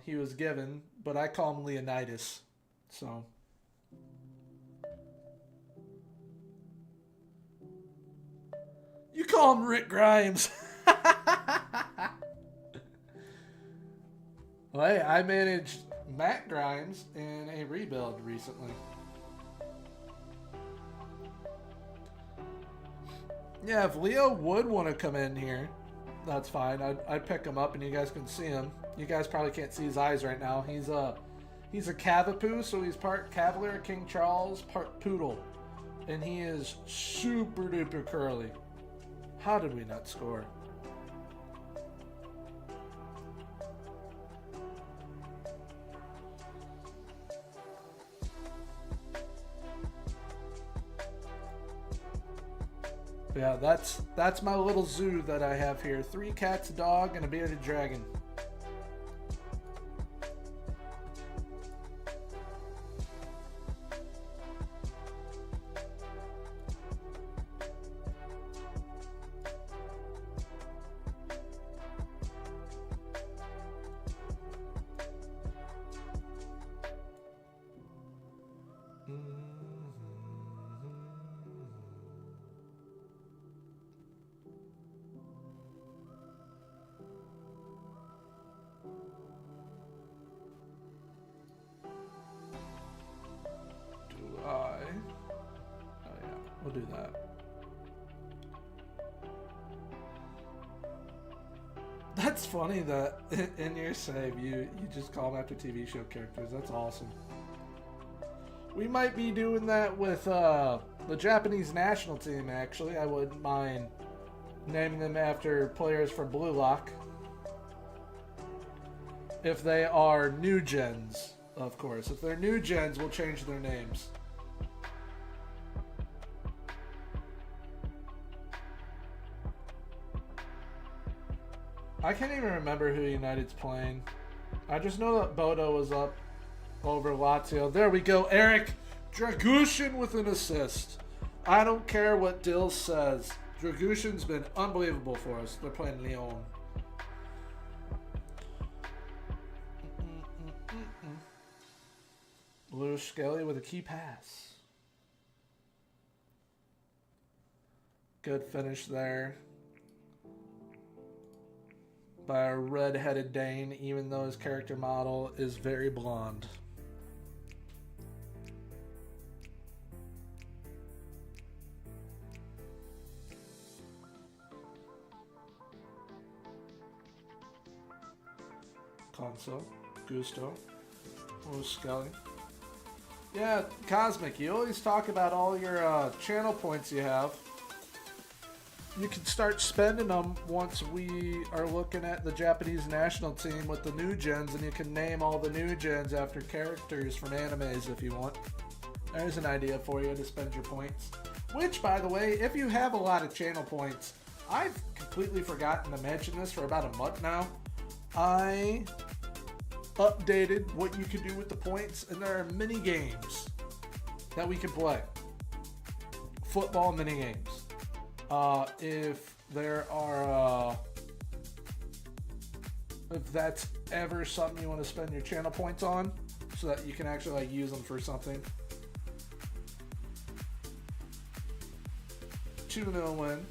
he was given. But I call him Leonidas. So... You call him Rick Grimes. Well, hey, I managed Matt Grimes in a rebuild recently. Yeah, if Leo would want to come in here, that's fine. I'd pick him up and you guys can see him. You guys probably can't see his eyes right now. He's a Cavapoo, so he's part Cavalier King Charles, part Poodle. And he is super duper curly. How did we not score? Yeah, that's my little zoo that I have here. 3 cats, a dog, and a bearded dragon. We'll do that. That's funny that in your save you just call them after TV show characters. That's awesome. We might be doing that with the Japanese national team, actually. I wouldn't mind naming them after players from Blue Lock. If they are new gens, of course. If they're new gens, we'll change their names. I can't even remember who United's playing. I just know that Bodo was up over Lazio. There we go, Eric Dragushin with an assist. I don't care what Dill says. Dragushin's been unbelievable for us. They're playing Lyon. Lewis Skelly with a key pass. Good finish there by a red-headed Dane, even though his character model is very blonde. Conso, Gusto, Skelly. Yeah, Cosmic, you always talk about all your channel points you have. You can start spending them once we are looking at the Japanese national team with the new gens, and you can name all the new gens after characters from animes if you want. There's an idea for you to spend your points. Which, by the way, if you have a lot of channel points, I've completely forgotten to mention this for about a month now. I updated what you can do with the points, and there are mini games that we can play. Football mini games. If there are, if that's ever something you want to spend your channel points on, so that you can actually like use them for something. 2-0 win.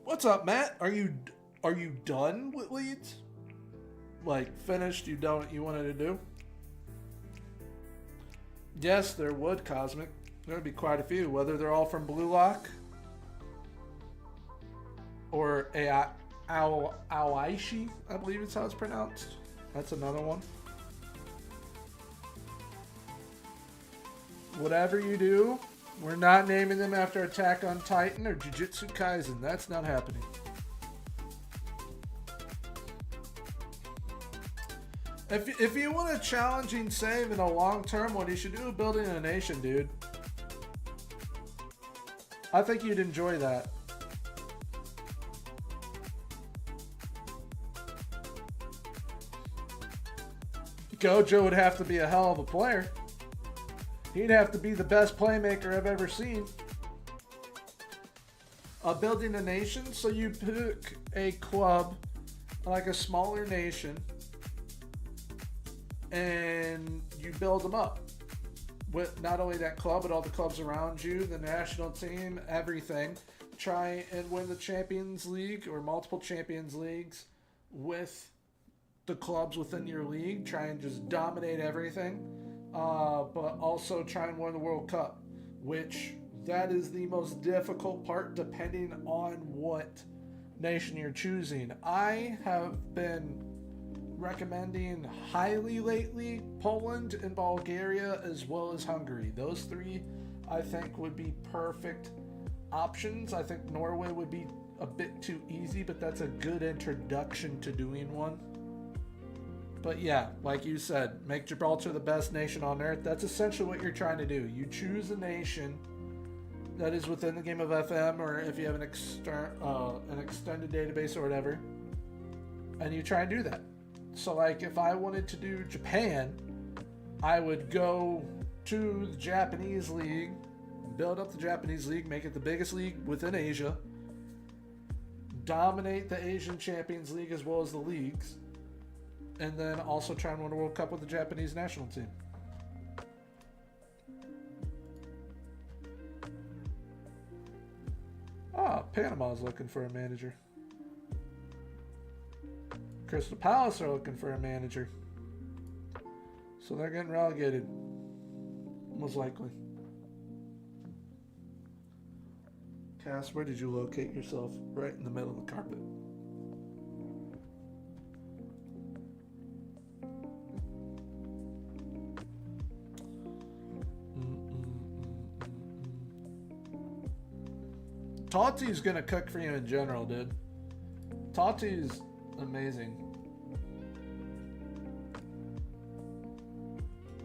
What's up, Matt? Are you done with Leeds? Like finished? You wanted to do? Yes, there would, Cosmic. There would be quite a few, whether they're all from Blue Lock or Aoishi, I believe it's how it's pronounced. That's another one. whatever you do, we're not naming them after Attack on Titan or Jujutsu Kaisen. That's not happening. If you want a challenging save in a long term, what you should do is building a nation, dude. I think you'd enjoy that. Gojo would have to be a hell of a player. He'd have to be the best playmaker I've ever seen. Building a nation, so you pick a club, like a smaller nation, and you build them up. With not only that club, but all the clubs around you, the national team, everything. Try and win the Champions League or multiple Champions Leagues with the clubs within your league. Try and just dominate everything. But also try and win the World Cup, which that is the most difficult part depending on what nation you're choosing. I have been recommending highly lately Poland and Bulgaria as well as Hungary. Those three I think would be perfect options. I think Norway would be a bit too easy, but that's a good introduction to doing one. But yeah, like you said, make Gibraltar the best nation on earth. That's essentially what you're trying to do. You choose a nation that is within the game of FM, or if you have an extended database or whatever, and you try and do that. So like if I wanted to do Japan, I would go to the Japanese league, build up the Japanese league, make it the biggest league within Asia, dominate the Asian Champions League as well as the leagues, and then also try and win a World Cup with the Japanese national team. Panama's looking for a manager. Crystal Palace are looking for a manager. So they're getting relegated. Most likely. Cass, where did you locate yourself? Right in the middle of the carpet. Tati's gonna cook for you in general, dude. Tati's amazing.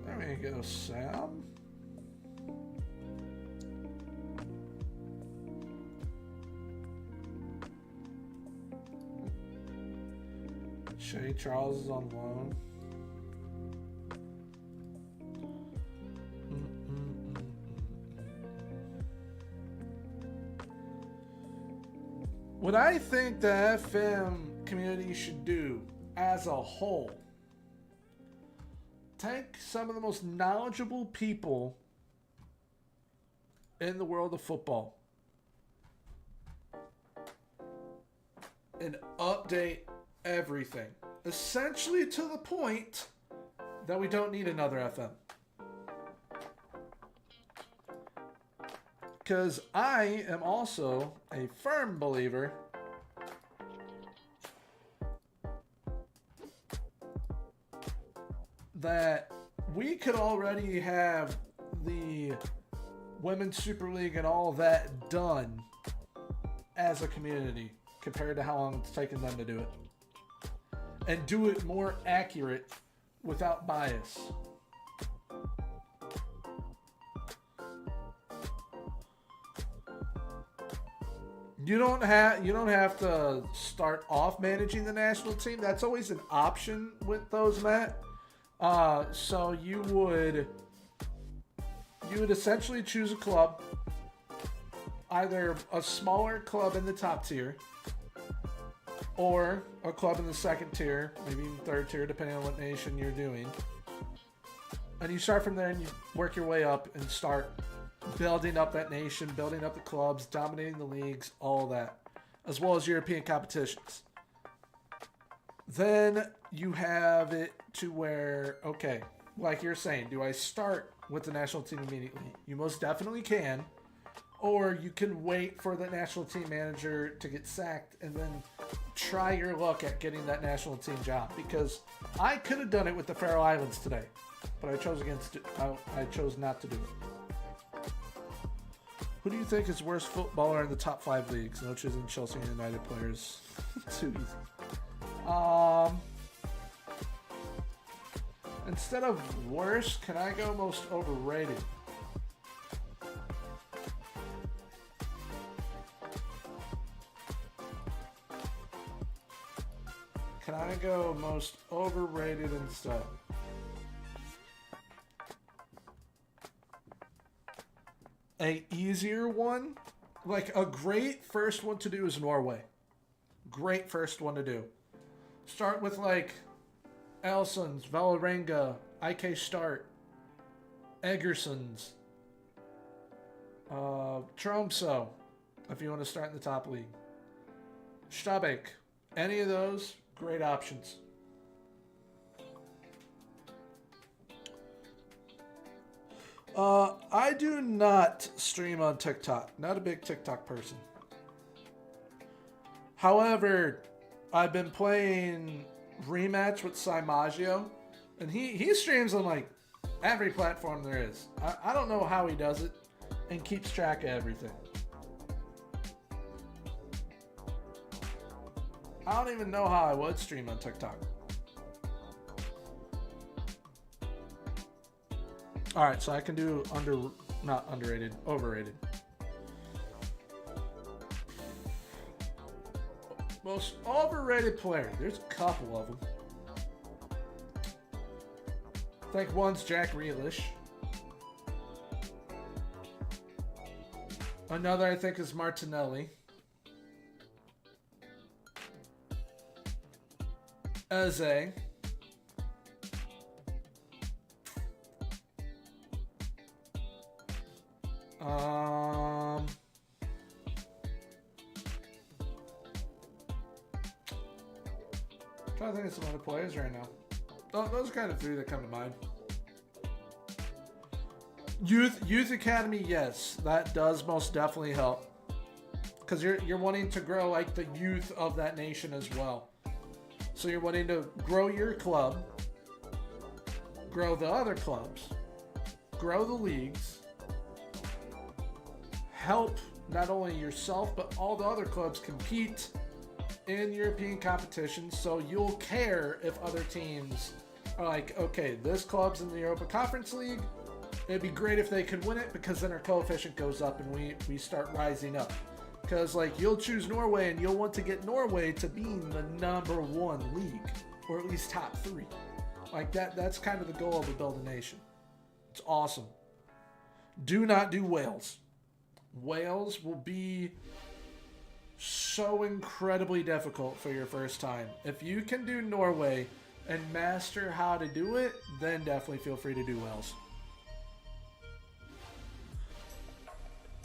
There we go, Sam. Shay Charles is on loan. What I think the FM community should do as a whole, take some of the most knowledgeable people in the world of football and update everything, essentially to the point that we don't need another FM. Because I am also a firm believer that we could already have the Women's Super League and all that done as a community compared to how long it's taken them to do it. And do it more accurate without bias. You don't have to start off managing the national team. That's always an option with those, Matt. So you would essentially choose a club, either a smaller club in the top tier, or a club in the second tier, maybe even third tier, depending on what nation you're doing. And you start from there and you work your way up and start building up that nation, building up the clubs, dominating the leagues, all that, as well as European competitions. Then you have it to where, okay, like you're saying, do I start with the national team immediately? You most definitely can. Or you can wait for the national team manager to get sacked and then try your luck at getting that national team job. Because I could have done it with the Faroe Islands today, but I chose not to do it. Who do you think is worst footballer in the top 5 leagues? No choosing Chelsea and United players. Too easy. Instead of worst, can I go most overrated? Can I go most overrated instead? A easier one? Like a great first one to do is Norway. Great first one to do. Start with like Elsons, Valerenga, IK Start, Eggersons, Tromso, if you want to start in the top league. Stabæk. Any of those, great options. I do not stream on TikTok. Not a big TikTok person. However, I've been playing Rematch with Simagio, and he streams on like every platform there is. I don't know how he does it and keeps track of everything. I don't even know how I would stream on TikTok. Alright, so I can do not underrated, overrated. Most overrated player. There's a couple of them. I think one's Jack Grealish. Another I think is Martinelli. Eze. I think it's some other players right now. Those are kind of three that come to mind. Youth Academy, yes, that does most definitely help. Because you're wanting to grow like the youth of that nation as well. So you're wanting to grow your club, grow the other clubs, grow the leagues, help not only yourself but all the other clubs compete in European competitions, so you'll care if other teams are like, okay, this club's in the Europa Conference League. It'd be great if they could win it because then our coefficient goes up and we start rising up. Because like you'll choose Norway and you'll want to get Norway to being the #1 league, or at least top 3. Like that's kind of the goal of the Build a Nation. It's awesome. Do not do Wales. Wales will be so incredibly difficult for your first time. If you can do Norway and master how to do it, then definitely feel free to do Wales.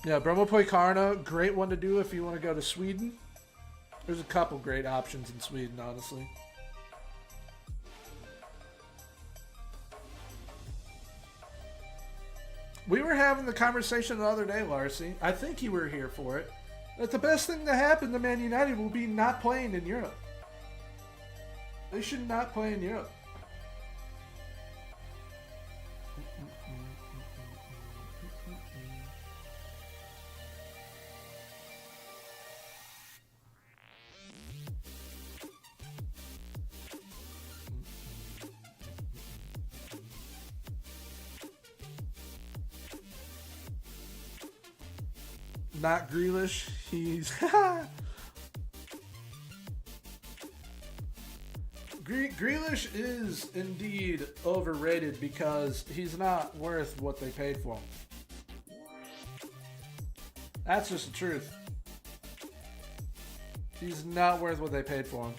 Yeah, Bromo Poikarna, great one to do if you want to go to Sweden. There's a couple great options in Sweden, honestly. We were having the conversation the other day, Larcy. I think you were here for it. That the best thing to happen to Man United will be not playing in Europe. They should not play in Europe. Not Grealish. He's Grealish is indeed overrated because he's not worth what they paid for him. That's just the truth. He's not worth what they paid for him.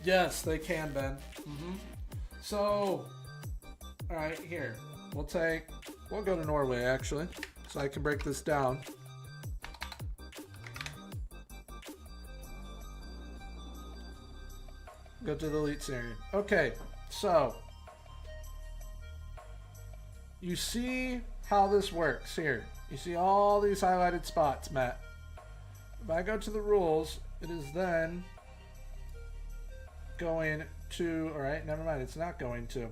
Yes, they can, Ben. So, alright, here. We'll go to Norway, actually, so I can break this down. Go to the Elite Series. Okay, so you see how this works here. You see all these highlighted spots, Matt. If I go to the rules, it is then going to, all right, never mind, it's not going to.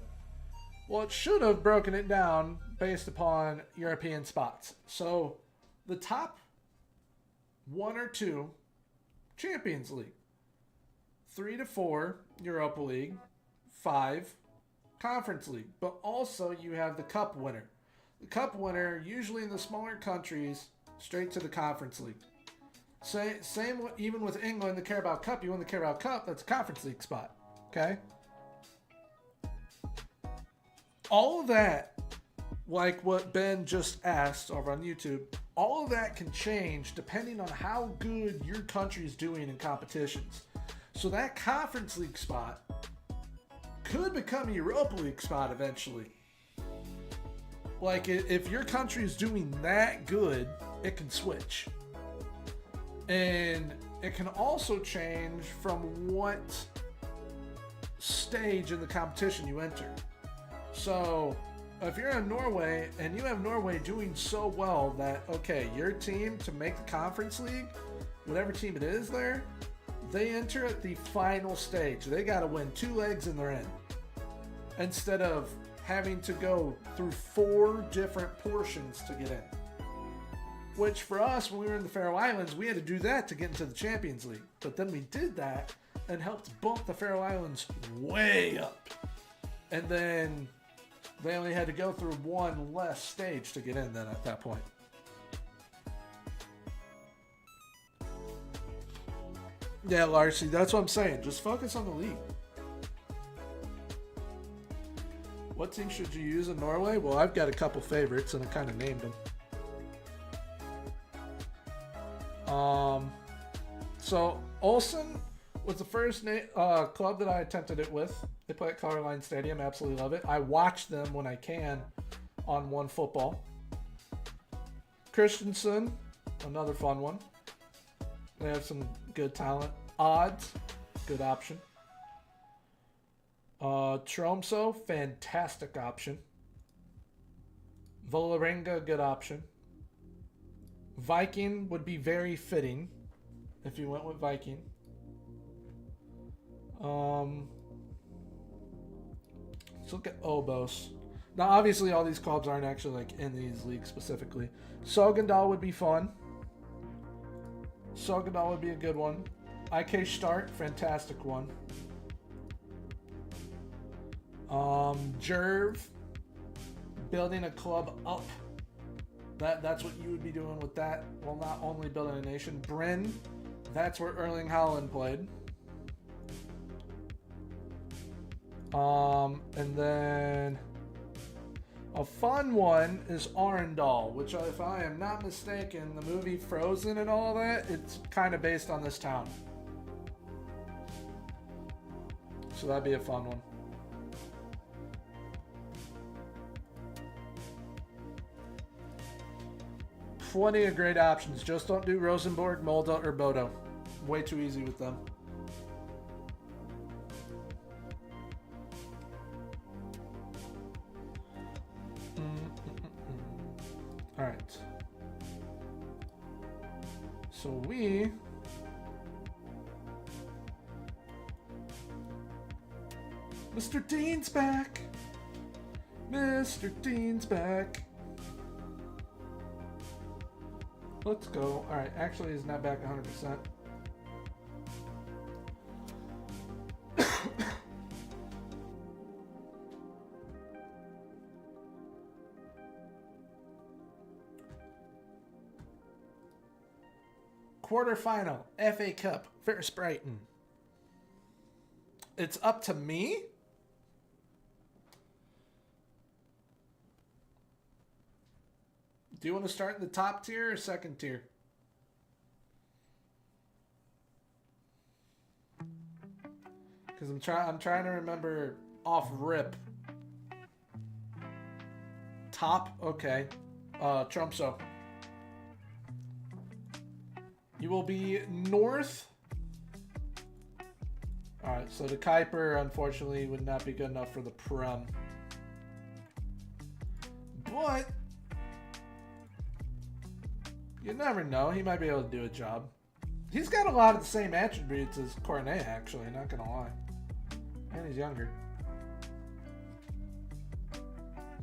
Well, it should have broken it down based upon European spots. So the top 1 or 2, Champions League. 3 to 4, Europa League. 5, Conference League. But also you have the Cup winner. The Cup winner, usually in the smaller countries, straight to the Conference League. Same even with England, the Carabao Cup. You win the Carabao Cup, that's a Conference League spot. Okay? All of that, like what Ben just asked over on YouTube, all of that can change depending on how good your country is doing in competitions. So that Conference League spot could become a Europa League spot eventually. Like, if your country is doing that good, it can switch. And it can also change from what stage in the competition you enter. So, if you're in Norway and you have Norway doing so well that, okay, your team to make the Conference League, whatever team it is there, they enter at the final stage. They got to win 2 legs and they're in. Instead of having to go through 4 different portions to get in. Which for us, when we were in the Faroe Islands, we had to do that to get into the Champions League. But then we did that and helped bump the Faroe Islands way up. And then they only had to go through 1 less stage to get in then at that point. Yeah, Larcy, that's what I'm saying. Just focus on the league. What team should you use in Norway? Well, I've got a couple favorites, and I kind of named them. So Olsen was the first club that I attempted it with. They play at Colorline Stadium. Absolutely love it. I watch them when I can on One Football. Christensen, another fun one. They have some good talent. Odds, good option. Tromso, fantastic option. Vålerenga, good option. Viking would be very fitting if you went with Viking. Let's look at Obos. Now, obviously, all these clubs aren't actually like in these leagues specifically. Sogndal would be fun. Sogndal would be a good one. IK Start, fantastic one. Jerv, building a club up. That's what you would be doing with that. Well, not only building a nation. Bryn, that's where Erling Haaland played. And then a fun one is Arendal, which, if I am not mistaken, the movie Frozen and all that, it's kind of based on this town. So that'd be a fun one. Plenty of great options. Just don't do Rosenborg, Molde, or Bodo. Way too easy with them. All right. So Mr. Dean's back. Mr. Dean's back. Let's go. All right. Actually, he's not back 100%. Quarterfinal, FA Cup, First Brighton. It's up to me? Do you want to start in the top tier or second tier? Because I'm trying to remember off rip. Top, okay. Tromso. You will be north. Alright, so the Kuiper, unfortunately, would not be good enough for the Prem. But you never know. He might be able to do a job. He's got a lot of the same attributes as Cornet, actually, not gonna lie. And he's younger.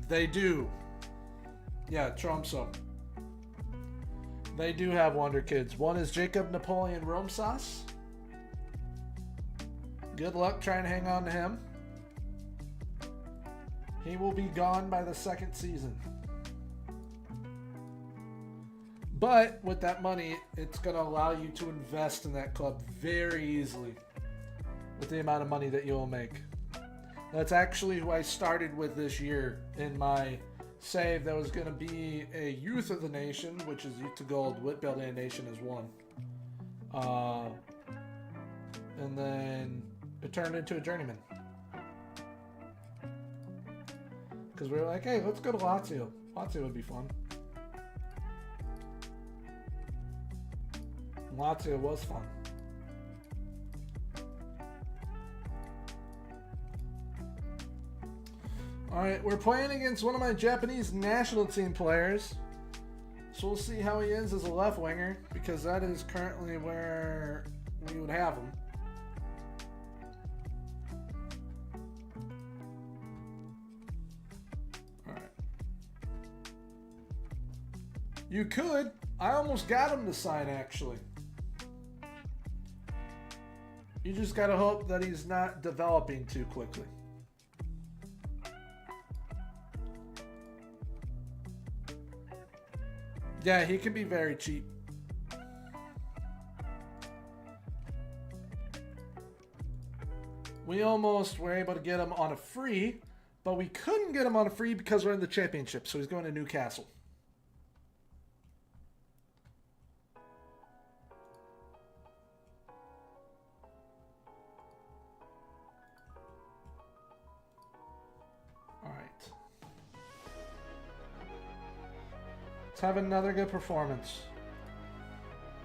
They do. Yeah, Tromso. They do have wonder kids. One is Jacob Napoleon Romsas. Good luck trying to hang on to him. He will be gone by the second season. But with that money, it's going to allow you to invest in that club very easily with the amount of money that you'll make. That's actually who I started with this year in my save. That was going to be a Youth of the Nation, which is Youth to Gold. Whitfield Nation is one. And then it turned into a Journeyman. Because we were like, hey, let's go to Lazio. Lazio would be fun. Lazio was fun. Alright, we're playing against one of my Japanese national team players. So we'll see how he is as a left winger, because that is currently where we would have him. Alright. You could. I almost got him to sign, actually. You just gotta hope that he's not developing too quickly. Yeah, he can be very cheap. We almost were able to get him on a free, but we couldn't get him on a free because we're in the championship, so he's going to Newcastle. Let's have another good performance.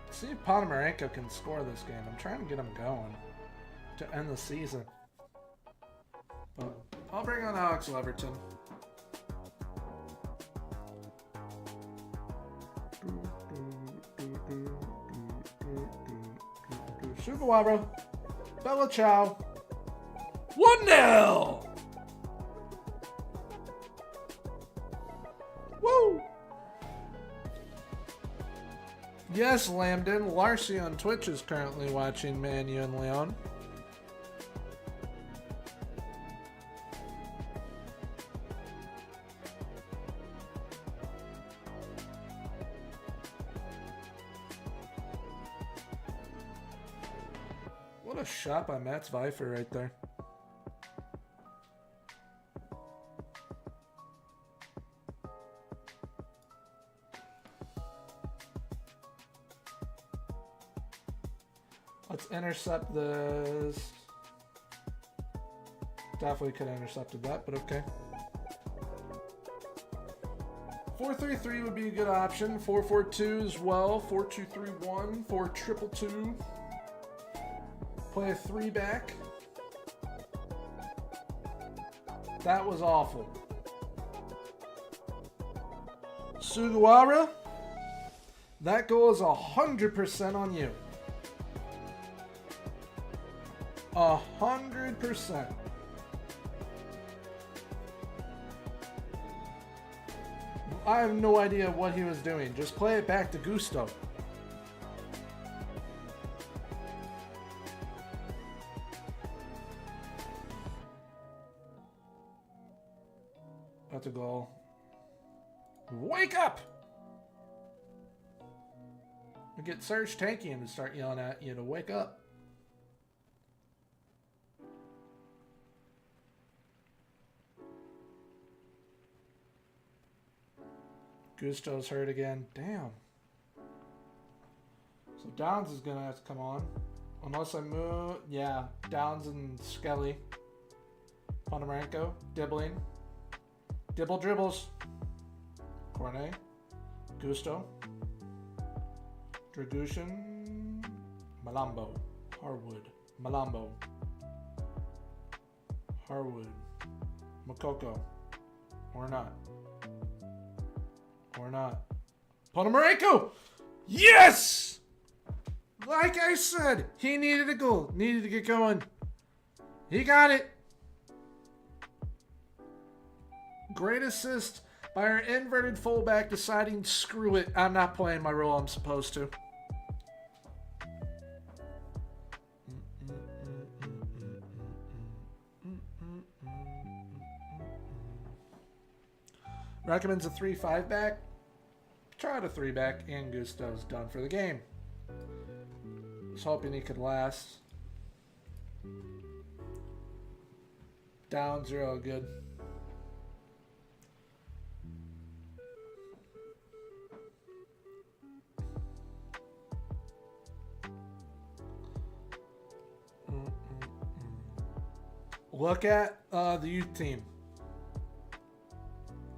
Let's see if Ponomarenko can score this game. I'm trying to get him going to end the season. But I'll bring on Alex Leverton. Sugawara. Bella Ciao. 1-0! Woo! Yes, Lambden. Larcy on Twitch is currently watching Man U and Leon. What a shot by Mats Vifer right there. Let's intercept this. Definitely could have intercepted that, but okay. 4-3-3 would be a good option. 4-4-2 as well. 4-2-3-1. 4-2-2-2. Play a 3-back. That was awful. Sugawara. That goal is 100% on you. 100%. I have no idea what he was doing. Just play it back to Gusto. That's a goal. Wake up! We get Serge Tankian to start yelling at you to wake up. Gusto's hurt again. Damn. So Downs is going to have to come on. Unless I move. Yeah. Downs and Skelly. Ponomarenko. Dibbling. Dibble dribbles. Cornet. Gusto. Dragushin. Malambo. Harwood. Malambo. Harwood. Makoko. Or not. Or not. Ponomarenko! Yes! Like I said, he needed a goal. Needed to get going. He got it. Great assist by our inverted fullback deciding, screw it, I'm not playing my role I'm supposed to. Recommends a 3-5 back. Tried a 3 back, and Gusto's done for the game. Was hoping he could last. Down 0, good. Look at the youth team.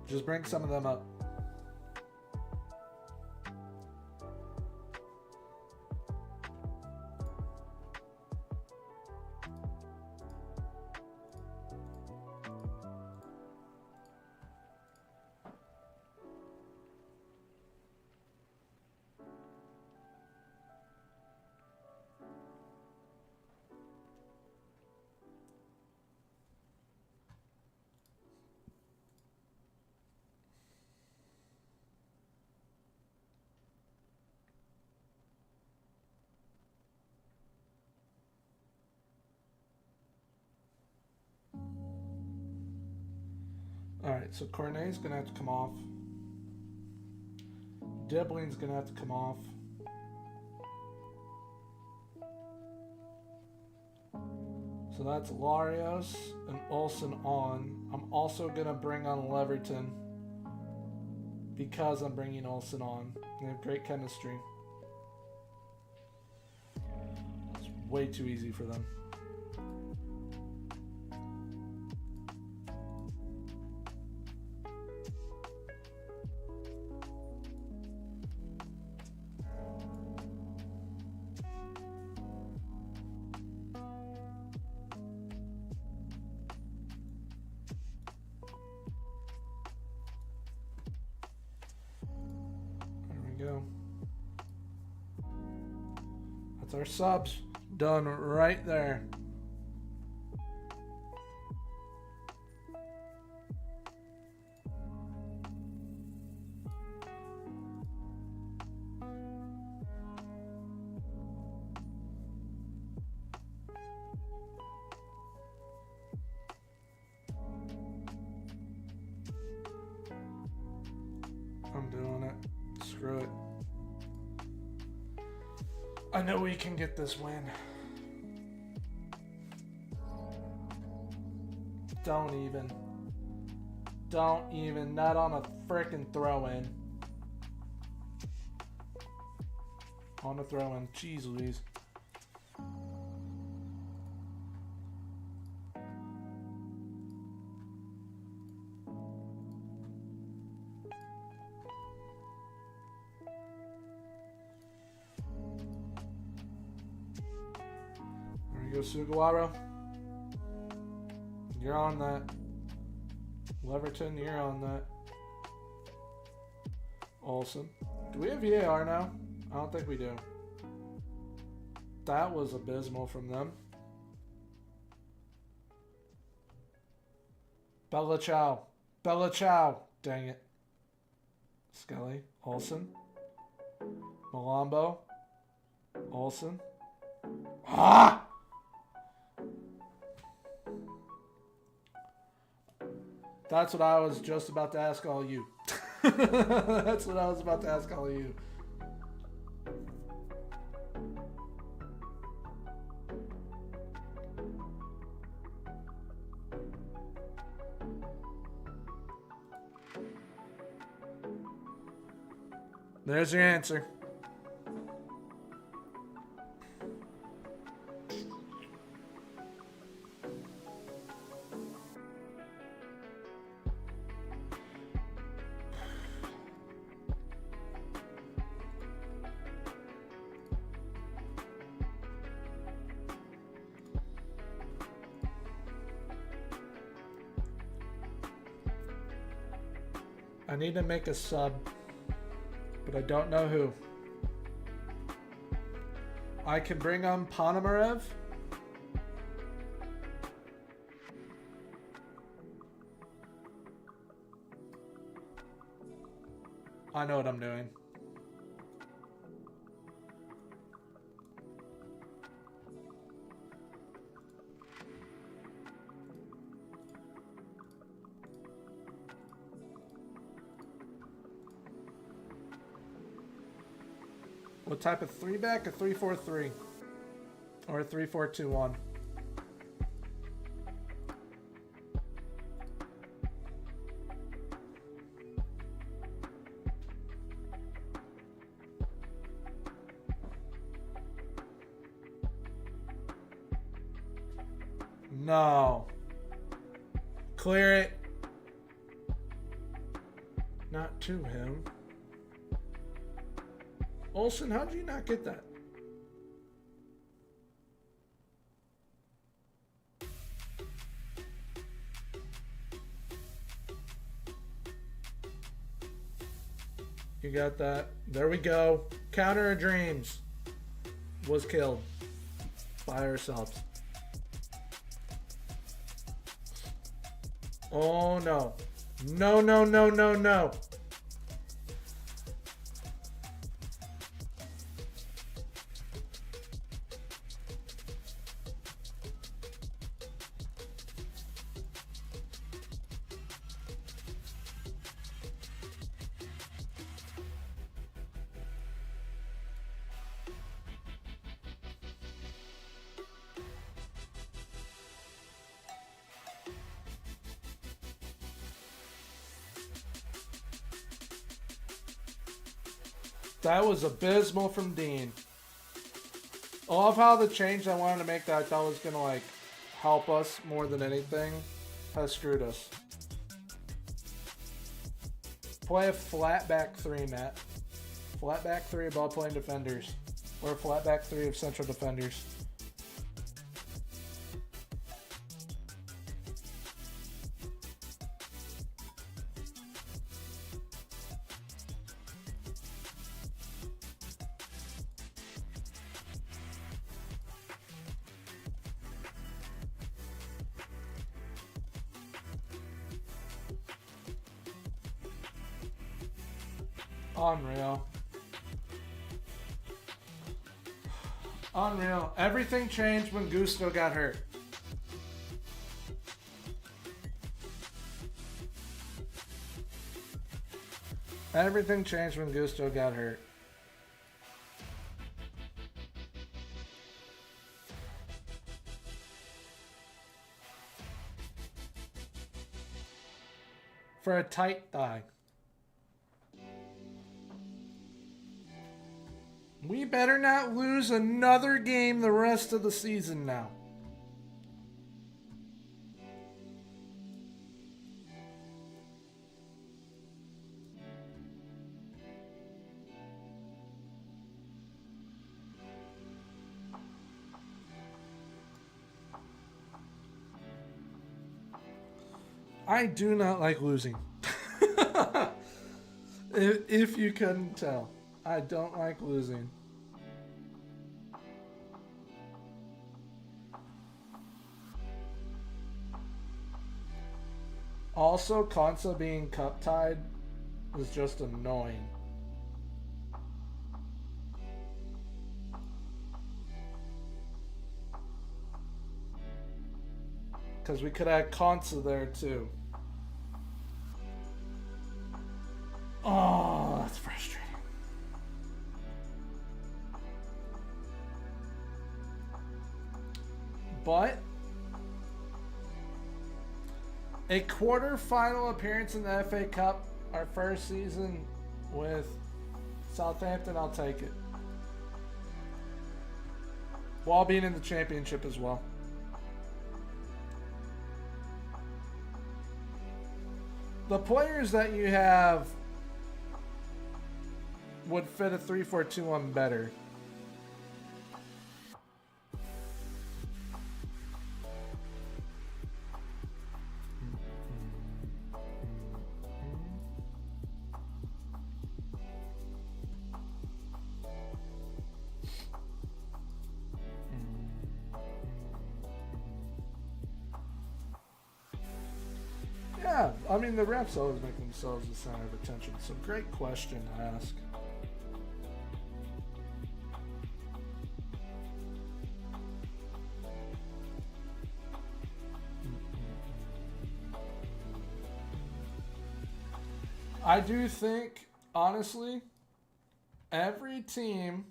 Just bring some of them up. Alright, so Cornet's going to have to come off. Debling's going to have to come off. So that's Larios and Olsen on. I'm also going to bring on Leverton because I'm bringing Olsen on. They have great chemistry. It's way too easy for them. That's our subs done right there. I'm doing it. Screw it. I know we can get this win. Don't even. Not on a frickin' throw-in. On a throw-in. Jeez Louise. Sugawara, you're on that. Leverton, you're on that. Olsen. Do we have VAR now? I don't think we do. That was abysmal from them. Bella Ciao. Dang it. Skelly. Olsen. Malombo. Olsen. Ah! That's what I was just about to ask all you. That's what I was about to ask all you. There's your answer. I need to make a sub, but I don't know who. I can bring on Ponomarev. I know what I'm doing. What type of 3-back? A 3-4-3 or a 3-4-2-1? No. Clear it. Not to him. Olsen, how did you not get that? You got that. There we go. Counter of Dreams was killed by ourselves. Oh no. No, no, no, no, no. That was abysmal from Dean. I love how the change I wanted to make that I thought was going to like help us more than anything has screwed us. Play a flat back 3, Matt. Flat back 3 of ball playing defenders. Or a flat back 3 of central defenders. Unreal. Unreal. Everything changed when Gusto got hurt. Everything changed when Gusto got hurt. For a tight thigh. We better not lose another game the rest of the season now. I do not like losing. If you couldn't tell, I don't like losing. Also, Konsa being cup tied is just annoying. Because we could add Konsa there too. Oh, that's frustrating. But a quarter-final appearance in the FA Cup, our first season with Southampton, I'll take it. While being in the championship as well. The players that you have would fit a 3-4-2-1 better. Yeah, I mean, the refs always make themselves the center of attention, so great question to ask. I do think, honestly, every team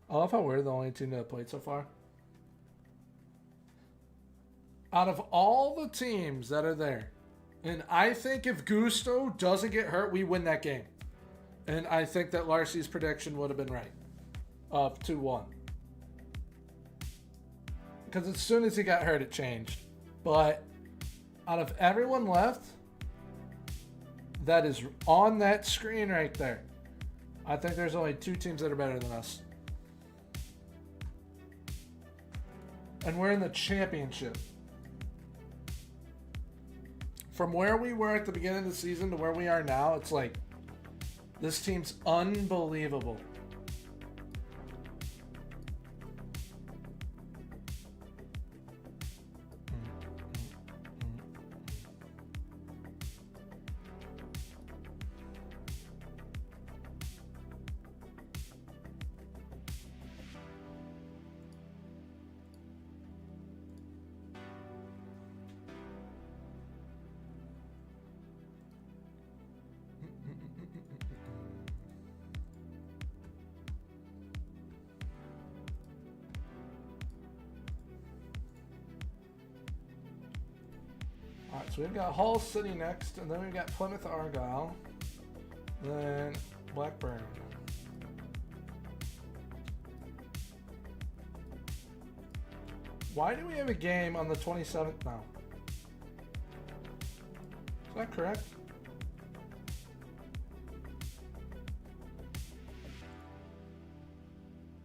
I love how we're the only team that have played so far. Out of all the teams that are there, and I think if Gusto doesn't get hurt, we win that game. And I think that Larcy's prediction would have been right. Of 2-1. Because as soon as he got hurt, it changed. But out of everyone left that is on that screen right there, I think there's only 2 teams that are better than us. And we're in the championship. From where we were at the beginning of the season to where we are now, it's like, this team's unbelievable. So we've got Hull City next, and then we've got Plymouth Argyle, then Blackburn. Why do we have a game on the 27th now? Is that correct?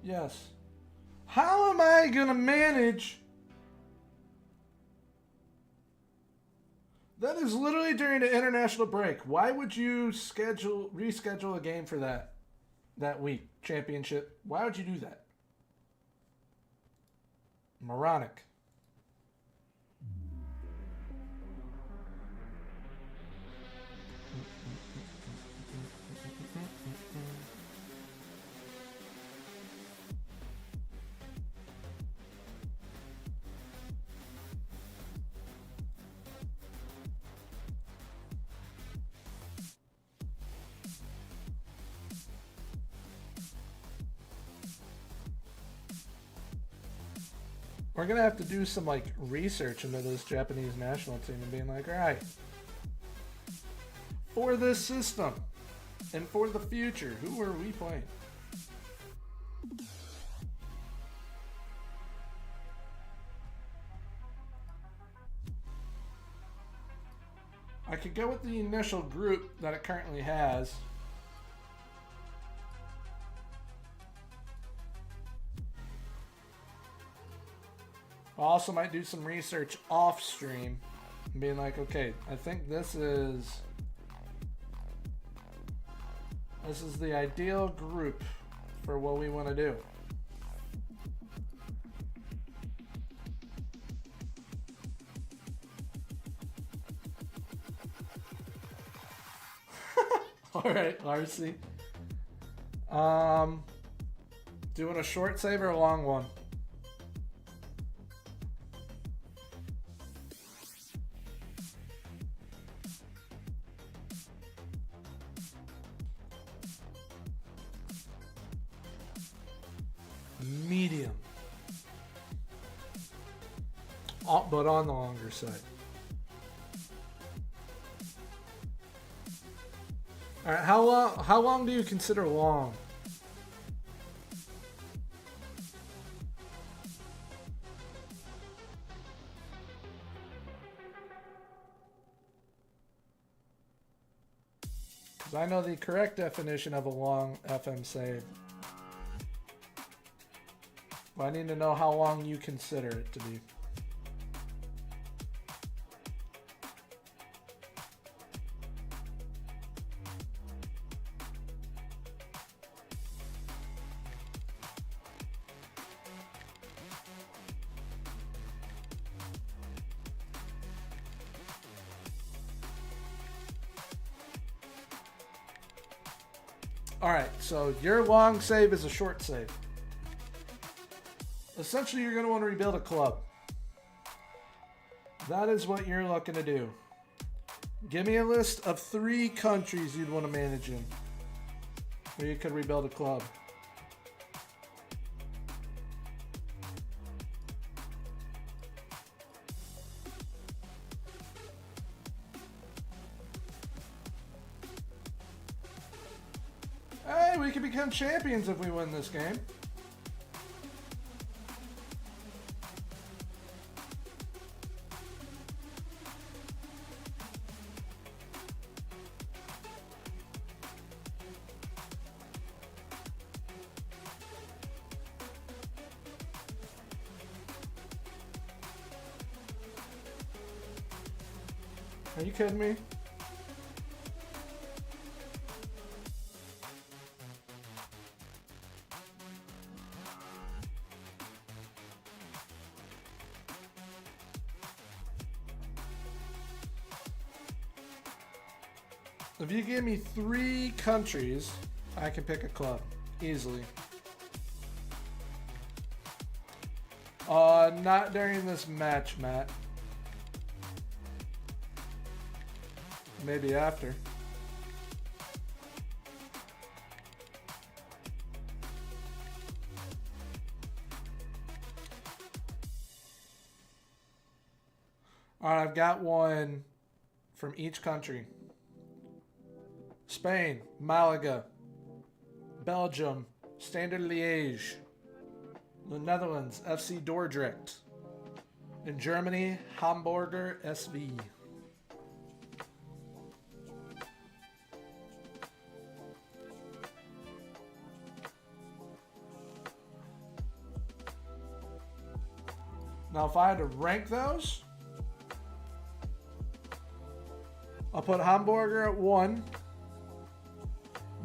Yes. How am I going to manage? That is literally during the international break. Why would you reschedule a game for that week? Championship. Why would you do that? Moronic. We're going to have to do some like research into this Japanese national team and being like, all right, for this system and for the future, who are we playing? I could go with the initial group that it currently has. I also might do some research off stream and being like, okay, I think this is the ideal group for what we want to do. All right, RC. Doing a short save or a long one? Medium. But on the longer side. All right, how long do you consider long? Because I know the correct definition of a long FM save. But I need to know how long you consider it to be. Alright, so your long save is a short save. Essentially, you're going to want to rebuild a club. That is what you're looking to do. Give me a list of 3 countries you'd want to manage in, where you could rebuild a club. Hey, we can become champions if we win this game. Are you kidding me? If you give me 3 countries, I can pick a club easily. Not during this match, Matt. Maybe after. Alright, I've got one from each country. Spain, Malaga, Belgium, Standard Liège, the Netherlands, FC Dordrecht, in Germany, Hamburger SV. Now, if I had to rank those, I'll put Hamburger at 1,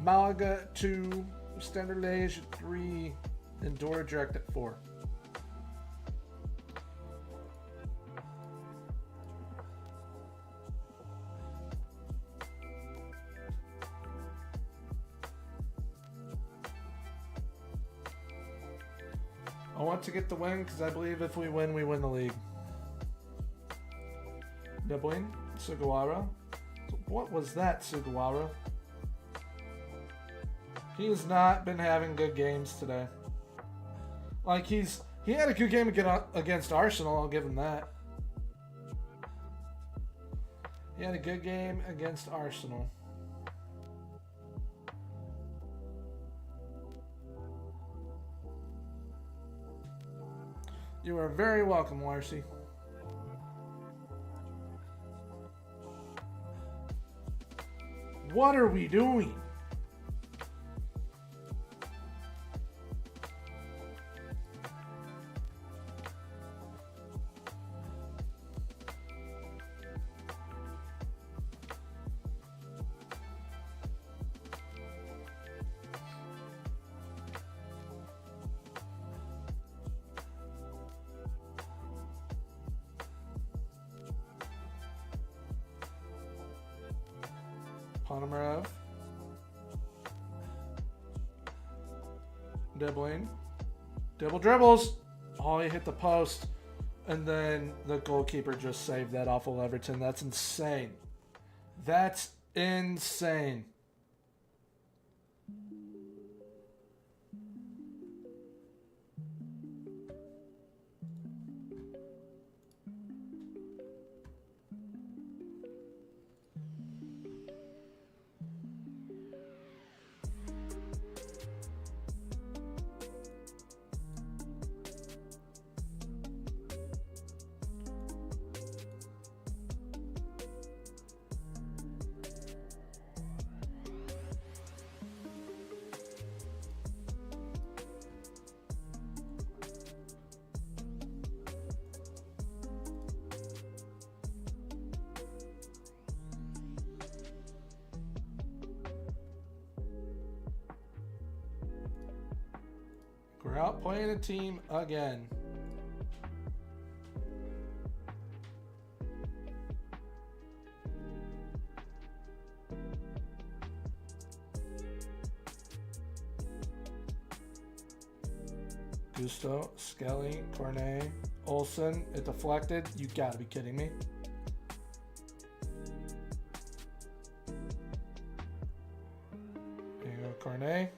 Malaga at 2, Standard Liège at 3, and Dordrecht at 4. I want to get the win because I believe if we win the league. Dublin, Sugawara. What was that, Sugawara? He has not been having good games today. Like, he had a good game against Arsenal, I'll give him that. He had a good game against Arsenal. You are very welcome, Larcy. What are we doing? Ponomarev. Dribbling. Double dribbles. Oh, he hit the post. And then the goalkeeper just saved that off of Everton. That's insane. That's insane. We're out playing a team again. Gusto, Skelly, Cornet, Olsen. It deflected. You gotta be kidding me. There you go, Cornet.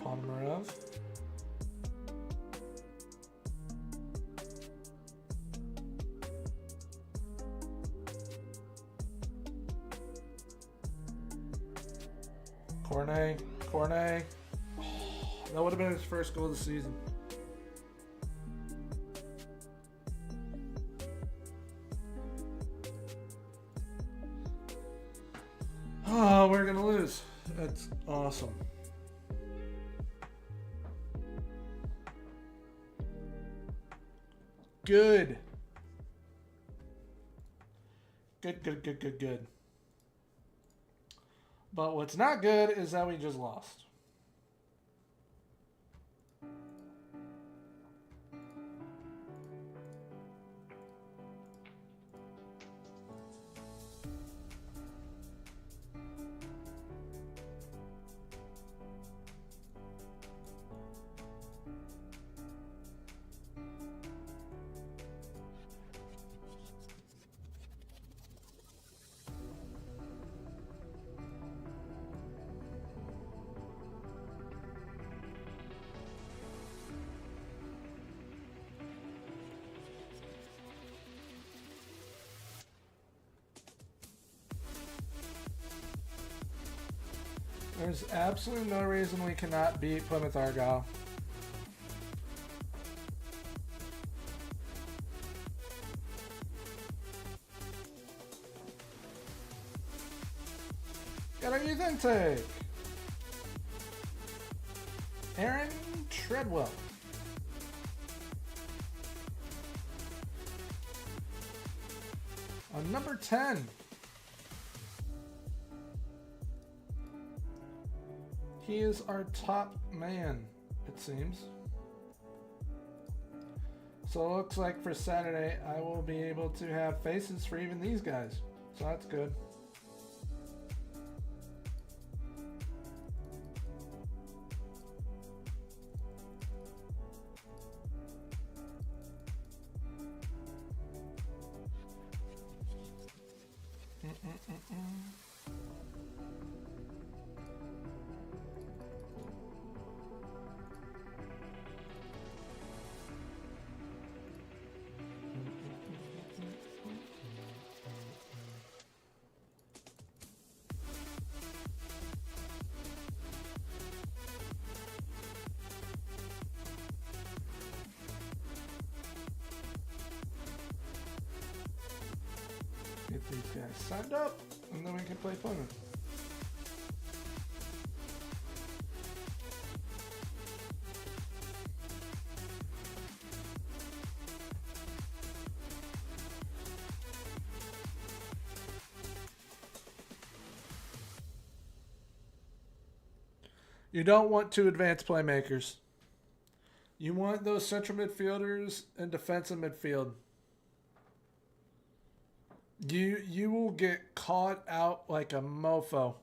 Ponomarev. Cornet. Oh, that would have been his first goal of the season. Oh, we're going to lose. That's awesome. Good. Good. But what's not good is that we just lost. There's absolutely no reason we cannot beat Plymouth Argyle. Got our youth intake. Aaron Treadwell. On number 10. He is our top man, it seems. So it looks like for Saturday, I will be able to have faces for even these guys. So that's good. Get these guys signed up, and then we can play Plymouth. You don't want two advanced playmakers. You want those central midfielders and defensive midfield. You will get caught out like a mofo.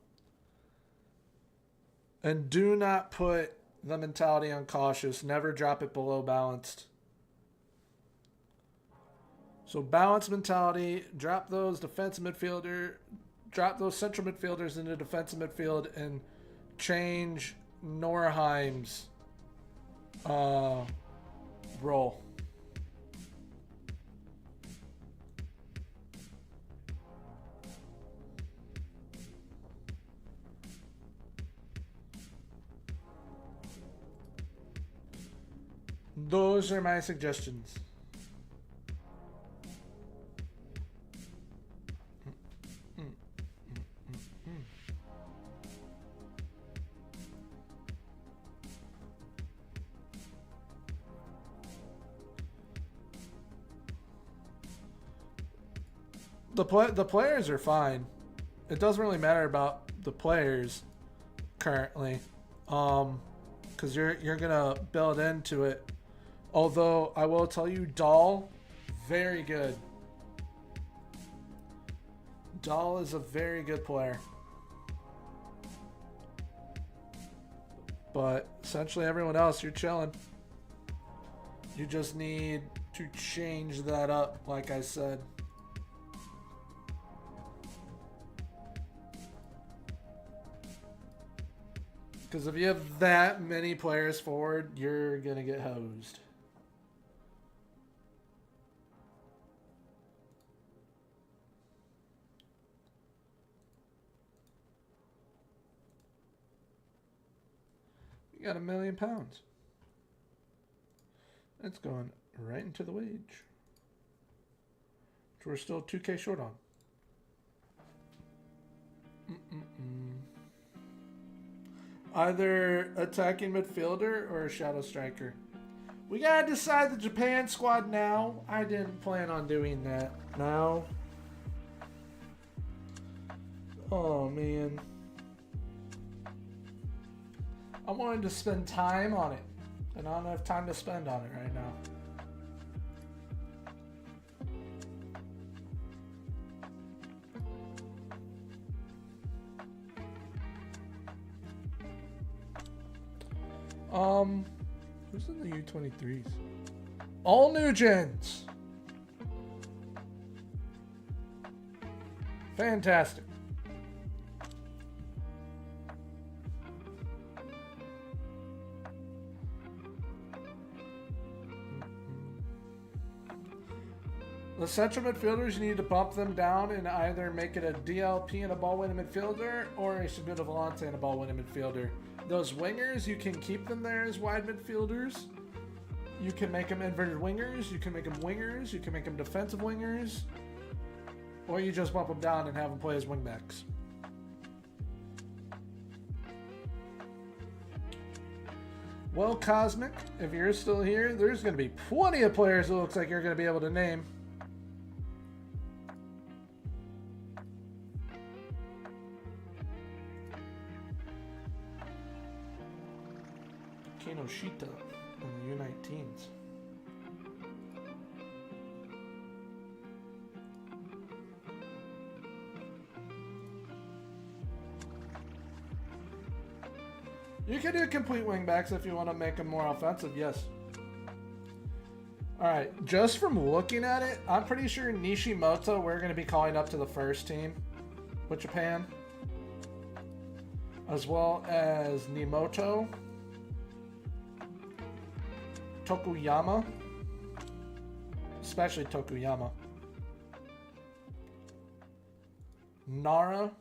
And do not put the mentality on cautious. Never drop it below balanced. So balanced mentality, drop those defensive midfielder, drop those central midfielders into defensive midfield and change Norheim's role. Those are my suggestions. The players are fine. It doesn't really matter about the players currently, because you're gonna build into it Although I will tell you, Dahl, very good. Dahl is a very good player. But essentially everyone else, you're chilling. You just need to change that up, like I said. Because if you have that many players forward, you're going to get hosed. You got £1 million. That's going right into the wage. Which we're still 2K short on. Either attacking midfielder or a shadow striker. We gotta decide the Japan squad now. I didn't plan on doing that now. Oh man. I wanted to spend time on it. And I don't have time to spend on it right now. Who's in the U23s? All new gens. Fantastic. The central midfielders, you need to bump them down and either make it a DLP and a ball-winning midfielder or a Sabina Volante and a ball-winning midfielder. Those wingers, you can keep them there as wide midfielders. You can make them inverted wingers. You can make them wingers. You can make them defensive wingers. Or you just bump them down and have them play as wingbacks. Well, Cosmic, if you're still here, there's going to be plenty of players it looks like you're going to be able to name. Kinoshita in the U19s. You can do complete wingbacks if you want to make them more offensive, yes. Alright, just from looking at it, I'm pretty sure Nishimoto we're going to be calling up to the first team with Japan. As well as Nimoto. Tokuyama. Especially Tokuyama. Nara.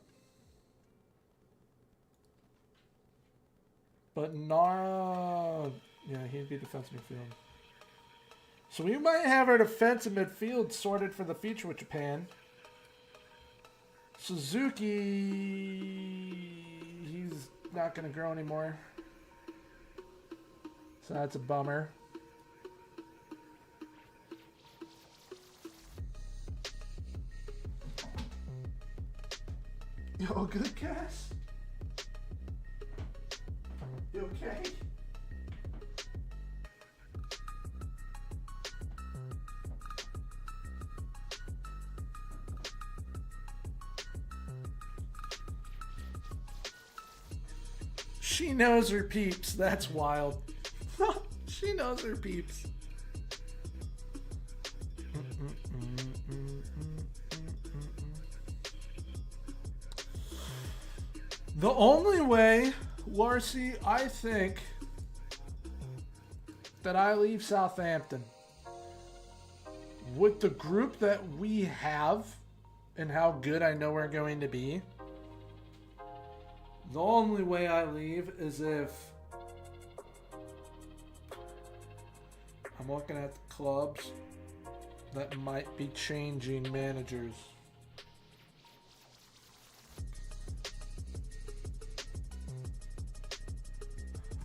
But Nara, yeah, he'd be defensive midfield. So we might have our defensive midfield sorted for the future with Japan. Suzuki, he's not going to grow anymore. So that's a bummer. Yo, good Cass? You okay? She knows her peeps. That's wild. She knows her peeps. The only way, Larcy, I think that I leave Southampton with the group that we have and how good I know we're going to be. The only way I leave is if I'm looking at the clubs that might be changing managers.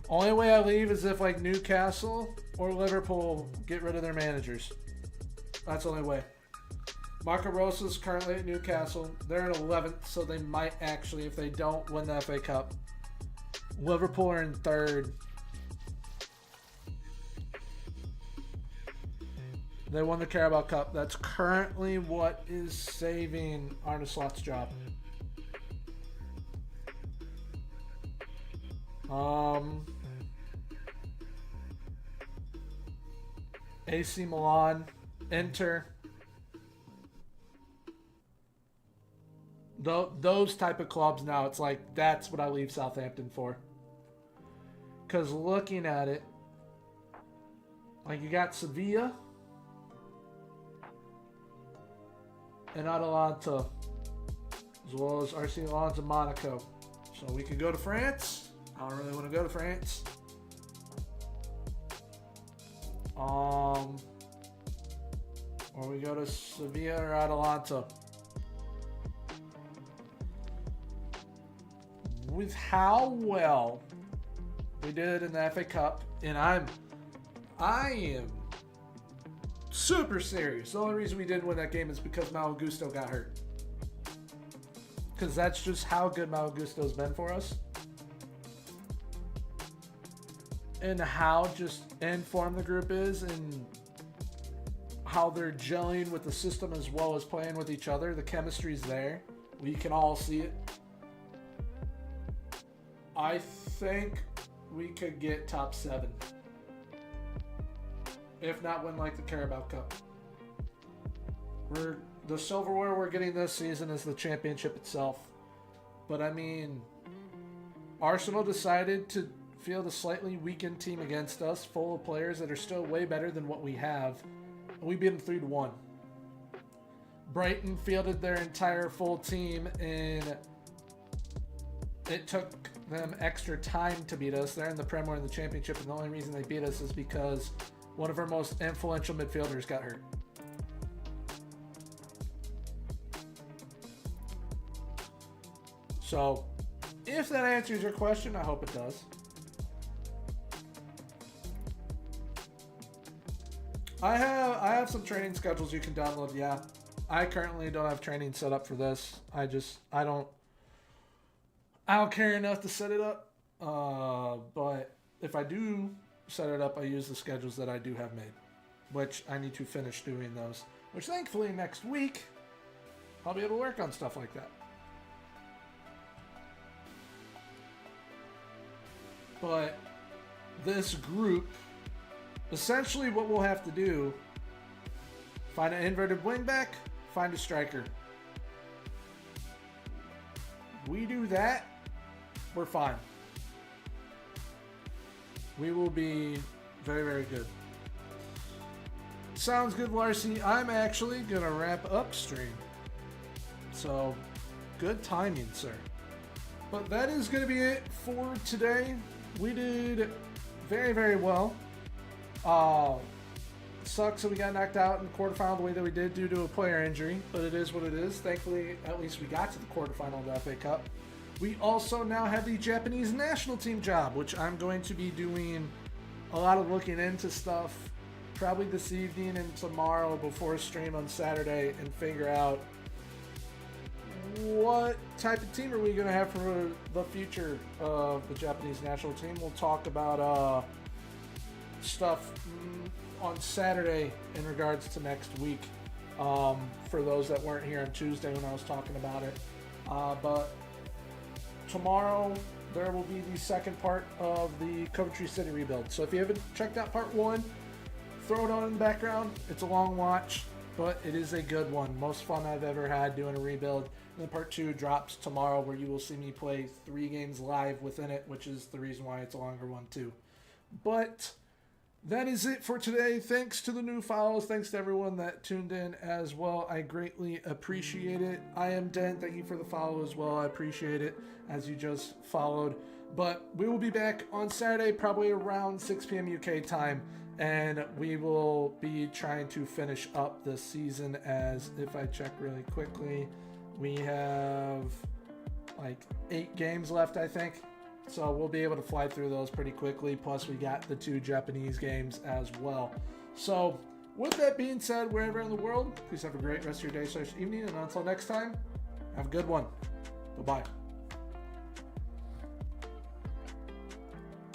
Only way I leave is if like Newcastle or Liverpool get rid of their managers. That's the only way. Marco Rosa's currently at Newcastle. They're in 11th, so they might actually, if they don't win the FA Cup. Liverpool are in 3rd. They won the Carabao Cup. That's currently what is saving Arne Slot's job. AC Milan, Inter. Those type of clubs now, it's like, that's what I leave Southampton for. Because looking at it, like you got Sevilla and Atalanta, as well as RC Lens and Monaco. So we could go to France. I don't really want to go to France. Or we go to Sevilla or Atalanta. With how well we did in the FA Cup, and I am super serious. The only reason we didn't win that game is because Malo Gusto got hurt. Because that's just how good Malo Gusto's been for us. And how just informed the group is, and how they're gelling with the system as well as playing with each other. The chemistry's there. We can all see it. I think we could get top 7. If not win like the Carabao Cup. The silverware we're getting this season is the championship itself. But I mean, Arsenal decided to field a slightly weakened team against us, full of players that are still way better than what we have. We beat them 3-1. Brighton fielded their entire full team, and it took them extra time to beat us. They're in the Premier and the Championship, and the only reason they beat us is because one of our most influential midfielders got hurt. So, if that answers your question, I hope it does. I have some training schedules you can download. Yeah, I currently don't have training set up for this. I don't care enough to set it up. But if I do set it up, I use the schedules that I do have made, which I need to finish doing those. Which thankfully next week I'll be able to work on stuff like that. But this group, essentially what we'll have to do, find an inverted wingback, find a striker. We do that, we're fine. We will be very, very good. Sounds good, Larcy. I'm actually going to wrap up stream. So, good timing, sir. But that is going to be it for today. We did very, very well. Sucks that we got knocked out in the quarterfinal the way that we did due to a player injury, but it is what it is. Thankfully, at least we got to the quarterfinal of the FA Cup. We also now have the Japanese national team job, which I'm going to be doing a lot of looking into stuff probably this evening and tomorrow before stream on Saturday, and figure out what type of team are we going to have for the future of the Japanese national team. We'll talk about stuff on Saturday in regards to next week, for those that weren't here on Tuesday when I was talking about it. But tomorrow there will be the second part of the Coventry City rebuild. So if you haven't checked out part 1, throw it on in the background. It's a long watch, but it is a good one. Most fun I've ever had doing a rebuild. And then part 2 drops tomorrow, where you will see me play 3 games live within it, which is the reason why it's a longer one too. But that is it for today. Thanks to the new follows. Thanks to everyone that tuned in as well. I greatly appreciate it. I am Den. Thank you for the follow as well. I appreciate it as you just followed. But we will be back on Saturday, probably around 6 p.m. UK time. And we will be trying to finish up the season, as if I check really quickly, we have like 8 games left, I think. So we'll be able to fly through those pretty quickly. Plus we got the 2 Japanese games as well. So with that being said, wherever in the world, please have a great rest of your day/evening. And until next time, have a good one. Bye-bye.